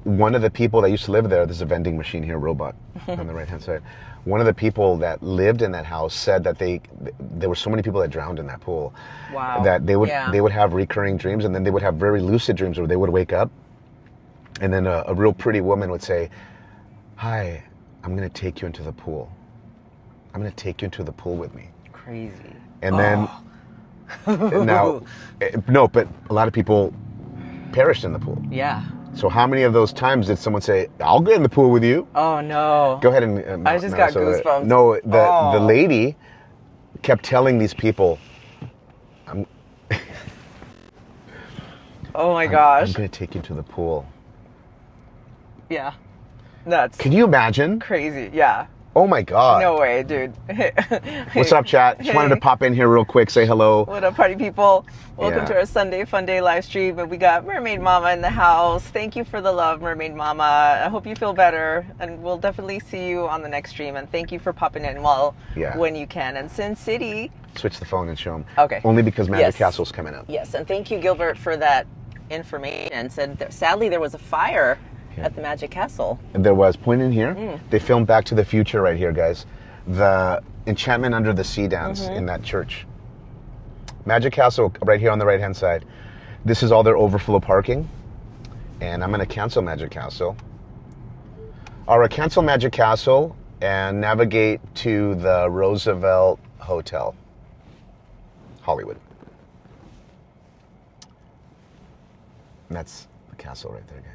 one of the people that used to live there's a vending machine here, robot, on the right-hand side. One of the people that lived in that house said that there were so many people that drowned in that pool. Wow. That they would have recurring dreams, and then they would have very lucid dreams where they would wake up, and then a real pretty woman would say, "Hi, I'm going to take you into the pool. I'm going to take you into the pool with me." Crazy. And then, no, but a lot of people perished in the pool. Yeah. So how many of those times did someone say, "I'll get in the pool with you"? Oh no. Go ahead and. I just got goosebumps. No, the lady kept telling these people, "Oh my gosh. I'm going to take you to the pool." Yeah. That's Can you imagine? crazy. Yeah. Oh my God. No way, dude. What's up, chat? Just wanted to pop in here real quick, say hello. What up, party people? Welcome Yeah. to our Sunday Fun Day live stream. And we got Mermaid Mama in the house. Thank you for the love, Mermaid Mama. I hope you feel better. And we'll definitely see you on the next stream. And thank you for popping in when you can. And Sin City. Switch the phone and show them. Okay. Only because Magic Yes. Castle's coming up. Yes, and thank you, Gilbert, for that information. And said that sadly there was a fire at the Magic Castle. There was. Point in here. They filmed Back to the Future right here, guys. The Enchantment Under the Sea dance in that church. Magic Castle right here on the right-hand side. This is all their overflow parking. And I'm going to cancel Magic Castle. Or cancel Magic Castle and navigate to the Roosevelt Hotel, Hollywood. And that's the castle right there, guys.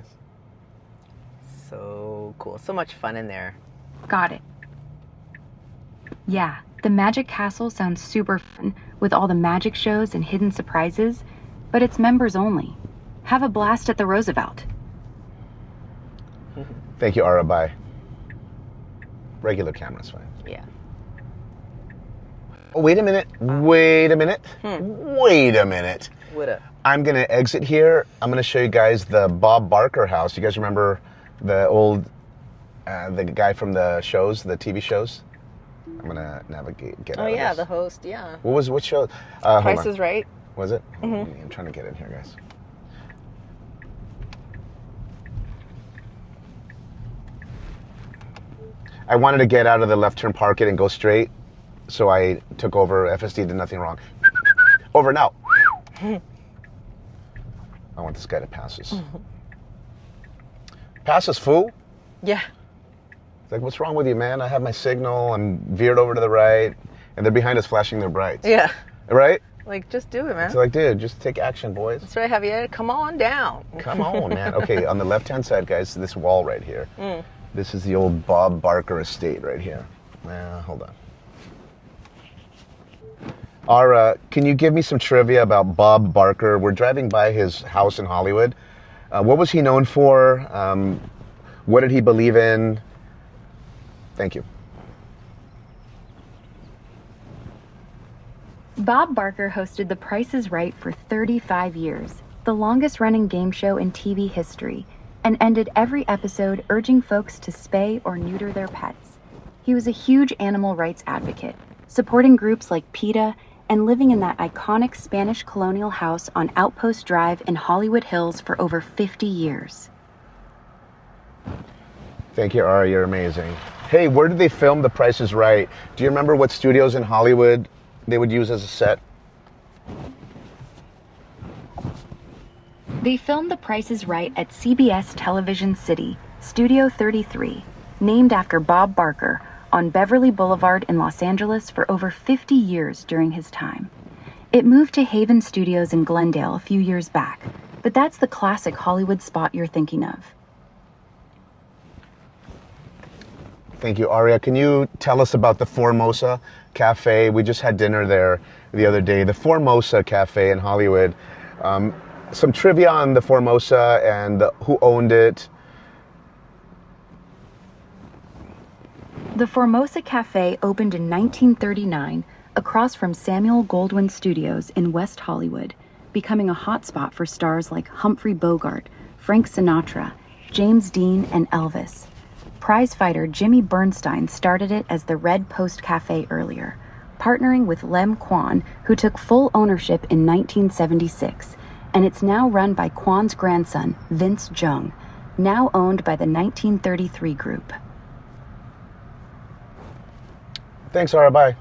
So cool. So much fun in there. Got it. Yeah, the Magic Castle sounds super fun with all the magic shows and hidden surprises, but it's members only. Have a blast at the Roosevelt. Thank you, Ara. Bye. Regular camera's fine. Yeah. Oh, wait a minute. Wait a minute. Wait a minute. What up? I'm going to exit here. I'm going to show you guys the Bob Barker house. You guys remember the old, the guy from the shows, the TV shows? I'm going to navigate, get out of Yeah, this. the host, yeah. What show? Hold Price on. is Right. Was it? I'm trying to get in here, guys. I wanted to get out of the left turn parking and go straight, so I took over. FSD did nothing wrong. Over now. I want this guy to pass us. Pass us, fool. Yeah. It's like, what's wrong with you, man? I have my signal. I'm veered over to the right, and they're behind us flashing their brights. Yeah. Right? Like, just do it, man. It's like, dude, just take action, boys. That's right, Javier. Come on down. Come on, man. Okay, on the left-hand side, guys, this wall right here. This is the old Bob Barker estate right here. Hold on. Ara, can you give me some trivia about Bob Barker? We're driving by his house in Hollywood. What was he known for? What did he believe in? Thank you. Bob Barker hosted The Price is Right for 35 years, the longest running game show in TV history, and ended every episode urging folks to spay or neuter their pets. He was a huge animal rights advocate, supporting groups like PETA and living in that iconic Spanish colonial house on Outpost Drive in Hollywood Hills for over 50 years. Thank you, Ara. You're amazing. Hey, where did they film The Price is Right? Do you remember what studios in Hollywood they would use as a set? They filmed The Price is Right at CBS Television City, Studio 33, named after Bob Barker, on Beverly Boulevard in Los Angeles for over 50 years during his time. It moved to A&M Studios in Glendale a few years back, but that's the classic Hollywood spot you're thinking of. Thank you, Aria. Can you tell us about the Formosa Cafe? We just had dinner there the other day. The Formosa Cafe in Hollywood. Some trivia on the Formosa and who owned it. The Formosa Cafe opened in 1939 across from Samuel Goldwyn Studios in West Hollywood, becoming a hotspot for stars like Humphrey Bogart, Frank Sinatra, James Dean, and Elvis. Prizefighter Jimmy Bernstein started it as the Red Post Cafe earlier, partnering with Lem Kwan, who took full ownership in 1976, and it's now run by Kwan's grandson, Vince Jung, now owned by the 1933 Group. Thanks, Ara. Bye.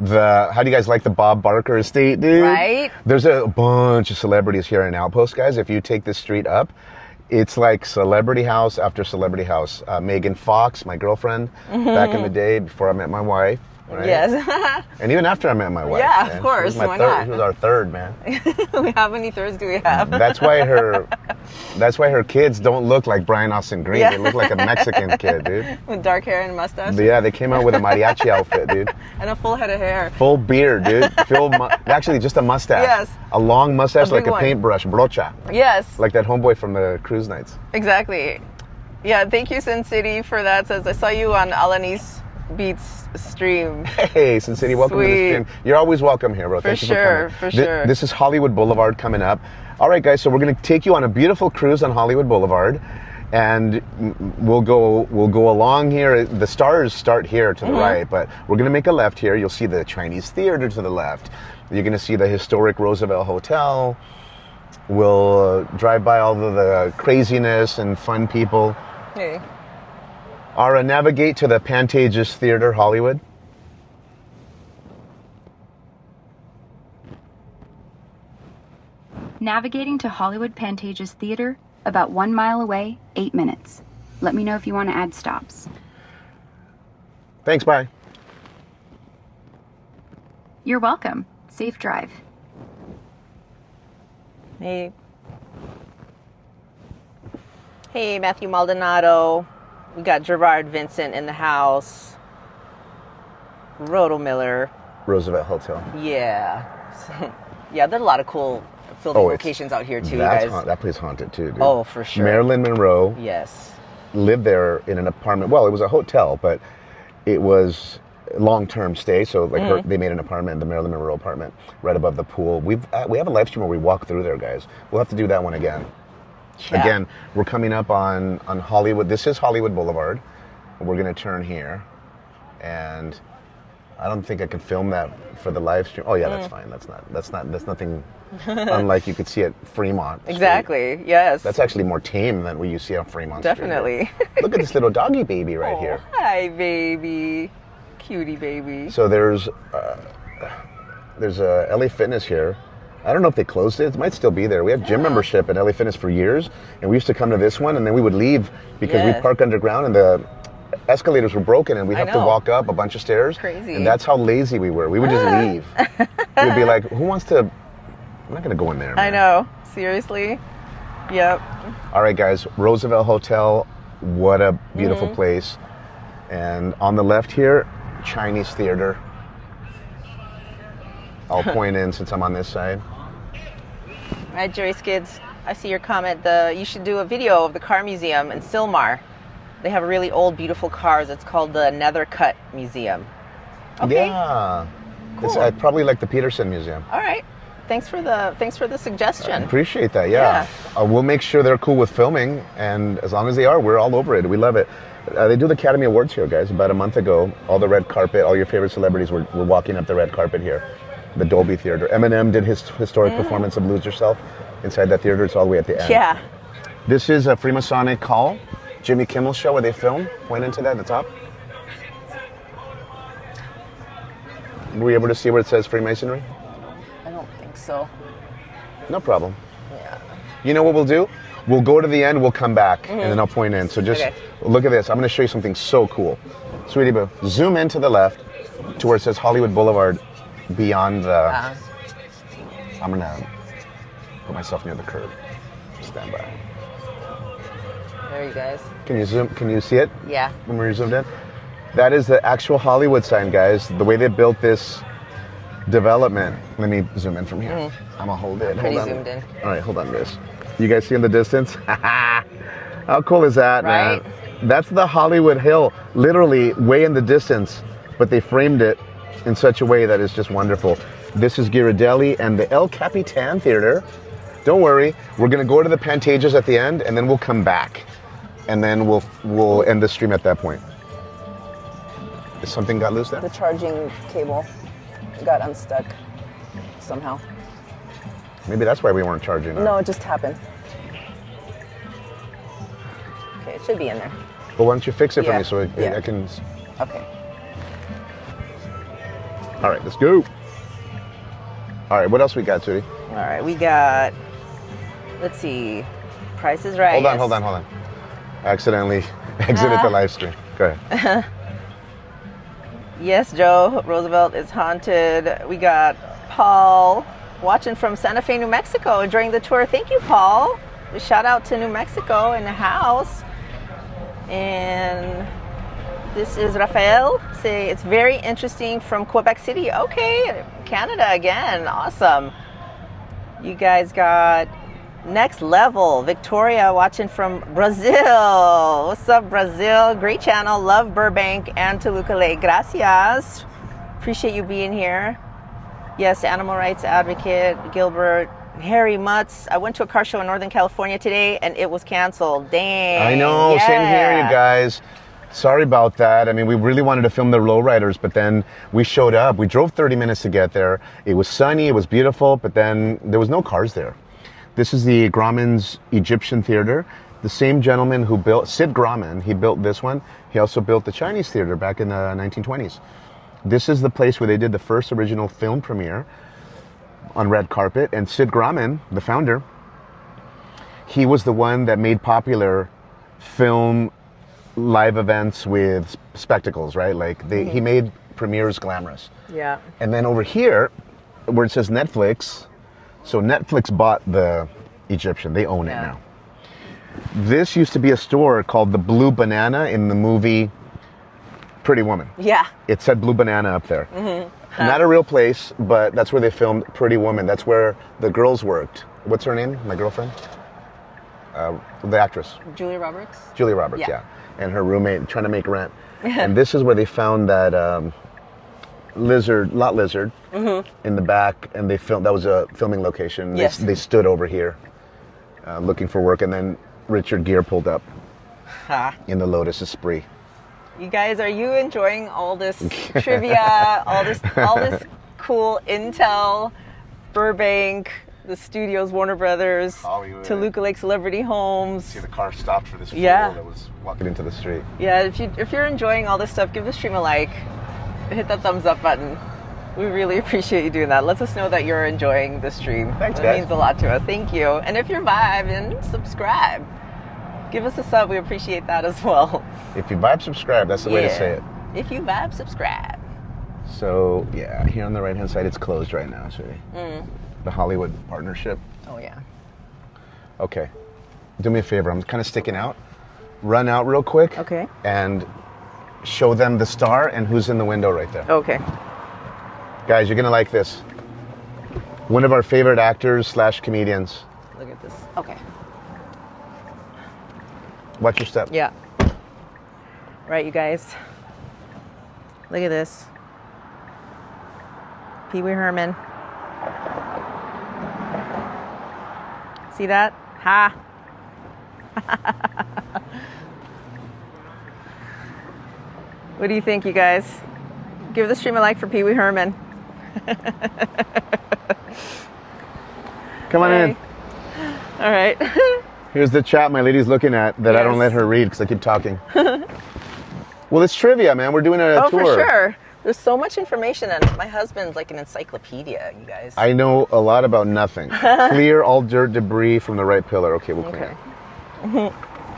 How do you guys like the Bob Barker estate, dude? Right? There's a bunch of celebrities here in Outpost, guys. If you take this street up, it's like celebrity house after celebrity house. Megan Fox, my girlfriend, back in the day before I met my wife. Right? Yes. And even after I met my wife. Yeah, of man. course. She was Why third, not? She was our third, man. How many thirds do we have? That's why her kids don't look like Brian Austin Green. Yeah. They look like a Mexican kid, dude. With dark hair and a mustache? But yeah, they came out with a mariachi outfit, dude. And a full head of hair. Full beard, dude. Actually, just a mustache. Yes. A long mustache A like big a one. paintbrush, brocha. Yes. Like that homeboy from the cruise nights. Exactly. Yeah, thank you, Sin City, for that. Says I saw you on Alanis Beats stream. Hey, Sin City, welcome to the stream. You're always welcome here, bro. Thank you for coming. For sure. This is Hollywood Boulevard coming up. All right, guys, so we're going to take you on a beautiful cruise on Hollywood Boulevard, and we'll go along here. The stars start here to the right, but we're going to make a left here. You'll see the Chinese Theater to the left. You're going to see the historic Roosevelt Hotel. We'll drive by all of the craziness and fun people. Hey. Navigate to the Pantages Theater, Hollywood. Navigating to Hollywood Pantages Theater, about 1 mile away, 8 minutes. Let me know if you want to add stops. Thanks, bye. You're welcome. Safe drive. Hey. Hey, Matthew Maldonado. We got Gerard Vincent in the house. Roto Miller. Roosevelt Hotel. Yeah. Yeah, there's a lot of cool filming locations out here too, guys. That place haunted too, dude. Oh, for sure. Marilyn Monroe. Yes. Lived there in an apartment. Well, it was a hotel, but it was a long-term stay. So like they made an apartment, the Marilyn Monroe apartment, right above the pool. We have a live stream where we walk through there, guys. We'll have to do that one again. Yeah. Again, we're coming up on Hollywood. This is Hollywood Boulevard. We're going to turn here. And I don't think I can film that for the live stream. Oh yeah, that's fine. That's nothing unlike you could see at Fremont Street. Exactly. Yes. That's actually more tame than what you see on Fremont Definitely. Street. Look at this little doggy baby right here. Hi, baby. Cutie baby. So there's a LA Fitness here. I don't know if they closed it. It might still be there. We have gym membership at LA Fitness for years, and we used to come to this one, and then we would leave because we park underground, and the escalators were broken, and we'd have to walk up a bunch of stairs. Crazy. And that's how lazy we were. We would just leave. We'd be like, who wants to... I'm not going to go in there, man. I know. Seriously? Yep. All right, guys. Roosevelt Hotel. What a beautiful place. And on the left here, Chinese Theater. I'll point in since I'm on this side. All right, Jerry Skids, I see your comment. You should do a video of the car museum in Sylmar. They have really old, beautiful cars. It's called the Nethercutt Museum. Okay. Yeah. Cool. It's probably like the Peterson Museum. All right. Thanks for the suggestion. I appreciate that. Yeah. We'll make sure they're cool with filming, and as long as they are, we're all over it. We love it. They do the Academy Awards here, guys. About a month ago, all the red carpet, all your favorite celebrities were walking up the red carpet here. The Dolby Theater. Eminem did his historic performance of Lose Yourself inside that theater. It's all the way at the end. Yeah. This is a Freemasonic Hall, Jimmy Kimmel show where they film. Went into that at the top. Were you able to see where it says Freemasonry? I don't think so. No problem. Yeah. You know what we'll do? We'll go to the end, we'll come back, and then I'll point in. So just look at this. I'm going to show you something so cool. Sweetie boo, zoom in to the left to where it says Hollywood Boulevard. Beyond the, I'm gonna put myself near the curb. Stand by. There you guys. Can you zoom? Can you see it? Yeah. When we're zoomed in, that is the actual Hollywood sign, guys. The way they built this development. Let me zoom in from here. I'm gonna hold it. Pretty hold on. zoomed in. All right, hold on, this. You guys see in the distance? How cool is that, right? man? That's the Hollywood Hill, literally way in the distance, but they framed it in such a way that is just wonderful. This is Ghirardelli and the El Capitan Theater. Don't worry, we're gonna go to the Pantages at the end, and then we'll come back, and then we'll end the stream at that point. Is something got loose there? The charging cable got unstuck somehow. Maybe that's why we weren't charging. No, it just happened. Okay, it should be in there. But why don't you fix it for me so I can... Okay. All right, let's go. All right, what else we got, Sudie? All right, we got, let's see, Price is Right. Hold on. Accidentally exited the live stream. Go ahead. Yes, Joe, Roosevelt is haunted. We got Paul watching from Santa Fe, New Mexico during the tour. Thank you, Paul. A shout out to New Mexico in the house. And this is Rafael. Say it's very interesting from Quebec City. Okay, Canada again. Awesome. You guys got Next level, Victoria watching from Brazil. What's up, Brazil? Great channel. Love Burbank and Toluca Lake. Gracias. Appreciate you being here. Yes, animal rights advocate, Gilbert. Harry Mutz. I went to a car show in Northern California today and it was canceled. Dang. I know, yeah. Same here, you guys. Sorry about that. I mean, we really wanted to film the lowriders, but then we showed up. We drove 30 minutes to get there. It was sunny, it was beautiful, but then there was no cars there. This is the Grauman's Egyptian Theater. The same gentleman who built, Sid Grauman, he built this one. He also built the Chinese Theater back in the 1920s. This is the place where they did the first original film premiere on red carpet. And Sid Grauman, the founder, he was the one that made popular film live events with spectacles, right? Like he made premieres glamorous. Yeah. And then over here, where it says Netflix, so Netflix bought the Egyptian. They own it now. This used to be a store called the Blue Banana in the movie Pretty Woman. Yeah. It said Blue Banana up there. Not a real place, but that's where they filmed Pretty Woman. That's where the girls worked. What's her name? My girlfriend? The actress. Julia Roberts? Julia Roberts, yeah. And her roommate trying to make rent. And this is where they found that lot lizard in the back, and they filmed. That was a filming location. Yes. They stood over here looking for work, and then Richard Gere pulled up in the Lotus Esprit. You guys, are you enjoying all this trivia, all this cool intel? Burbank, the studios, Warner Brothers, Hollywood. Toluca Lake Celebrity Homes. See, the car stopped for this fool that was walking into the street. Yeah, if you're enjoying all this stuff, give the stream a like. Hit that thumbs up button. We really appreciate you doing that. Lets us know that you're enjoying the stream. Thanks, It guys. means a lot to us. Thank you. And if you're vibing, subscribe. Give us a sub. We appreciate that as well. If you vibe, subscribe. That's the way to say it. If you vibe, subscribe. So, yeah, here on the right-hand side, it's closed right now, sweetie. The Hollywood partnership. Oh, yeah. Okay. Do me a favor. I'm kind of sticking out. Run out real quick. Okay. And show them the star and who's in the window right there. Okay. Guys, you're going to like this. One of our favorite actors / comedians. Look at this. Okay. Watch your step. Yeah. Right, you guys. Look at this. Pee Wee Herman. See that? Ha. What do you think, you guys? Give the stream a like for Pee Wee Herman. Come on in. All right. Here's the chat my lady's looking at that I don't let her read because I keep talking. Well, it's trivia, man. We're doing a tour. Oh, for sure. There's so much information, and my husband's like an encyclopedia, you guys. I know a lot about nothing. Clear all dirt debris from the right pillar. Okay, we'll clean it.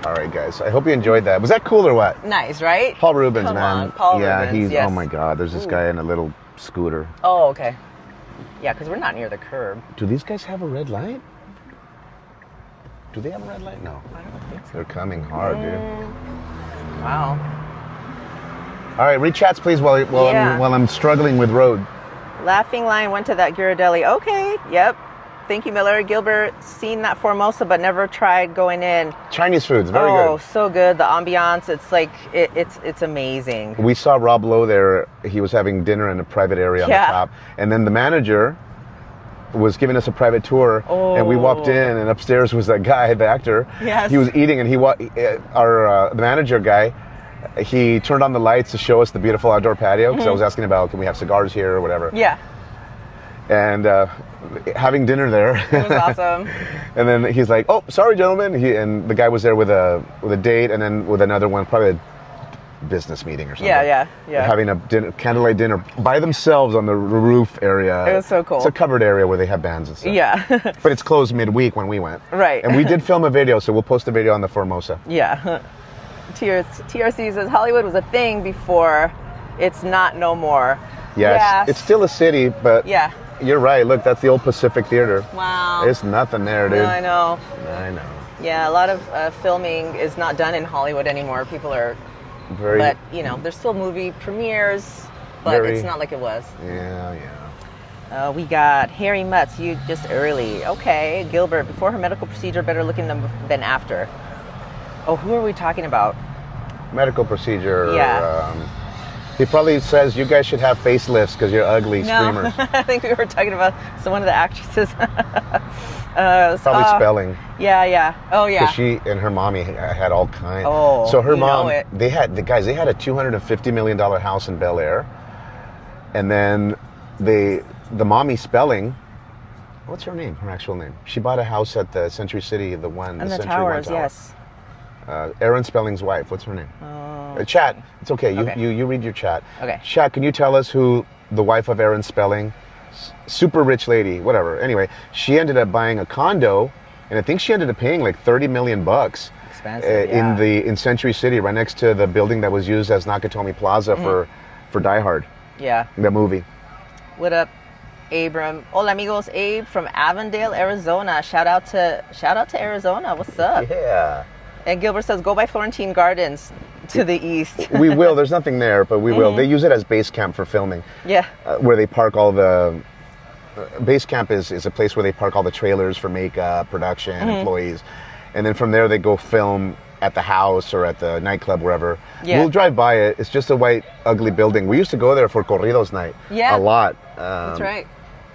All right, guys. I hope you enjoyed that. Was that cool or what? Nice, right? Paul Rubens, Come man. on, Paul yeah, Rubens, he's. yes. Oh my God. There's this guy in a little scooter. Oh, okay. Yeah, because we're not near the curb. Do these guys have a red light? Do they have a red light? No. I don't think so. They're coming hard, dude. Wow. All right, read chats, please, while I'm struggling with road. Laughing Lion went to that Ghirardelli. Okay, yep. Thank you, Miller. Gilbert, seen that Formosa, but never tried going in. Chinese food's very Oh, good. so good. The ambiance, it's like, it's amazing. We saw Rob Lowe there. He was having dinner in a private area on the top. And then the manager was giving us a private tour. And we walked in, and upstairs was that guy, the actor. Yes. He was eating, and the manager guy, he turned on the lights to show us the beautiful outdoor patio, because I was asking about, can we have cigars here or whatever. Yeah. And having dinner there. It was awesome. And then he's like, "Oh, sorry, gentlemen." And the guy was there with a date, and then with another one, probably a business meeting or something. Yeah. Having a candlelight dinner by themselves on the roof area. It was so cool. It's a covered area where they have bands and stuff. Yeah. But it's closed midweek when we went. Right. And we did film a video, so we'll post a video on the Formosa. Yeah. TRC says Hollywood was a thing before. It's not no more. Yes. It's still a city, but yeah. You're right. Look, that's the old Pacific Theater. Wow. There's nothing there, dude. No, I know. I know. Yeah, a lot of filming is not done in Hollywood anymore. People are, but there's still movie premieres, but it's not like it was. Yeah. We got Harry Mutz, you just early. Okay, Gilbert, before her medical procedure, better looking than after. Oh, who are we talking about? Medical procedure. Yeah. He probably says you guys should have facelifts because you're ugly streamers. I think we were talking about one of the actresses. Probably spelling. Yeah. Oh, yeah. Because she and her mommy had all kinds. Oh, so her you mom, know it. they had a $250 million house in Bel Air, and then the mommy spelling. What's her name? Her actual name? She bought a house at the Century City, the Century Towers. One Tower. Yes. Aaron Spelling's wife. What's her name? Oh, Chat. It's okay. Okay. You read your chat. Okay. Chat. Can you tell us who the wife of Aaron Spelling? Super rich lady. Whatever. Anyway, she ended up buying a condo, and I think she ended up paying like $30 million. Expensive. Yeah. in Century City, right next to the building that was used as Nakatomi Plaza for Die Hard. Yeah. That movie. What up, Abram? Hola amigos, Abe from Avondale, Arizona. Shout out to Arizona. What's up? Yeah. And Gilbert says, go by Florentine Gardens to the east. We will. There's nothing there, but we will. They use it as base camp for filming. Yeah. Where they park all the... base camp is a place where they park all the trailers for makeup, production, employees. And then from there they go film at the house or at the nightclub, wherever. Yeah. We'll drive by it. It's just a white, ugly building. We used to go there for Corridos night. Yeah. A lot. That's right.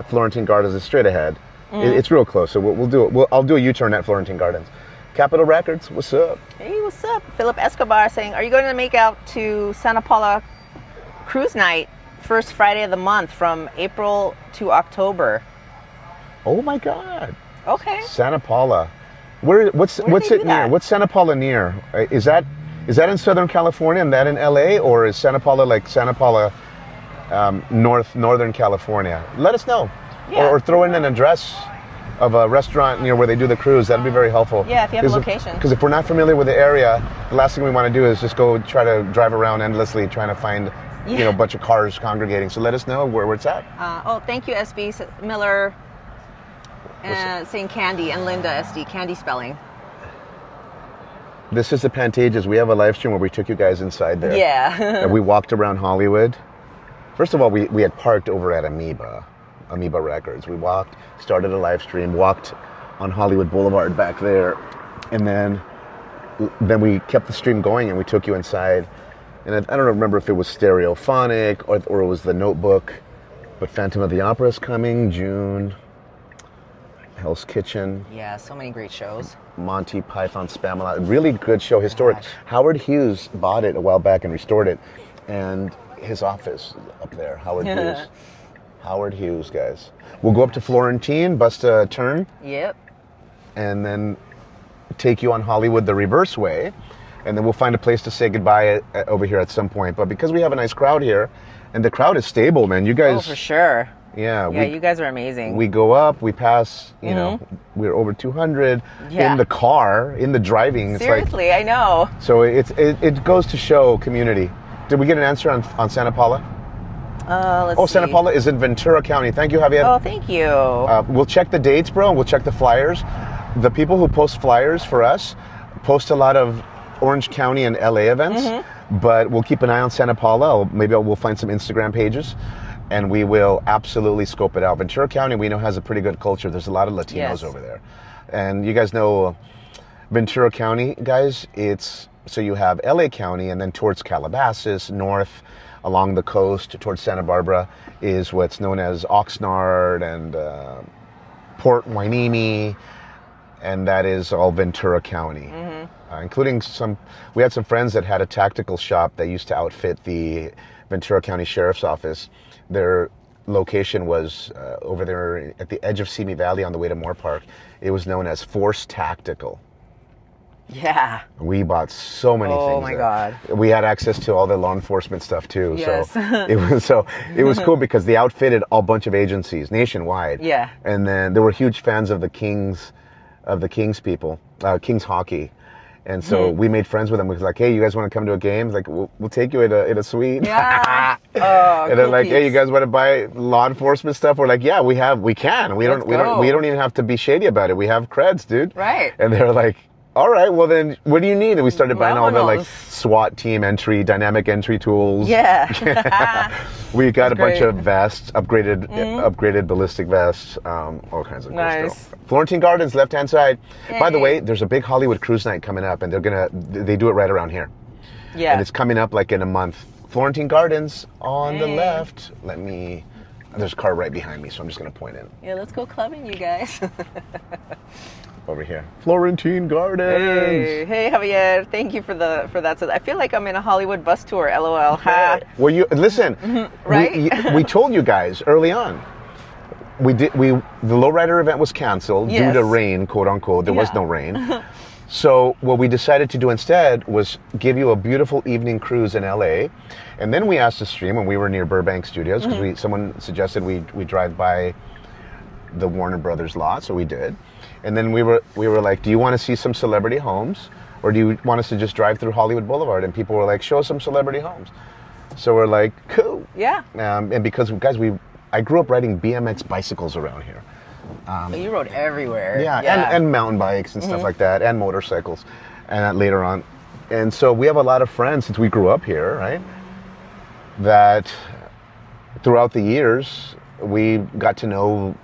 Florentine Gardens is straight ahead. It's real close, so we'll do it. I'll do a U-turn at Florentine Gardens. Capitol Records, what's up? Hey, what's up? Philip Escobar saying, are you going to make out to Santa Paula cruise night first Friday of the month from April to October? Oh my God. Okay. Santa Paula. What's do it they do near? that? What's Santa Paula near? Is that in Southern California and that in LA, or is Santa Paula like Santa Paula Northern California? Let us know. Yeah. Or throw in an address of a restaurant near where they do the cruise. That'd be very helpful. Yeah, if you have a location. Because if we're not familiar with the area, the last thing we want to do is just go try to drive around endlessly trying to find a bunch of cars congregating. So let us know where it's at. Thank you, SB Miller, saying Candy, and Linda SD, Candy spelling. This is the Pantages. We have a live stream where we took you guys inside there. Yeah. And we walked around Hollywood. First of all, we had parked over at Amoeba Records. We walked, started a live stream, walked on Hollywood Boulevard back there, and then we kept the stream going and we took you inside. And I don't remember if it was Stereophonic or it was The Notebook, but Phantom of the Opera is coming, June. Hell's Kitchen. Yeah, so many great shows. Monty Python Spamalot. Really good show, historic. Gosh. Howard Hughes bought it a while back and restored it. And his office up there, Howard Hughes. Howard Hughes, guys. We'll go up to Florentine, bust a turn. Yep. And then take you on Hollywood the reverse way. And then we'll find a place to say goodbye over here at some point. But because we have a nice crowd here, and the crowd is stable, man. You guys... Oh, for sure. Yeah. You guys are amazing. We go up, we pass, we're over 200 in the car, in the driving. Seriously, it's I know. So it goes to show community. Did we get an answer on Santa Paula? Let's see. Santa Paula is in Ventura County. Thank you, Javier. Oh, thank you. We'll check the dates, bro, and we'll check the flyers. The people who post flyers for us post a lot of Orange County and LA events, but we'll keep an eye on Santa Paula. We'll find some Instagram pages, and we will absolutely scope it out. Ventura County, we know, has a pretty good culture. There's a lot of Latinos over there. And you guys know Ventura County, guys, so you have LA County, and then towards Calabasas, north, along the coast, towards Santa Barbara, is what's known as Oxnard and Port Hueneme, and that is all Ventura County. Including we had some friends that had a tactical shop that used to outfit the Ventura County Sheriff's Office. Their location was over there at the edge of Simi Valley on the way to Moore Park. It was known as Force Tactical. Yeah. We bought so many things. Oh my God. We had access to all the law enforcement stuff too. Yes. So it was cool because they outfitted a bunch of agencies nationwide. Yeah. And then they were huge fans of the Kings people, Kings hockey. And so we made friends with them. We was like, hey, you guys want to come to a game? Like, we'll take you in a suite. Yeah. And they're like, hey, you guys want to buy law enforcement stuff? We're like, yeah, we can. We don't even have to be shady about it. We have creds, dude. Right. And they're like, All right, well then, what do you need? And we started buying all the like Vámonos. SWAT team entry, dynamic entry tools. Yeah. We got a bunch great. of vests, upgraded ballistic vests, all kinds of cool Nice. stuff. Florentine Gardens, left-hand side. By the Yay. way, there's a big Hollywood cruise night coming up, and they do it right around here. Yeah. And it's coming up like in a month. Florentine Gardens on the Hey. left. There's a car right behind me, so I'm just gonna point in Yeah, let's go clubbing, you guys. over here. Florentine Gardens. Hey, Javier. Thank you for that. I feel like I'm in a Hollywood bus tour. LOL. Ha. Well, you listen. Right? We told you guys early on. The lowrider event was canceled due Yes. to rain, quote unquote. There was Yeah. no rain. So what we decided to do instead was give you a beautiful evening cruise in LA, and then we asked to stream when we were near Burbank Studios because someone suggested we drive by the Warner Brothers lot, so we did. And then we were like, do you want to see some celebrity homes, or do you want us to just drive through Hollywood Boulevard? And people were like, show us some celebrity homes. So we're like, cool. Yeah. And because guys, I grew up riding BMX bicycles around here. You rode everywhere. Yeah, and mountain bikes and stuff like that, and motorcycles, and later on. And so we have a lot of friends since we grew up here, right? That throughout the years, we got to know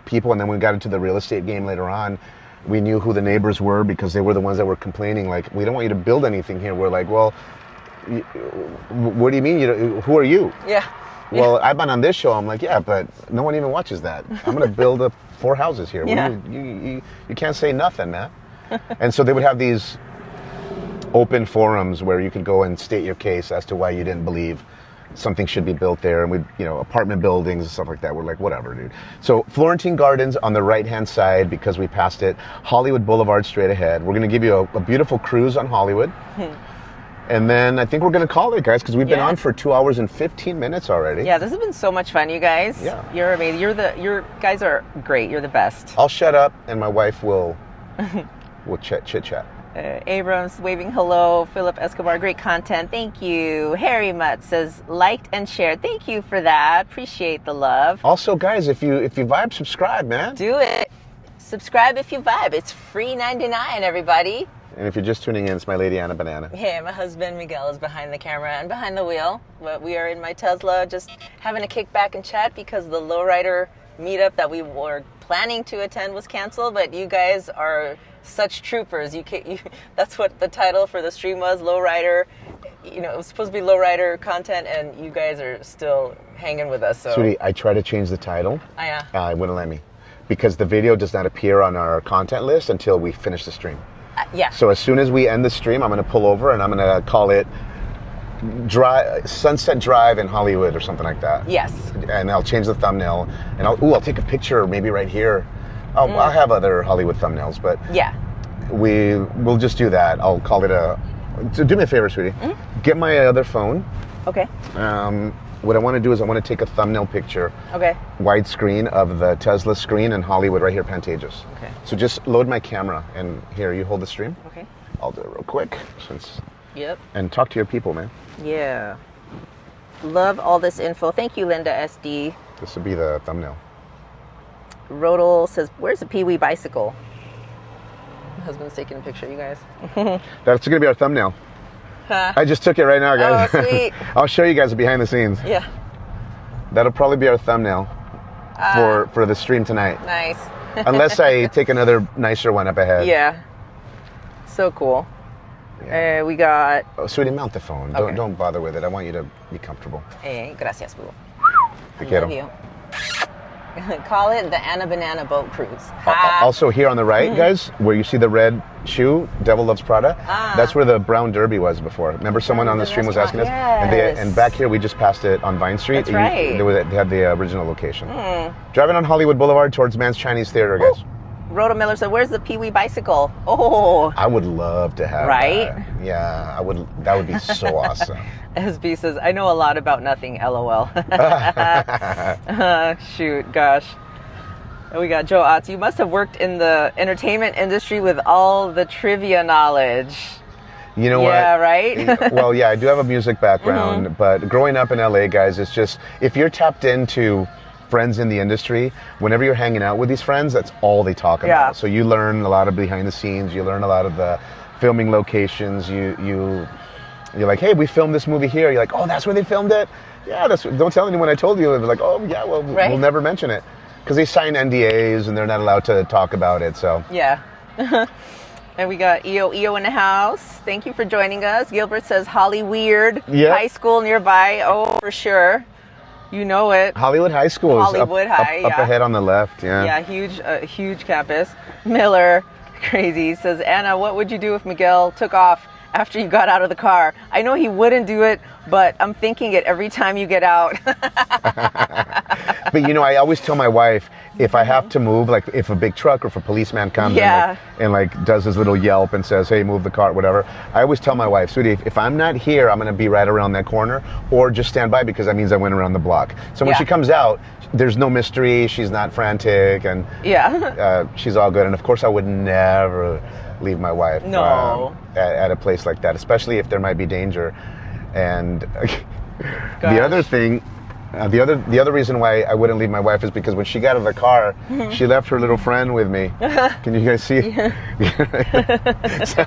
people, and then we got into the real estate game later on. We knew who the neighbors were because they were the ones that were complaining, like, we don't want you to build anything here. We're like, well, what do you mean? Who are you? Yeah. Well, I've been on this show. I'm like, yeah, but no one even watches that. I'm going to build 4 houses here. Yeah. You can't say nothing, man. And so they would have these open forums where you could go and state your case as to why you didn't believe something should be built there. And apartment buildings and stuff like that. We're like, whatever, dude. So Florentine Gardens on the right-hand side because we passed it. Hollywood Boulevard straight ahead. We're going to give you a beautiful cruise on Hollywood. And then I think we're going to call it, guys, because we've been Yeah. on for 2 hours and 15 minutes already. Yeah, this has been so much fun, you guys. Yeah. You're amazing. Your guys are great. You're the best. I'll shut up, and my wife will chit chat. Abrams waving hello. Philip Escobar, great content. Thank you. Harry Mutt says liked and shared. Thank you for that. Appreciate the love. Also, guys, if you vibe, subscribe, man. Do it. Subscribe if you vibe. It's free 99, everybody. And if you're just tuning in, it's my lady Anna Banana. Hey, my husband Miguel is behind the camera and behind the wheel. But we are in my Tesla just having a kick back and chat because the lowrider meetup that we were planning to attend was canceled. But you guys are such troopers. That's what the title for the stream was, lowrider. It was supposed to be lowrider content, and you guys are still hanging with us. So, Sweetie, I tried to change the title. Oh, yeah. It wouldn't let me. Because the video does not appear on our content list until we finish the stream. Yeah. So as soon as we end the stream, I'm going to pull over and I'm going to call it Sunset Drive in Hollywood or something like that. Yes. And I'll change the thumbnail. And I'll take a picture maybe right here. I'll have other Hollywood thumbnails, but Yeah. we'll just do that. I'll call it so do me a favor, sweetie. Get my other phone. Okay. What I want to do is I want to take a thumbnail picture, Okay. widescreen of the Tesla screen in Hollywood right here, Pantages. Okay. So just load my camera and here, you hold the stream. Okay. I'll do it real quick Yep. and talk to your people, man. Yeah. Love all this info. Thank you, Linda SD. This would be the thumbnail. Rodel says, where's the Pee-wee bicycle? My husband's taking a picture, you guys. That's going to be our thumbnail. Huh? I just took it right now, guys. Oh, sweet. I'll show you guys the behind the scenes. Yeah. That'll probably be our thumbnail for the stream tonight. Nice. Unless I take another nicer one up ahead. Yeah. So cool. Yeah. We got... Oh, sweetie, mount the phone. Okay. Don't bother with it. I want you to be comfortable. Hey, gracias, boo. Te I quiero. love you. Call it the Anna Banana Boat Cruise. Also here on the right, guys, where you see the red shoe, Devil Loves Prada, that's where the Brown Derby was before. Remember someone on the stream was asking us? Yes. And back here, we just passed it on Vine Street. That's right. They had the original location. Driving on Hollywood Boulevard towards Man's Chinese Theater, guys. Rhoda Miller said, where's the Pee-wee bicycle? Oh. I would love to have Right? that. Yeah, I would. That would be so awesome. SB says, I know a lot about nothing, LOL. Shoot, gosh. And we got Joe Otts. You must have worked in the entertainment industry with all the trivia knowledge. You know Yeah, what? right? Well, yeah, I do have a music background, but growing up in LA, guys, it's just, if you're tapped into friends in the industry, whenever you're hanging out with these friends, that's all they talk about. Yeah. So you learn a lot of behind the scenes. You learn a lot of the filming locations. You're like, hey, we filmed this movie here. You're like, oh, that's where they filmed it? Yeah, don't tell anyone I told you. They're like, oh, yeah, well, we'll never mention it. Because they sign NDAs and they're not allowed to talk about it, so. Yeah. And we got EO in the house. Thank you for joining us. Gilbert says Hollyweird High School nearby. Oh, for sure. You know it. Hollywood High School Hollywood is High, up ahead on the left, yeah. Yeah, huge campus. Miller, crazy, says, Anna, what would you do if Miguel took off after you got out of the car? I know he wouldn't do it, but I'm thinking it every time you get out. But I always tell my wife, if I have to move, like if a big truck or if a policeman comes and does his little yelp and says, hey, move the car, whatever, I always tell my wife, sweetie, if I'm not here, I'm going to be right around that corner, or just stand by because that means I went around the block. So when she comes out, there's no mystery, she's not frantic, and she's all good. And of course, I would never leave my wife at a place like that, especially if there might be danger. And the other thing, the other reason why I wouldn't leave my wife is because when she got out of the car, she left her little friend with me. Can you guys see? So,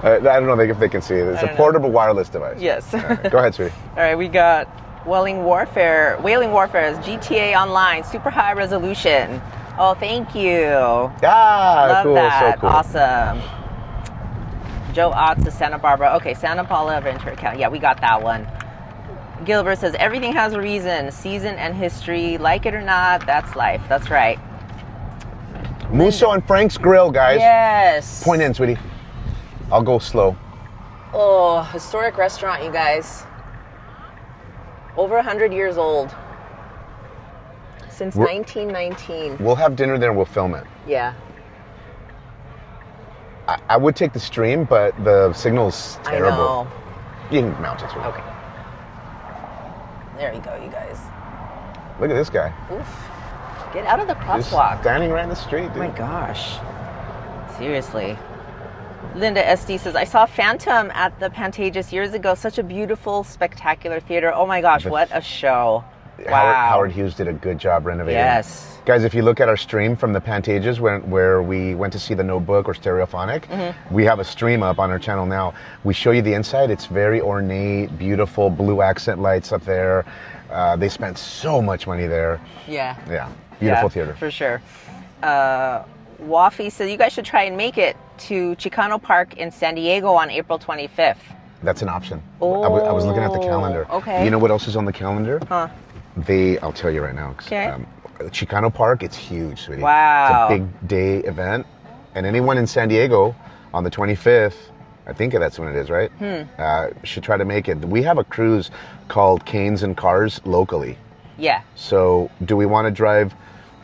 I don't know if they can see it. It's a portable wireless device. Yes. Right, go ahead, sweetie. All right, we got Wailing Warfare is GTA Online, super high resolution. Oh, thank you. Love cool. that. So cool. Awesome. Joe Ott to Santa Barbara. Okay, Santa Paula, Ventura County. Yeah, we got that one. Gilbert says, everything has a reason, season and history. Like it or not, that's life. That's right. Musso and Frank's Grill, guys. Yes. Point in, sweetie. I'll go slow. Oh, historic restaurant, you guys. Over 100 years old. Since 1919. We'll have dinner there and we'll film it. Yeah. I would take the stream, but the signal's terrible. I know. You can mount it, sweetie. Okay. There you go, you guys. Look at this guy. Oof. Get out of the crosswalk. Standing right in the street, dude. Oh my gosh. Seriously. Linda SD says, I saw Phantom at the Pantages years ago. Such a beautiful, spectacular theater. Oh my gosh, what a show. Wow. Howard Hughes did a good job renovating. Yes. Guys, if you look at our stream from the Pantages where we went to see The Notebook or Stereophonic, we have a stream up on our channel now. We show you the inside. It's very ornate, beautiful, blue accent lights up there. They spent so much money there. Yeah. Yeah. Beautiful theater. For sure. Waffy says, you guys should try and make it to Chicano Park in San Diego on April 25th. That's an option. Oh, I was looking at the calendar. Okay. You know what else is on the calendar? Huh. I'll tell you right now. Okay. Chicano Park, it's huge, sweetie. Wow. It's a big day event. And anyone in San Diego on the 25th, I think that's when it is, right? Should try to make it. We have a cruise called Canes and Cars locally. Yeah. So do we want to drive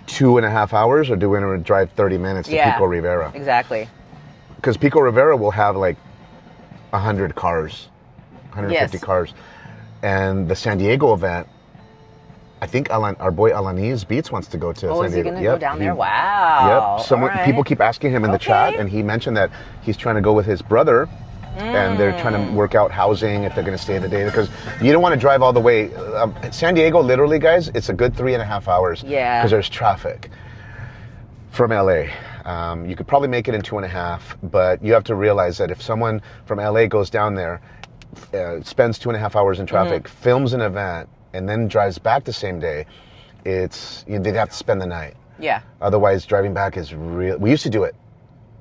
2.5 hours or do we want to drive 30 minutes to Pico Rivera? Exactly. Because Pico Rivera will have like 100 cars, 150 cars. And the San Diego event, I think our boy Alanis Beats wants to go to San Diego. Oh, is he going to go down there? Wow. Yep. People keep asking him in the chat, and he mentioned that he's trying to go with his brother, and they're trying to work out housing, if they're going to stay the day, because you don't want to drive all the way. San Diego, literally, guys, it's a good 3.5 hours. Yeah. Because there's traffic from LA. You could probably make it in 2.5, but you have to realize that if someone from LA goes down there, spends 2.5 hours in traffic, films an event, and then drives back the same day, they'd have to spend the night. Yeah. Otherwise, driving back is real. We used to do it.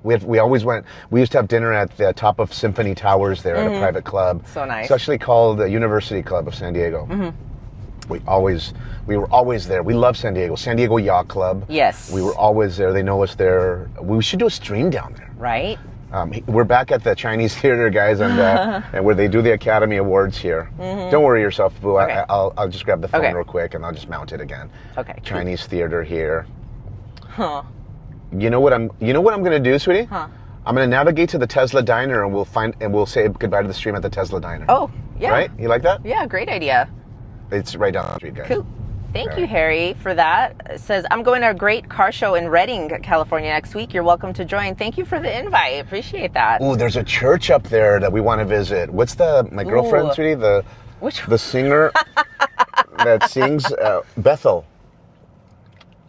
We always went. We used to have dinner at the top of Symphony Towers there at a private club. So nice. It's actually called the University Club of San Diego. We were always there. We love San Diego. San Diego Yacht Club. Yes. We were always there. They know us there. We should do a stream down there. Right. We're back at the Chinese Theater, guys, and where they do the Academy Awards here. Don't worry yourself, Boo. Okay. I'll just grab the phone real quick and I'll just mount it again. Okay. Chinese Theater here. Huh. You know what I'm gonna do, sweetie? Huh. I'm gonna navigate to the Tesla Diner and we'll say goodbye to the stream at the Tesla Diner. Oh, yeah. Right? You like that? Yeah, great idea. It's right down the street, guys. Cool. Thank you, Harry, for that. It says, I'm going to a great car show in Redding, California next week. You're welcome to join. Thank you for the invite. Appreciate that. Ooh, there's a church up there that we want to visit. What's my girlfriend, sweetie? Which the singer that sings Bethel.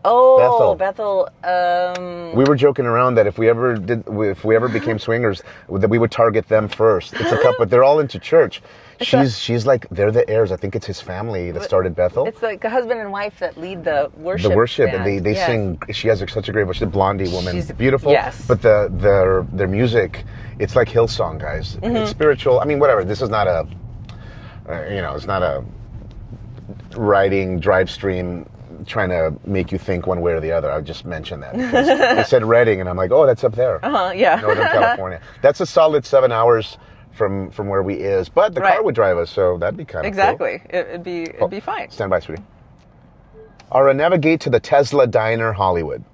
Oh, Bethel. Bethel. We were joking around that if we ever became swingers, that we would target them first. It's a couple, but they're all into church. She's like, they're the heirs. I think it's his family that started Bethel. It's like a husband and wife that lead the worship. The worship, band. and they Yes. sing. She has such a great voice. She's a blondie woman, She's beautiful. yes. But their music, it's like Hillsong, guys. Mm-hmm. It's spiritual. I mean, whatever. This is not a, it's not a writing drive stream trying to make you think one way or the other. I just mentioned that because they said Redding, and I'm like, oh, that's up there, Yeah. Northern California. That's a solid 7 hours from where we is, but the car would drive us, so that'd be kind of Exactly. cool. It'd be fine. Stand by, sweetie. All right, navigate to the Tesla Diner, Hollywood.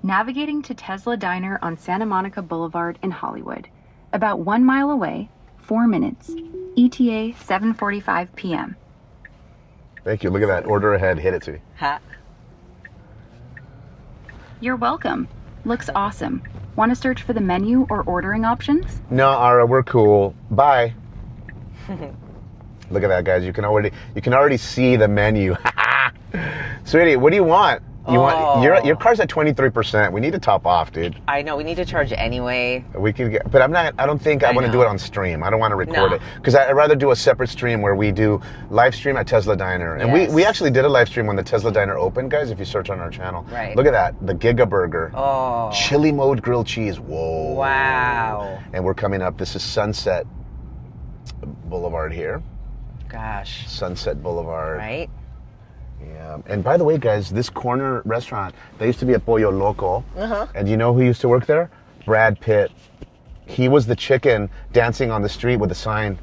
Navigating to Tesla Diner on Santa Monica Boulevard in Hollywood. About 1 mile away, 4 minutes. ETA 7:45 p.m. Thank you. Look at that. Order ahead. Hit it, sweetie. Ha. You're welcome. Looks awesome. Want to search for the menu or ordering options? No, Ara, we're cool. Bye. Look at that, guys. You can already see the menu. Sweetie, what do you want? Your car's at 23%. We need to top off, dude. I know. We need to charge anyway. We could get, but I don't think I want to do it on stream. I don't want to record it because I'd rather do a separate stream where we do live stream at Tesla Diner. And we actually did a live stream when the Tesla Diner opened, guys. If you search on our channel, Right. Look at that, the Giga Burger, chili mode grilled cheese. Whoa! Wow. And we're coming up. This is Sunset Boulevard here. Gosh. Sunset Boulevard. Right. Yeah. And by the way, guys, this corner restaurant, they used to be a Pollo Loco. And you know who used to work there? Brad Pitt. He was the chicken dancing on the street with a sign.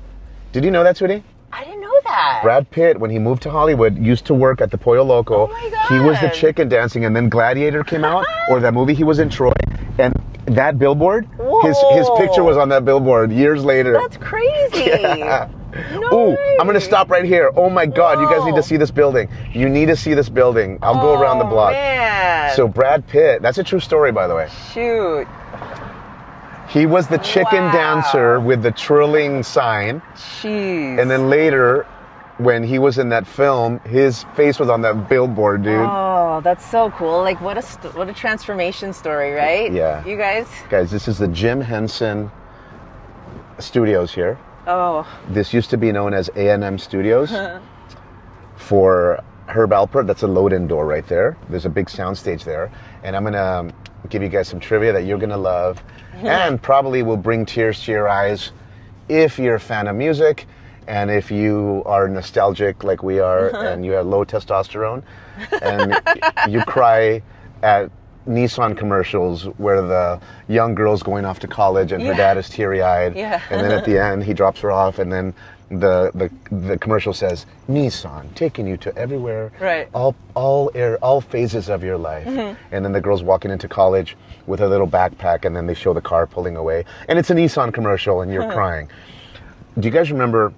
Did you know that, sweetie? I didn't know that. Brad Pitt, when he moved to Hollywood, used to work at the Pollo Loco. Oh my God. He was the chicken dancing, and then Gladiator came out, or that movie he was in, Troy. And that billboard, his picture was on that billboard years later. That's crazy. Yeah. No Ooh, way. I'm gonna stop right here. Oh my God, you guys need to see this building. You need to see this building. I'll go around the block. Man. So Brad Pitt, that's a true story, by the way. Shoot. He was the chicken dancer with the twirling sign. Jeez. And then later, when he was in that film, his face was on that billboard, dude. Oh, that's so cool. Like, what a transformation story, right? Yeah. You guys? Guys, this is the Jim Henson Studios here. Oh. This used to be known as A&M Studios for Herb Alpert. That's a load-in door right there. There's a big sound stage there. And I'm going to give you guys some trivia that you're going to love and probably will bring tears to your eyes if you're a fan of music and if you are nostalgic like we are and you have low testosterone and you cry at Nissan commercials where the young girl's going off to college and her dad is teary-eyed, and then at the end he drops her off, and then the commercial says Nissan taking you to everywhere, right? All phases of your life, and then the girl's walking into college with her little backpack, and then they show the car pulling away, and it's a Nissan commercial, and you're crying. Do you guys remember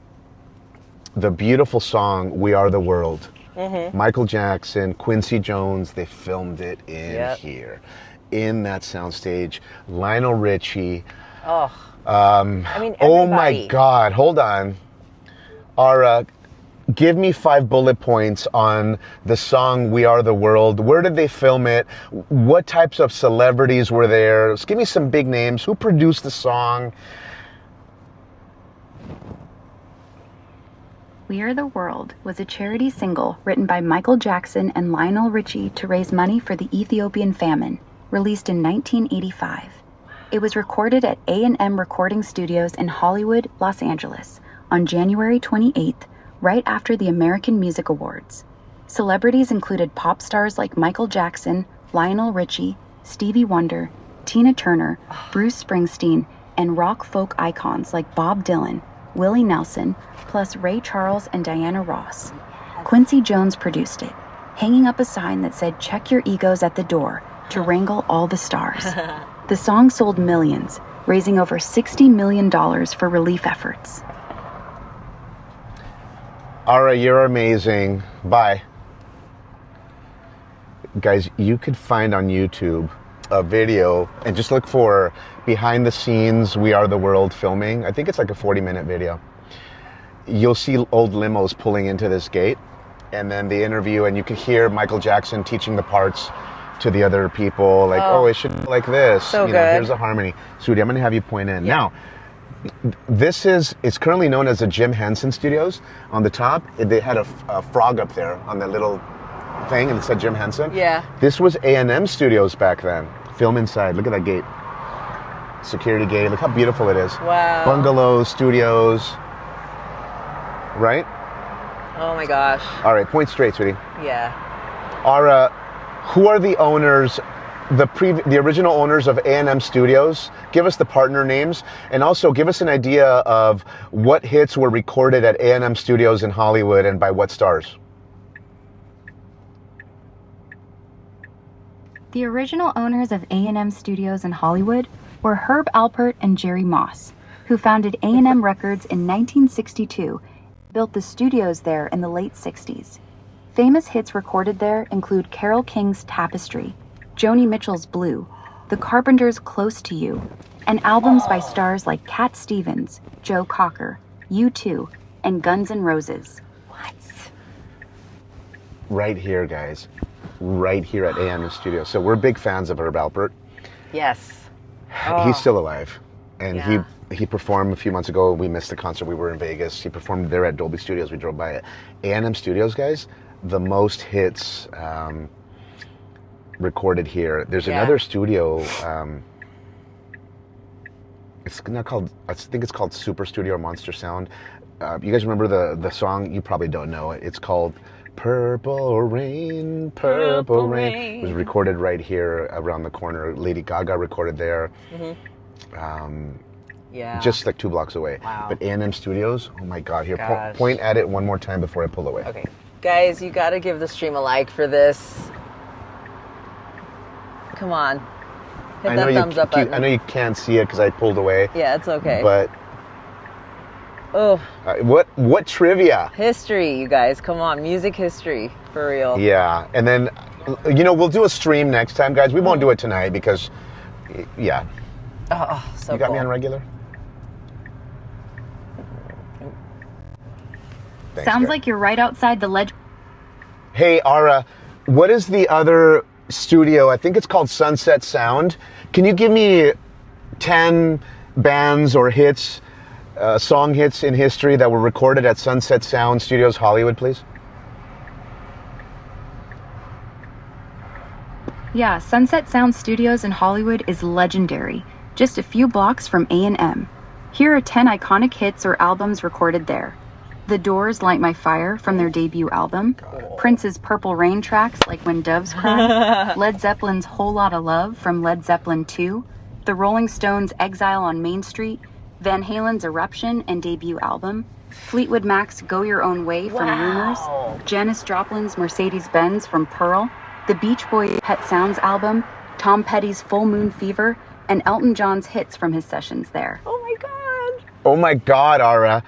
the beautiful song "We Are the World"? Michael Jackson, Quincy Jones, they filmed it in here, in that soundstage. Lionel Richie. Oh. I mean, everybody. Oh my God, hold on. Ara, give me 5 bullet points on the song "We Are the World." Where did they film it? What types of celebrities were there? Just give me some big names. Who produced the song? We Are the World was a charity single written by Michael Jackson and Lionel Richie to raise money for the Ethiopian famine, released in 1985. It was recorded at A&M Recording Studios in Hollywood, Los Angeles, on January 28th, right after the American Music Awards. Celebrities included pop stars like Michael Jackson, Lionel Richie, Stevie Wonder, Tina Turner, Bruce Springsteen, and rock folk icons like Bob Dylan, Willie Nelson, plus Ray Charles and Diana Ross. Quincy Jones produced it, hanging up a sign that said, "Check your egos at the door to wrangle all the stars." The song sold millions, raising over $60 million for relief efforts. Ara, you're amazing. Bye. Guys, you could find on YouTube a video and just look for behind the scenes We Are the World filming. I think it's like a 40-minute video. you'll see old limos pulling into this gate, and then the interview, and you can hear Michael Jackson teaching the parts to the other people, like, oh, it should be like this. So you know, good. here's a harmony. Sweetie, I'm going to have you point in. Now, it's currently known as the Jim Henson Studios. On the top, they had a frog up there on the little thing, and it said Jim Henson. Yeah. This was A&M Studios back then. Film inside. Look at that gate. Security gate. Look how beautiful it is. Wow. Bungalows, studios. Right? Oh my gosh. All right, point straight, sweetie. Yeah. Who are the owners, the original owners of A&M Studios? Give us the partner names, and also give us an idea of what hits were recorded at A&M Studios in Hollywood and by what stars. The original owners of A&M Studios in Hollywood were Herb Alpert and Jerry Moss, who founded A&M Records in 1962, built the studios there in the late 60s. Famous hits recorded there include Carole King's Tapestry, Joni Mitchell's Blue, The Carpenters' Close to You, and albums by stars like Cat Stevens, Joe Cocker, U2, and Guns N' Roses. What? Right here, guys. Right here at A&M Studios. So we're big fans of Herb Alpert. Yes. He's still alive. And Yeah. he performed a few months ago. We missed the concert. We were in Vegas. He performed there at Dolby Studios. We drove by it. A&M Studios, guys, the most hits recorded here. There's another studio. It's not called, I think it's called Super Studio or Monster Sound. You guys remember the song? You probably don't know it. It's called Purple Rain, Purple Rain. It was recorded right here around the corner. Lady Gaga recorded there. Yeah. Just like 2 blocks away. Wow. But A&M Studios, oh my God. Here, Gosh. point at it one more time before I pull away. Okay. Guys, you got to give the stream a like for this. Come on. Hit that thumbs up button. I know you can't see it because I pulled away. Yeah, it's okay. But oh, what trivia? history, you guys. Come on. Music history. For real. Yeah. And then, we'll do a stream next time, guys. We won't do it tonight because, yeah. Oh, so You got cool. me on regular? Thanks, Sounds guy. like you're right outside the ledge. Hey, Ara, what is the other studio? I think it's called Sunset Sound. Can you give me 10 bands or hits, song hits in history that were recorded at Sunset Sound Studios, Hollywood, please? Yeah, Sunset Sound Studios in Hollywood is legendary, just a few blocks from A&M. Here are 10 iconic hits or albums recorded there. The Doors' Light My Fire from their debut album, Prince's Purple Rain tracks like When Doves Cry, Led Zeppelin's Whole Lotta Love from Led Zeppelin 2, the Rolling Stones' Exile on Main Street, Van Halen's Eruption and debut album, Fleetwood Mac's Go Your Own Way from Rumors, Janis Joplin's Mercedes-Benz from Pearl, the Beach Boys' Pet Sounds album, Tom Petty's Full Moon Fever, and Elton John's hits from his sessions there. Oh my God. Oh my God, Ara.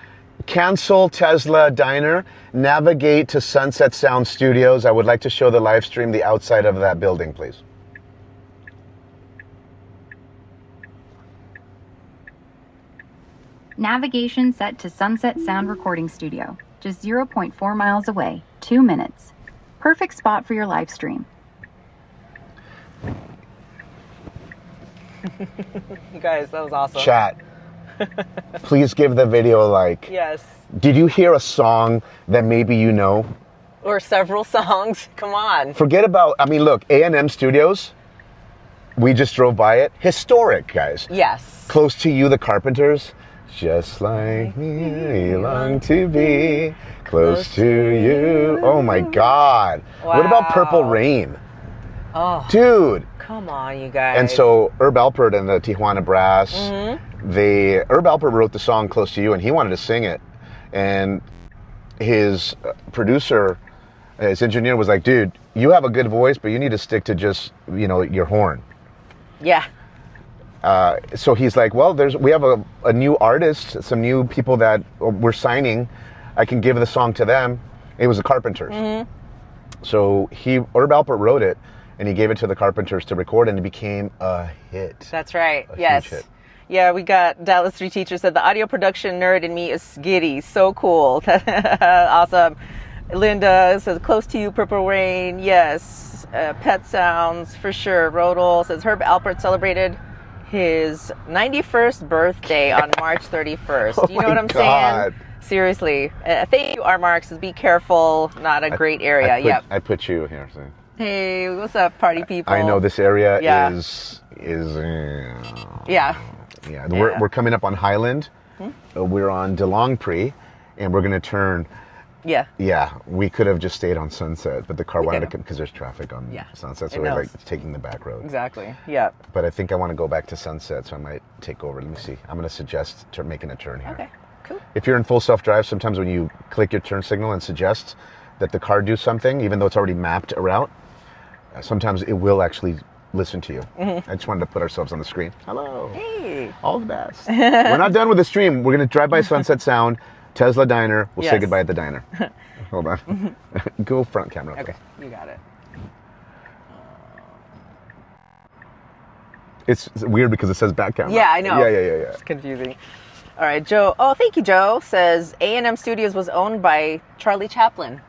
Cancel Tesla Diner, navigate to Sunset Sound Studios. I would like to show the live stream the outside of that building, please. Navigation set to Sunset Sound Recording Studio, just 0.4 miles away, 2 minutes. Perfect spot for your live stream. You guys, that was awesome. Chat, please give the video a like. Yes. Did you hear a song that maybe you know? Or several songs. Come on. Forget about, look, A&M Studios, we just drove by it. Historic, guys. Yes. Close to You, the Carpenters. Just like me, long to be close to you. Oh my God. What about Purple Rain? Oh, Dude. come on, you guys. And so Herb Alpert and the Tijuana Brass, Herb Alpert wrote the song Close to You, and he wanted to sing it. And his producer, his engineer was like, dude, you have a good voice, but you need to stick to just, your horn. Yeah. So he's like, well, we have a new artist, some new people that we're signing. I can give the song to them. It was the Carpenters. So Herb Alpert wrote it, and he gave it to the Carpenters to record, and it became a hit. That's right. A yes. huge hit. Yeah, we got Dallas 3 teacher said the audio production nerd in me is giddy. So cool. Awesome. Linda says close to you, Purple Rain. Yes. Pet sounds for sure. Rodel says Herb Alpert celebrated his 91st birthday on March 31st. Oh, you know what I'm God. saying? Seriously. Thank you, R. Mark says be careful. Not a great area. Yep. I put you here. So. Hey, what's up, party people? I know this area is Yeah. Yeah, we're coming up on Highland. We're on DeLongpre, and we're going to turn. Yeah. Yeah, we could have just stayed on Sunset, but the car wanted to come because there's traffic on Sunset, so we're like taking the back road. Exactly. Yeah. But I think I want to go back to Sunset, so I might take over. Let me see. I'm going to suggest making a turn here. Okay. Cool. If you're in full self-drive, sometimes when you click your turn signal and suggest that the car do something, even though it's already mapped a route, sometimes it will actually listen to you. I just wanted to put ourselves on the screen. Hello. Hey. All the best. We're not done with the stream. We're going to drive by Sunset Sound, Tesla Diner. We'll say goodbye at the diner. Hold on. Go front camera. Okay, you got it. It's weird because it says back camera. Yeah, I know. Yeah. It's confusing. All right, Joe. Oh, thank you, Joe. Says A&M Studios was owned by Charlie Chaplin.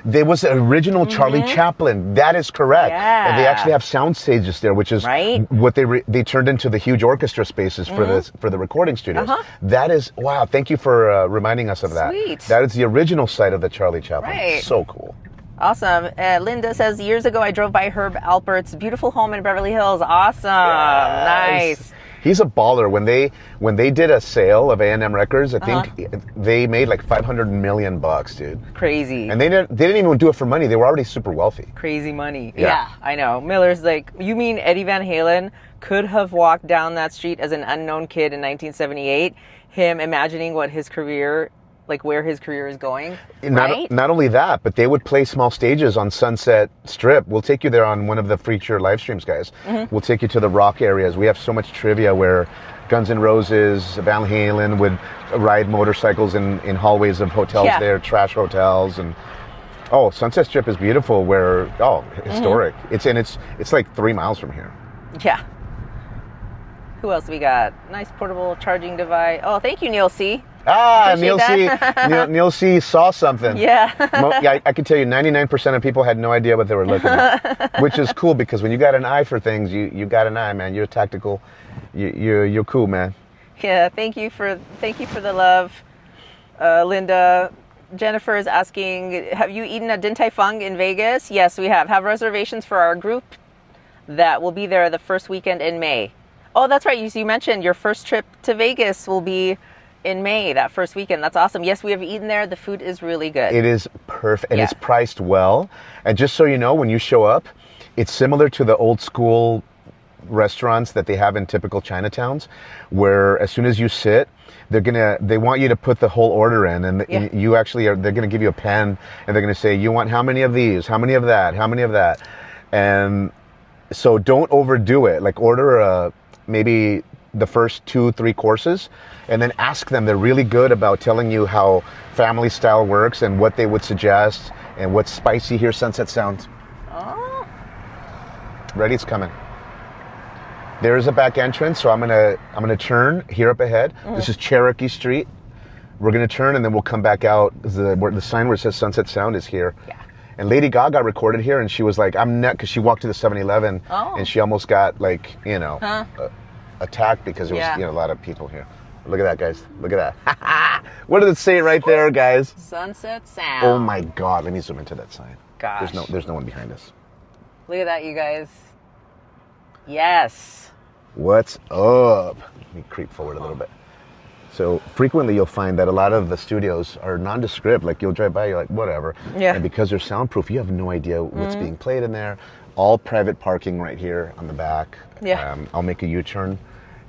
There was an original Charlie Chaplin. That is correct. Yeah. And they actually have sound stages there, which is what they turned into the huge orchestra spaces for the recording studios. That is, wow, thank you for reminding us of that. Sweet. That is the original site of the Charlie Chaplin. Right. So cool. Awesome. Linda says, years ago I drove by Herb Alpert's beautiful home in Beverly Hills. Awesome. Yes. Nice. He's a baller. When they did a sale of A&M Records, I think they made like $500 million, dude. Crazy. And they didn't even do it for money. They were already super wealthy. Crazy money. Yeah. I know. Miller's like, you mean Eddie Van Halen could have walked down that street as an unknown kid in 1978? Him imagining what his career, like where his career is going, right? Not only that, but they would play small stages on Sunset Strip. We'll take you there on one of the feature live streams, guys. We'll take you to the rock areas. We have so much trivia where Guns N' Roses, Van Halen would ride motorcycles in hallways of hotels there, trash hotels, and Sunset Strip is beautiful. Where historic. It's like 3 miles from here. Yeah. Who else we got? Nice portable charging device. Oh, thank you, Neil C. Neil C. Neil C. saw something. Yeah. I can tell you 99% of people had no idea what they were looking at, which is cool because when you got an eye for things, you got an eye, man. You're tactical. You're cool, man. Yeah. Thank you for the love, Linda. Jennifer is asking, have you eaten at Din Tai Fung in Vegas? Yes, we have. Have reservations for our group that will be there the first weekend in May. Oh, that's right. You mentioned your first trip to Vegas will be in May, that first weekend. That's awesome. Yes, we have eaten there. The food is really good. It is perfect, and it's priced well. And just so you know, when you show up, it's similar to the old school restaurants that they have in typical Chinatowns, where as soon as you sit, they want you to put the whole order in, and you actually they're gonna give you a pen, and they're gonna say, you want how many of these, how many of that, how many of that, and so don't overdo it. Like order maybe the first 2-3 courses, and then ask them. They're really good about telling you how family style works and what they would suggest and what's spicy here. Sunset Sound. Oh. Ready? It's coming. There's a back entrance, so I'm gonna turn here up ahead. This is Cherokee Street. We're gonna turn and then we'll come back out. The sign where it says Sunset Sound is here. Yeah. And Lady Gaga recorded here, and she was like, "I'm not," because she walked to the 7-Eleven, and she almost got attacked because there was a lot of people here. Look at that, guys. Look at that. What does it say right there, guys? Sunset Sound. Oh my God! Let me zoom into that sign. Gosh. There's no one behind us. Look at that, you guys. Yes. What's up? Let me creep forward a little bit. So frequently you'll find that a lot of the studios are nondescript. Like you'll drive by, you're like, whatever. Yeah. And because they're soundproof, you have no idea what's being played in there. All private parking right here on the back. Yeah. I'll make a U-turn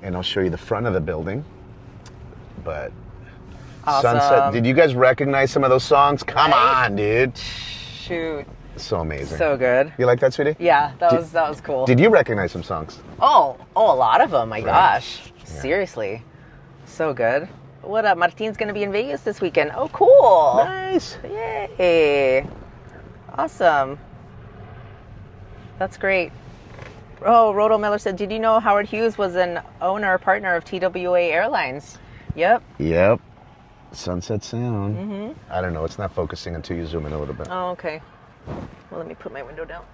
and I'll show you the front of the building. But awesome. Sunset, did you guys recognize some of those songs? Come on, dude. Shoot. So amazing. So good. You like that, sweetie? Yeah, that was cool. Did you recognize some songs? Oh, a lot of them. My gosh. Yeah. Seriously. So good. What up? Martin's going to be in Vegas this weekend. Oh, cool. Nice. Yay. Awesome. That's great. Oh, Roto Miller said, did you know Howard Hughes was an owner or partner of TWA Airlines? Yep. Yep. Sunset Sound. Mm-hmm. I don't know. It's not focusing until you zoom in a little bit. Oh, okay. Well, let me put my window down.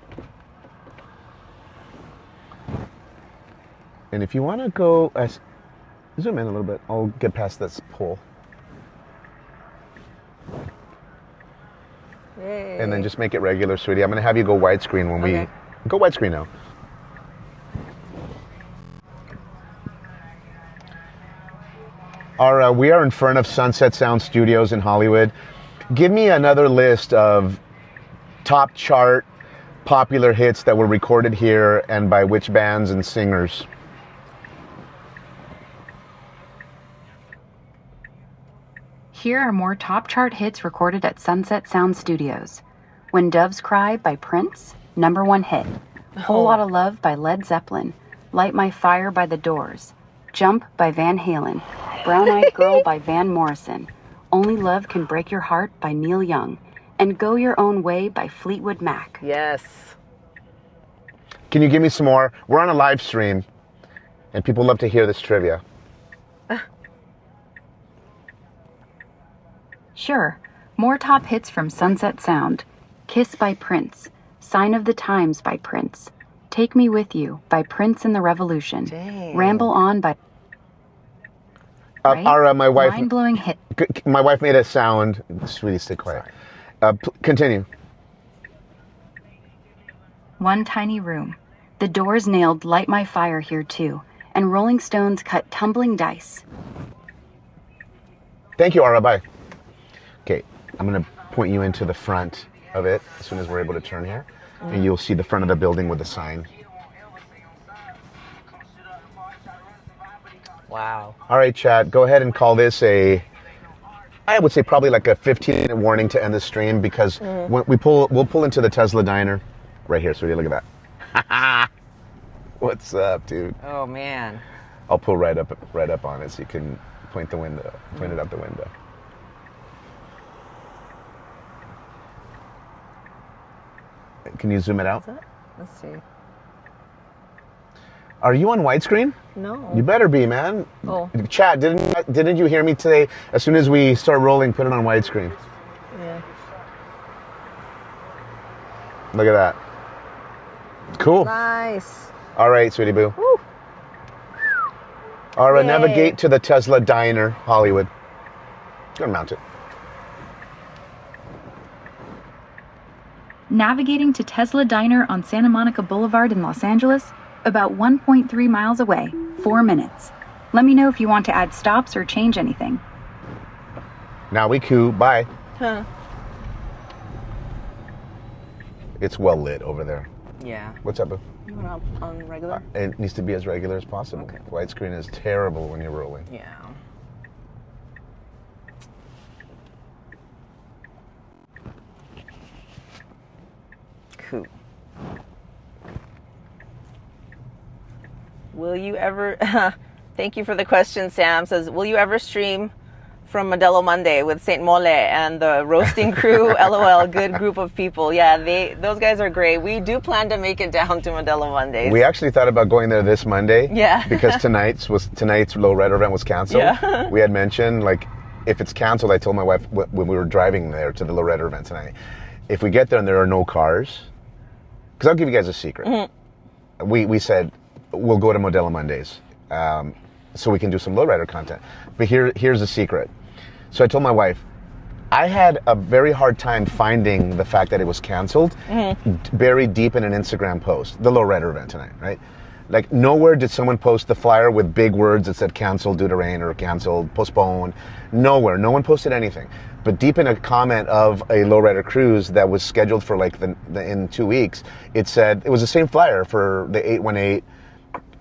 And if you want to go, zoom in a little bit. I'll get past this pole. Yay. And then just make it regular, sweetie. I'm going to have you go widescreen when we... Go widescreen now. We are in front of Sunset Sound Studios in Hollywood. Give me another list of top chart popular hits that were recorded here and by which bands and singers. Here are more top chart hits recorded at Sunset Sound Studios. When Doves Cry by Prince, #1 hit. Whole Lotta Love by Led Zeppelin. Light My Fire by The Doors. Jump by Van Halen. Brown Eyed Girl by Van Morrison. Only Love Can Break Your Heart by Neil Young. And Go Your Own Way by Fleetwood Mac. Yes. Can you give me some more? We're on a live stream, and people love to hear this trivia. Sure. More top hits from Sunset Sound. Kiss by Prince. Sign of the Times by Prince. Take Me With You by Prince and the Revolution. Dang. Ramble On by... My wife... Mind-blowing hit. My wife made a sound. Sweetie, stay quiet. Continue. One Tiny Room. The Doors nailed Light My Fire here too. And Rolling Stones cut Tumbling Dice. Thank you, Ara. Bye. Okay, I'm going to point you into the front of it as soon as we're able to turn here. And you'll see the front of the building with the sign. Wow. All right, chat, go ahead and call this I would say probably like a 15-minute warning to end the stream because when we'll pull into the Tesla diner right here, sweetie. Look at that. What's up, dude? Oh, man. I'll pull right up on it so you can point it out the window. Can you zoom it out? Let's see. Are you on widescreen? No. You better be, man. Oh. Chat, didn't you hear me today? As soon as we start rolling, put it on widescreen. Yeah. Look at that. Cool. Nice. All right, sweetie boo. Woo. All right, Yay. navigate to the Tesla diner, Hollywood. Gonna mount it. Navigating to Tesla Diner on Santa Monica Boulevard in Los Angeles, about 1.3 miles away, 4 minutes. Let me know if you want to add stops or change anything. Now we coo. Bye. Huh. It's well lit over there. Yeah. What's up, boo? You want on regular? It needs to be as regular as possible. Okay. Widescreen is terrible when you're rolling. Yeah. Cool. Will you ever... Thank you for the question, Sam. Says, will you ever stream from Modelo Monday with Saint Mole and the roasting crew? LOL, good group of people. Yeah, those guys are great. We do plan to make it down to Modelo Mondays. We actually thought about going there this Monday. Yeah. Because tonight's lowrider event was canceled. Yeah. We had mentioned, like, if it's canceled, I told my wife when we were driving there to the lowrider event tonight, if we get there and there are no cars, because I'll give you guys a secret. Mm-hmm. We said we'll go to Modelo Mondays so we can do some lowrider content. But here's the secret. So I told my wife, I had a very hard time finding the fact that it was canceled, buried deep in an Instagram post, the lowrider event tonight, right? Like nowhere did someone post the flyer with big words that said canceled due to rain or canceled, postponed. Nowhere. No one posted anything. But deep in a comment of a lowrider cruise that was scheduled for like in 2 weeks, it said, it was the same flyer for the 818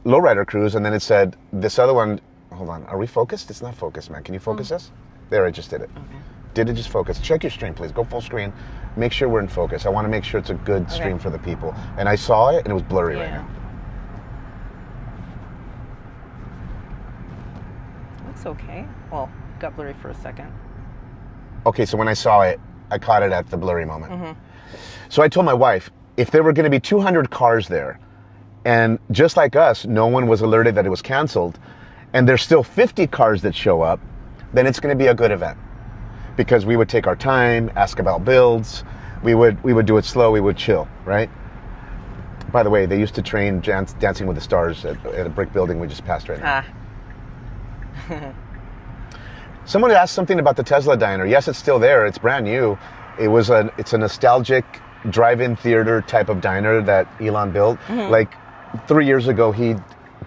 lowrider cruise, and then it said this other one, hold on, are we focused? It's not focused, man. Can you focus us? There, I just did it. Okay. Did it just focus? Check your stream, please. Go full screen. Make sure we're in focus. I want to make sure it's a good stream for the people. And I saw it, and it was blurry right now. Looks okay. Well, got blurry for a second. Okay, so when I saw it, I caught it at the blurry moment. Mm-hmm. So I told my wife, if there were going to be 200 cars there, And just like us, no one was alerted that it was canceled. And there's still 50 cars that show up, then it's going to be a good event. Because we would take our time, ask about builds. We would do it slow, we would chill, right? By the way, they used to train Dancing with the Stars at a brick building we just passed right now. Someone asked something about the Tesla diner. Yes, it's still there. It's brand new. It's a nostalgic drive-in theater type of diner that Elon built. Like 3 years ago, he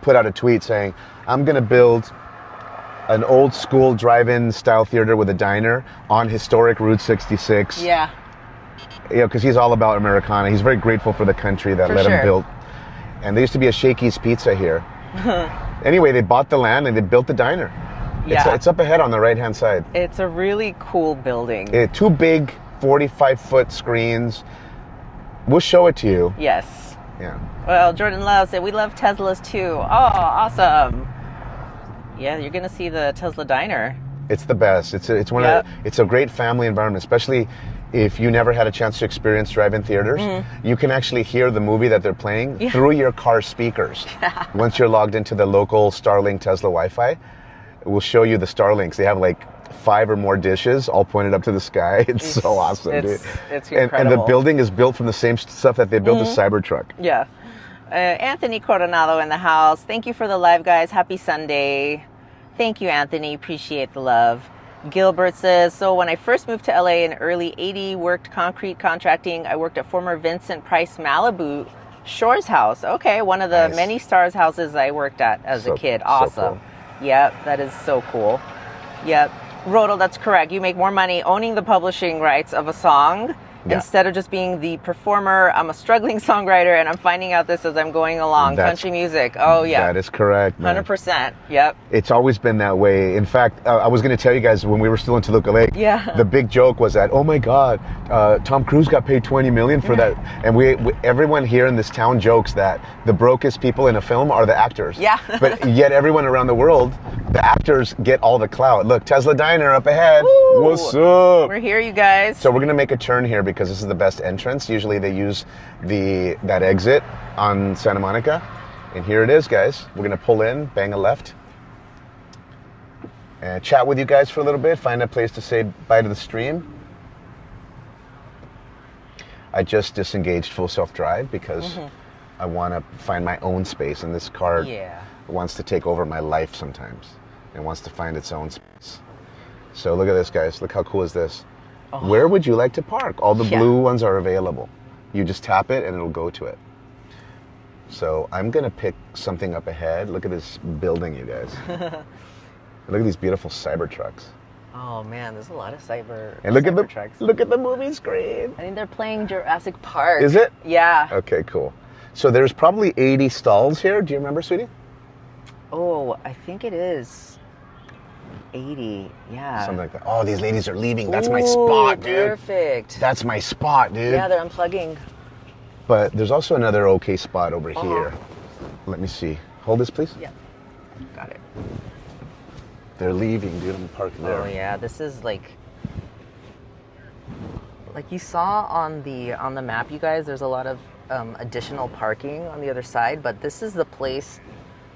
put out a tweet saying, I'm going to build an old school drive-in style theater with a diner on historic Route 66. Yeah. You know, because he's all about Americana. He's very grateful for the country that let him build. And there used to be a Shakey's Pizza here. Anyway, they bought the land and they built the diner. Yeah. It's up ahead on the right-hand side. It's a really cool building. Two big 45-foot screens. We'll show it to you. Yes. Yeah. Well, Jordan Love said, we love Teslas too. Oh, awesome. Yeah, you're going to see the Tesla diner. It's the best. It's a great family environment, especially if you never had a chance to experience drive-in theaters. You can actually hear the movie that they're playing through your car speakers. Once you're logged into the local Starlink Tesla Wi-Fi, it will show you the Starlinks. They have like 5 or more dishes all pointed up to the sky. It's so awesome, dude. It's incredible. And the building is built from the same stuff that they built the Cybertruck. Yeah. Anthony Coronado in the house. Thank you for the live, guys. Happy Sunday. Thank you, Anthony. Appreciate the love. Gilbert says, so when I first moved to LA in early 80, worked concrete contracting. I worked at former Vincent Price Malibu Shores house. Okay, one of the many stars houses I worked at as a kid. Awesome. So cool. Yep, that is so cool. Yep. Rodel, that's correct. You make more money owning the publishing rights of a song instead of just being the performer. I'm a struggling songwriter, and I'm finding out this as I'm going along. Country music. Oh, yeah. That is correct, man. 100%. Yep. It's always been that way. In fact, I was going to tell you guys when we were still in Toluca Lake, the big joke was that, oh my God, Tom Cruise got paid $20 million for that. And everyone here in this town jokes that the brokest people in a film are the actors. Yeah. But yet everyone around the world, the actors get all the clout. Look, Tesla Diner up ahead. Woo! What's up? We're here, you guys. So we're going to make a turn here because this is the best entrance. Usually they use that exit on Santa Monica. And here it is, guys. We're going to pull in, bang a left, and chat with you guys for a little bit, find a place to say bye to the stream. I just disengaged full self-drive because I want to find my own space, and this car wants to take over my life sometimes. It wants to find its own space. So look at this, guys. Look how cool is this. Oh. Where would you like to park? All the blue ones are available. You just tap it and it'll go to it. So I'm going to pick something up ahead. Look at this building, you guys. Look at these beautiful Cybertrucks. Oh man, there's a lot of and look Cybertrucks. Look at the movie screen. I think they're playing Jurassic Park. Is it? Yeah. Okay, cool. So there's probably 80 stalls here. Do you remember, sweetie? Oh, I think it is 80. Yeah. Something like that. Oh, these ladies are leaving. That's my spot, dude. Perfect. That's my spot, dude. Yeah, they're unplugging. But there's also another okay spot over here. Let me see. Hold this, please. Yeah. Got it. They're leaving, dude. I'm parked there. Oh yeah, this is like you saw on the map, you guys. There's a lot of additional parking on the other side, but this is the place.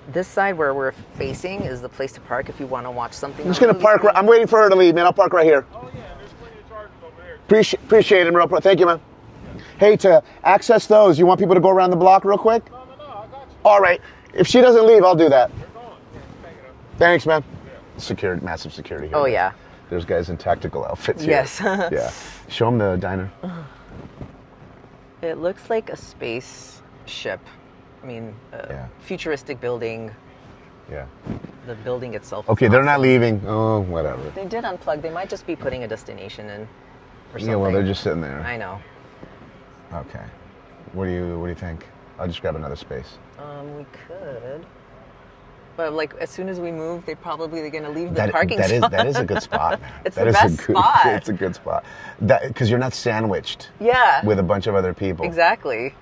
This side where we're facing is the place to park if you want to watch something. I'm just gonna park. I'm waiting for her to leave, man. I'll park right here. Oh yeah, there's plenty of charges over there. Appreciate it, bro. Thank you, man. Hey, to access those, you want people to go around the block real quick? No, I got you. All right. If she doesn't leave, I'll do that. They're gone. Yeah, hang it up. Thanks, man. Security, massive security here. Oh yeah. There's guys in tactical outfits here. Yes. Yeah. Show them the diner. It looks like a spaceship. I mean, futuristic building. Yeah. The building itself. Okay, they're not leaving. Oh, whatever. They did unplug. They might just be putting a destination in, or something. Yeah, well, they're just sitting there. I know. Okay. What do you think? I'll just grab another space. We could. But like, as soon as we move, they're gonna leave the parking spot. That is a good spot, man. It's the best spot. It's a good spot. Because you're not sandwiched. Yeah. With a bunch of other people. Exactly.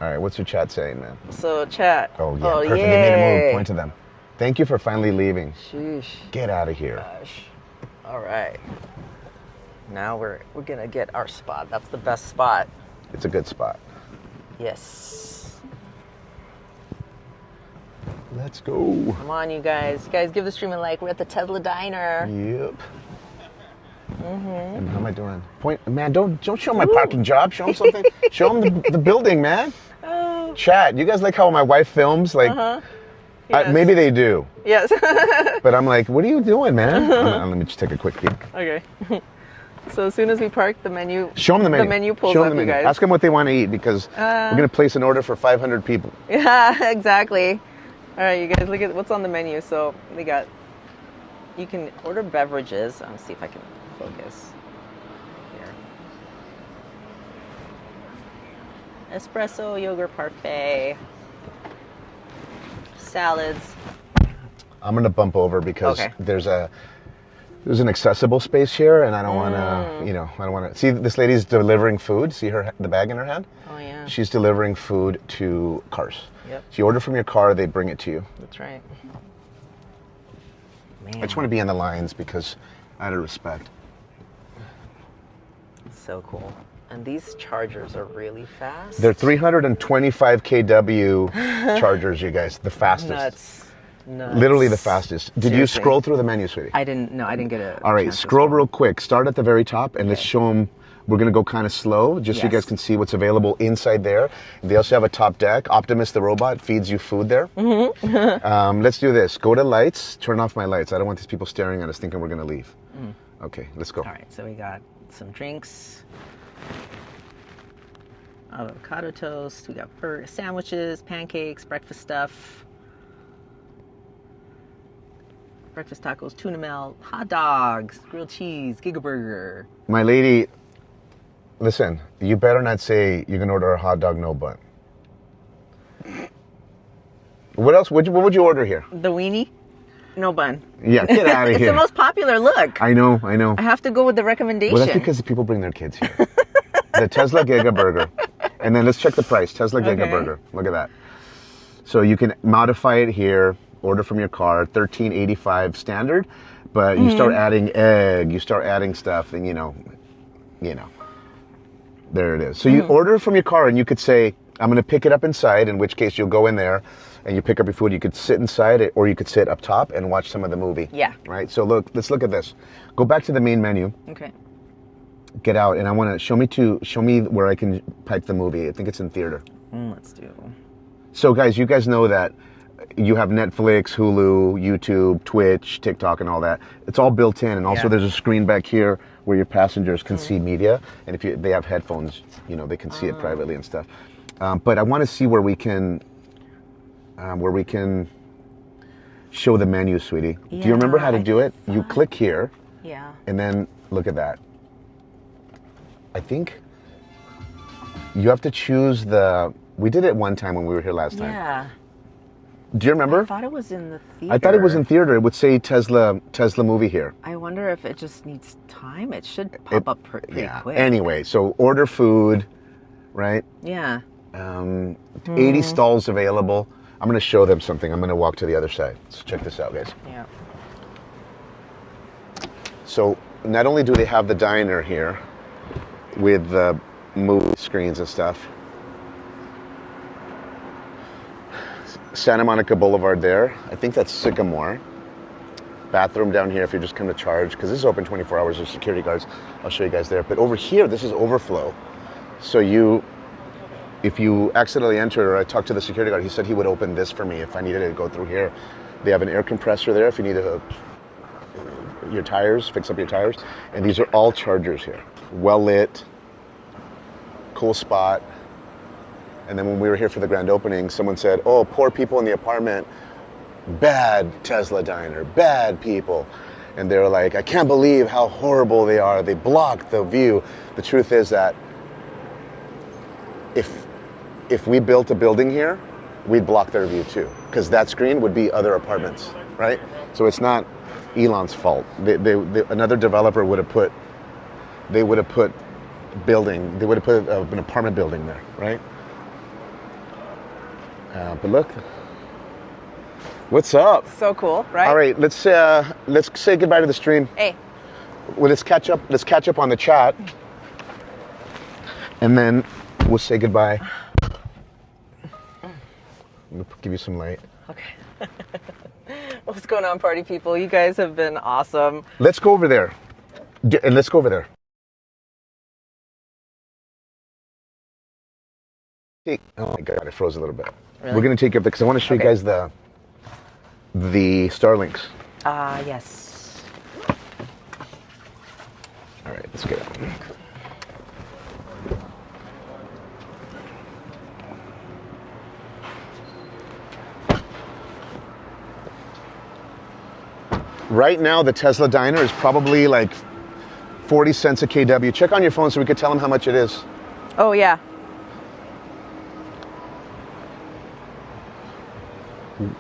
All right, what's your chat saying, man? So, chat. Oh, yeah, perfect. They made a move. Point to them. Thank you for finally leaving. Sheesh. Get out of here. Gosh. All right. Now we're going to get our spot. That's the best spot. It's a good spot. Yes. Let's go. Come on, you guys. You guys give the stream a like. We're at the Tesla Diner. Yep. And how am I doing? Man, don't show my parking job. Show them something. Show them the building, man. Oh. Chat. You guys like how my wife films? Like, Yes. maybe they do. Yes. But I'm like, what are you doing, man? Let me just take a quick peek. Okay. So as soon as we park, the menu. Show them the menu. The menu pulls Show up, them the you menu. guys. Ask them what they want to eat because we're gonna place an order for 500 people. Yeah, exactly. All right, you guys, look at what's on the menu. So they got. You can order beverages. Let's see if I can focus. Here. Espresso yogurt parfait. Salads. I'm gonna bump over because Okay. there's an accessible space here, and I don't want to, I don't want to see this lady's delivering food. See the bag in her hand? Oh yeah. She's delivering food to cars. Yep. So you order from your car, they bring it to you. That's right. Man. I just want to be in the lines because out of respect. So cool. And these chargers are really fast. They're 325 kW chargers, you guys. The fastest. Nuts. Literally the fastest. Did you Seriously. scroll through the menu, sweetie? I didn't get a All right, chance to scroll real quick. Start at the very top and let's show them. We're going to go kind of slow just so you Yes. guys can see what's available inside there. They also have a top deck. Optimus the robot feeds you food there. Mm-hmm. Let's do this. Go to lights. Turn off my lights. I don't want these people staring at us thinking we're going to leave. Okay, let's go. All right, so we got some drinks. Avocado toast. We got burger sandwiches, pancakes, breakfast stuff. Breakfast tacos, tuna melt, hot dogs, grilled cheese, Giga Burger. My lady, listen, you better not say you're going to order a hot dog, no bun. What else? What would you order here? The weenie, no bun. Yeah, get out of It's here. the most popular look. I know. I have to go with the recommendation. Well, that's because the people bring their kids here. The Tesla Giga Burger. And then let's check the price. Tesla Giga Okay. Burger. Look at that. So you can modify it here, order from your car, $13.85 standard, but you start adding egg, you start adding stuff, and you know, there it is. So you order from your car and you could say, I'm going to pick it up inside, in which case you'll go in there and you pick up your food. You could sit inside it or you could sit up top and watch some of the movie. Yeah. Right? So let's look at this. Go back to the main menu. Okay. Get out, and I want to show me where I can pipe the movie. I think it's in theater. Let's do. So guys, you guys know that you have Netflix, Hulu, YouTube, Twitch, TikTok, and all that. It's all built in, and also Yeah. there's a screen back here where your passengers can see media, and if they have headphones, they can see it privately and stuff. But I want to see where we can show the menu, sweetie. Do you remember how to do it? You click here, Yeah. and then look at that. I think you have to choose we did it one time when we were here last time. Yeah. Do you remember? I thought it was in the theater. I thought it was in theater. It would say Tesla movie here. I wonder if it just needs time. It should pop up pretty quick. Anyway, so order food, right? Yeah. 80 stalls available. I'm going to show them something. I'm going to walk to the other side. So check this out, guys. Yeah. So not only do they have the diner here with the movie screens and stuff, Santa Monica Boulevard there. I think that's Sycamore. Bathroom down here if you just come to charge, because this is open 24 hours with security guards. I'll show you guys there. But over here, this is overflow. So if you accidentally enter, or I talked to the security guard, he said he would open this for me if I needed to go through here. They have an air compressor there if you need to your tires, fix up your tires. And these are all chargers here. Well lit, cool spot. And then when we were here for the grand opening, someone said, oh, poor people in the apartment, bad Tesla diner, bad people. And they're like, I can't believe how horrible they are. They block the view. The truth is that if we built a building here, we'd block their view too, because that screen would be other apartments, right? So it's not Elon's fault. Another developer would have put an apartment building there, right? But look, what's up? So cool, right? All right, let's say goodbye to the stream. Hey. Well, let's catch up on the chat, and then we'll say goodbye. I'm gonna give you some light. Okay. What's going on, party people? You guys have been awesome. Let's go over there. And let's go over there. Oh my God, I froze a little bit. Really? We're going to take you up there because I want to show you guys the Starlinks. Yes. All right, let's get out. Right now, the Tesla diner is probably like 40 cents a kW. Check on your phone so we could tell them how much it is. Oh, yeah.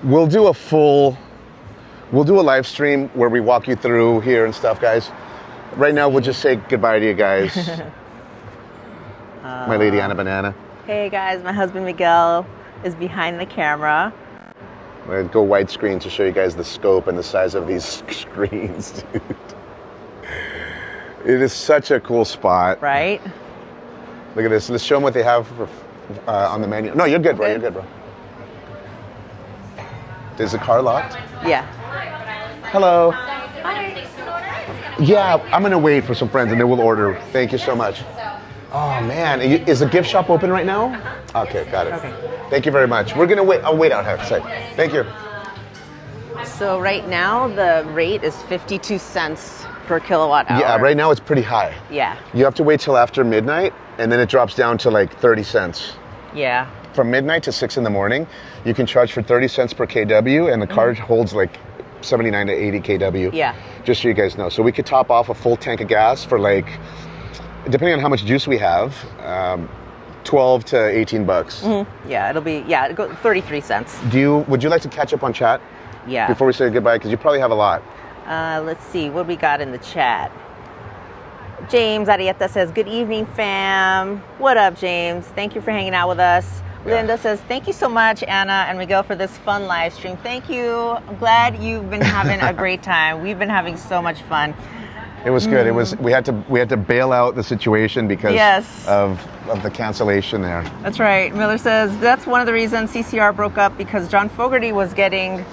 We'll do a live stream where we walk you through here and stuff, guys. Right now, we'll just say goodbye to you guys. My lady Anna Banana. Hey, guys. My husband, Miguel, is behind the camera. I'm going to go widescreen to show you guys the scope and the size of these screens, dude. It is such a cool spot. Right? Look at this. Let's show them what they have for, on the menu. No, you're good, bro. You're good, bro. Is the car locked? Yeah. Hello. Yeah, I'm going to wait for some friends and then we'll order. Thank you so much. Oh, man. Is the gift shop open right now? Okay, got it. Okay. Thank you very much. We're going to wait. I'll wait out outside. Thank you. So right now, the rate is 52 cents per kilowatt hour. Yeah, right now it's pretty high. Yeah. You have to wait till after midnight and then it drops down to like 30 cents. Yeah. From midnight to 6 in the morning, you can charge for 30 cents per kW and the car holds like 79 to 80 kW. Yeah. Just so you guys know. So we could top off a full tank of gas for like, depending on how much juice we have, 12 to 18 bucks. Mm-hmm. Yeah, it'll go 33 cents. Would you like to catch up on chat? Yeah. Before we say goodbye, because you probably have a lot. Let's see, what we got in the chat? James Arieta says, good evening, fam. What up, James? Thank you for hanging out with us. Yeah. Linda says, thank you so much, Anna and Miguel, for this fun live stream. Thank you. I'm glad you've been having a great time. We've been having so much fun. It was good. It was. We had to bail out the situation because of the cancellation there. That's right. Miller says that's one of the reasons CCR broke up, because John Fogerty was getting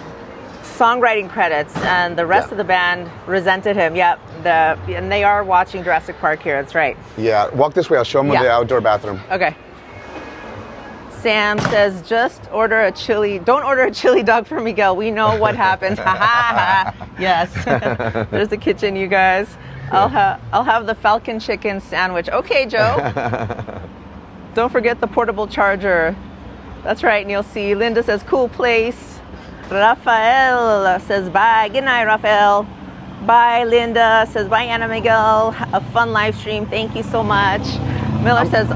songwriting credits and the rest of the band resented him. Yep. And they are watching Jurassic Park here. That's right. Yeah. Walk this way. I'll show them the outdoor bathroom. Okay. Sam says, just order a chili. Don't order a chili dog for Miguel. We know what happens. Ha ha ha. Yes. There's the kitchen, you guys. Yeah. I'll have the Falcon chicken sandwich. Okay, Joe. Don't forget the portable charger. That's right, Neil C. Linda says, cool place. Rafael says, bye. Good night, Rafael. Bye, Linda says, bye, Anna Miguel. A fun live stream. Thank you so much. Miller says,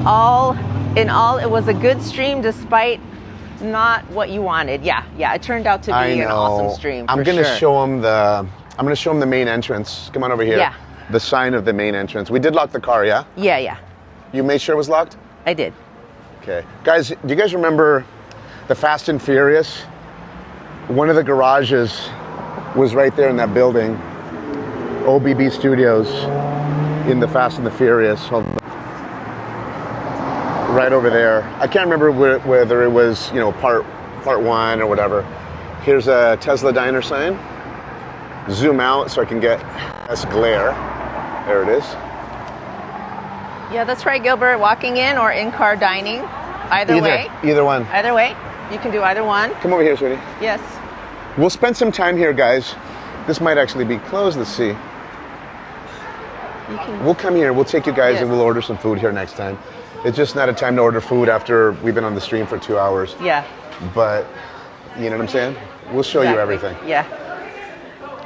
in all, it was a good stream despite not what you wanted. Yeah, it turned out to be an awesome stream. I'm going to show them the main entrance. Come on over here. Yeah. The sign of the main entrance. We did lock the car, yeah? Yeah. You made sure it was locked? I did. Okay. Guys, do you guys remember the Fast and Furious? One of the garages was right there in that building. OBB Studios in the Fast and the Furious. Right over there. I can't remember whether it was, part one or whatever. Here's a Tesla diner sign. Zoom out so I can get less glare. There it is. Yeah, that's right, Gilbert. Walking in or in-car dining. Either way. Either one. Either way. You can do either one. Come over here, sweetie. Yes. We'll spend some time here, guys. This might actually be closed. Let's see. We'll come here. We'll take you guys and we'll order some food here next time. It's just not a time to order food after we've been on the stream for 2 hours. Yeah. But, you know what I'm saying? We'll show you everything. Yeah.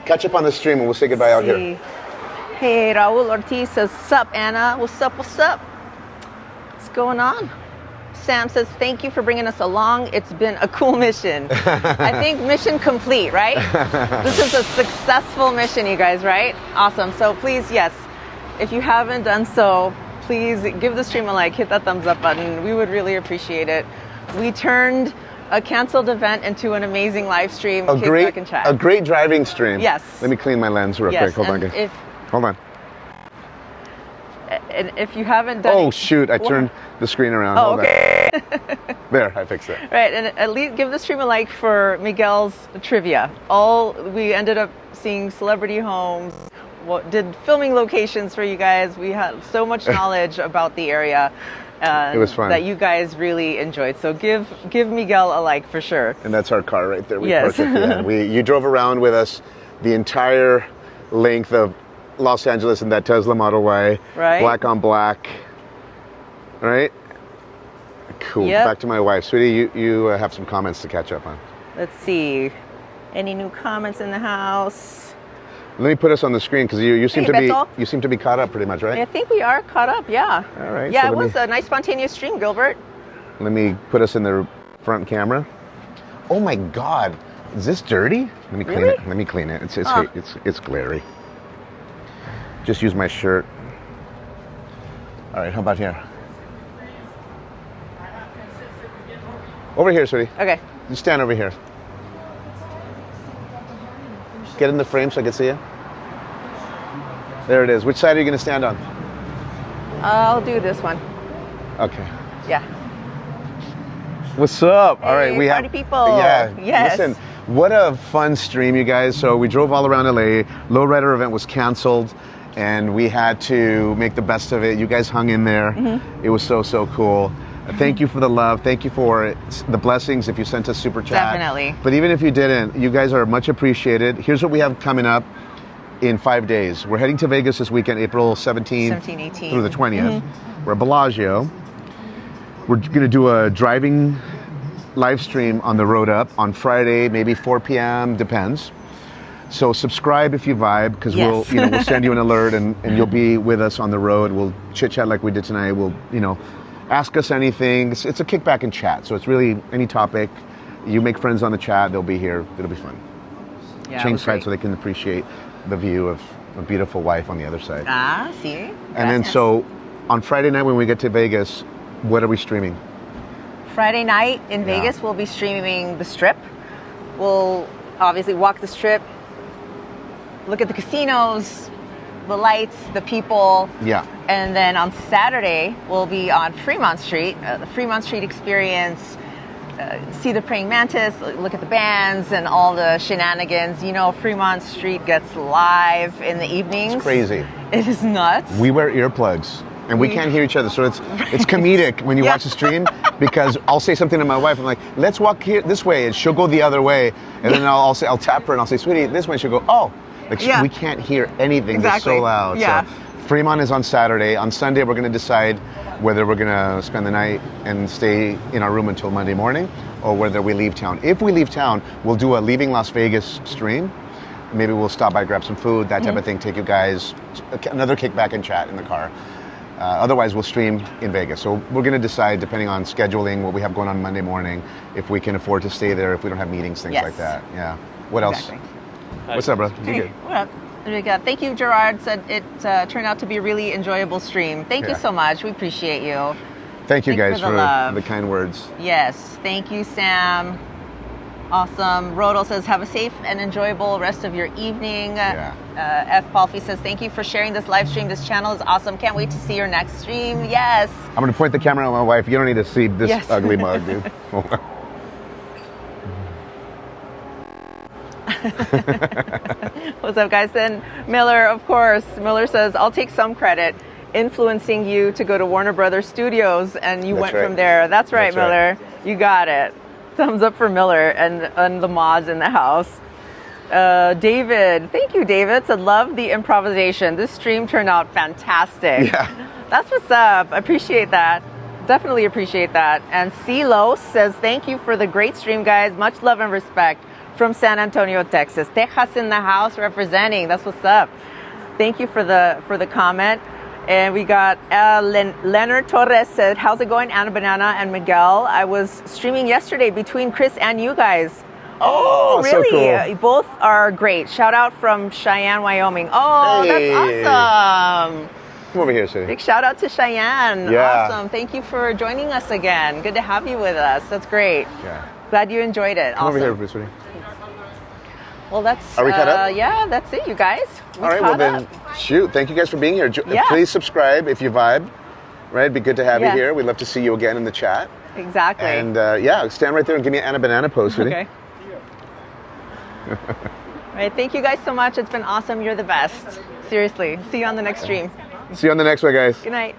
Catch up on the stream and we'll say goodbye out here. Hey, Raul Ortiz says, sup, Anna? What's up? What's going on? Sam says, thank you for bringing us along. It's been a cool mission. I think mission complete, right? This is a successful mission, you guys, right? Awesome. So please, yes, if you haven't done so, please give the stream a like, hit that thumbs up button. We would really appreciate it. We turned a canceled event into an amazing live stream. A great driving stream. Yes. Let me clean my lens real quick. Hold on, guys. Hold on. And if you haven't done shoot, I turned the screen around. Oh, okay. There, I fixed it. Right, and at least give the stream a like for Miguel's trivia. We ended up seeing celebrity homes, did filming locations for you guys. We had so much knowledge about the area. It was fun. That you guys really enjoyed. So give Miguel a like for sure. And that's our car right there. We Yes. parked at the end. You drove around with us the entire length of Los Angeles in that Tesla Model Y. Right. Black on black. Right? Cool. Yep. Back to my wife. Sweetie, you have some comments to catch up on. Let's see. Any new comments in the house? Let me put us on the screen because you seem Hey, Beto. you seem to be caught up pretty much, right? I think we are caught up, yeah. All right. Yeah, so it was a nice spontaneous stream, Gilbert. Let me put us in the front camera. Oh my God, is this dirty? Let me clean Really? it. Let me clean it. It's glary. Just use my shirt. All right, how about here? Over here, sweetie. Okay. You stand over here. Get in the frame so I can see you. There it is. Which side are you going to stand on? I'll do this one. Okay. Yeah. What's up? All right, Hey, we party have people. Yeah. Yes. Listen, what a fun stream, you guys. So we drove all around LA. Lowrider event was canceled, and we had to make the best of it. You guys hung in there. Mm-hmm. It was so cool. Thank you for the love. Thank you for the blessings if you sent us super chat. Definitely. But even if you didn't, you guys are much appreciated. Here's what we have coming up in 5 days. We're heading to Vegas this weekend, April 17th 18. through the 20th. We're at Bellagio. We're going to do a driving live stream on the road up on Friday, maybe 4 p.m., depends. So subscribe if you vibe, because Yes. we'll send you an alert and you'll be with us on the road. We'll chit chat like we did tonight. We'll, ask us anything. It's a kickback and chat. So it's really any topic. You make friends on the chat, they'll be here. It'll be fun. Yeah, Change sides so they can appreciate the view of a beautiful wife on the other side. See? And then so on Friday night when we get to Vegas, what are we streaming? Friday night in Vegas, we'll be streaming the Strip. We'll obviously walk the Strip, look at the casinos, the lights, the people. Yeah. And then on Saturday, we'll be on Fremont Street, the Fremont Street experience, see the praying mantis, look at the bands and all the shenanigans. Fremont Street gets live in the evenings. It's crazy. It is nuts. We wear earplugs and we can't hear each other. So it's comedic when you watch the stream because I'll say something to my wife. I'm like, let's walk here this way. And she'll go the other way. And then I'll tap her and I'll say, sweetie, this way. She'll go, oh. We can't hear anything. Exactly. It's so loud. Yeah. So Fremont is on Saturday. On Sunday, we're going to decide whether we're going to spend the night and stay in our room until Monday morning or whether we leave town. If we leave town, we'll do a Leaving Las Vegas stream. Maybe we'll stop by, grab some food, that type of thing, take you guys, another kickback and chat in the car. Otherwise, we'll stream in Vegas. So we're going to decide, depending on scheduling, what we have going on Monday morning, if we can afford to stay there, if we don't have meetings, things like that. Yeah. What else? What's up, bro? You Hey, good? what up? We got, thank you, Gerard. Said it turned out to be a really enjoyable stream. Thank you so much. We appreciate you. Thank you guys for the love. the kind words. Yes. Thank you, Sam. Awesome. Rodel says, have a safe and enjoyable rest of your evening. F. Palfi says, thank you for sharing this live stream. This channel is awesome. Can't wait to see your next stream. Yes. I'm going to point the camera at my wife. You don't need to see this ugly mug, dude. What's up, guys? Then Miller, of course. Miller says, I'll take some credit influencing you to go to Warner Brothers Studios, and you went from there. That's right, Miller. You got it. Thumbs up for Miller and the mods in the house. David, thank you, David. Said, love the improvisation. This stream turned out fantastic. Yeah. That's what's up. I appreciate that. Definitely appreciate that. And CeeLo says, thank you for the great stream, guys. Much love and respect from San Antonio, Texas. Texas in the house representing. That's what's up. Thank you for the comment. And we got Leonard Torres said, how's it going, Anna Banana and Miguel? I was streaming yesterday between Chris and you guys. Oh, really? So cool. Both are great. Shout out from Cheyenne, Wyoming. Oh, That's awesome. Come over here, sweetie. Big shout out to Cheyenne. Yeah. Awesome. Thank you for joining us again. Good to have you with us. That's great. Yeah. Glad you enjoyed it. Come awesome. over here, sweetie. Well, that's... Are we caught up? Yeah, that's it, you guys. All right, well then, shoot. Thank you guys for being here. Yeah. Please subscribe if you vibe. Right? It'd be good to have you here. We'd love to see you again in the chat. Exactly. And yeah, stand right there and give me an Anna Banana pose, sweetie. Okay. All right, thank you guys so much. It's been awesome. You're the best. Seriously. See you on the next stream. See you on the next one, guys. Good night.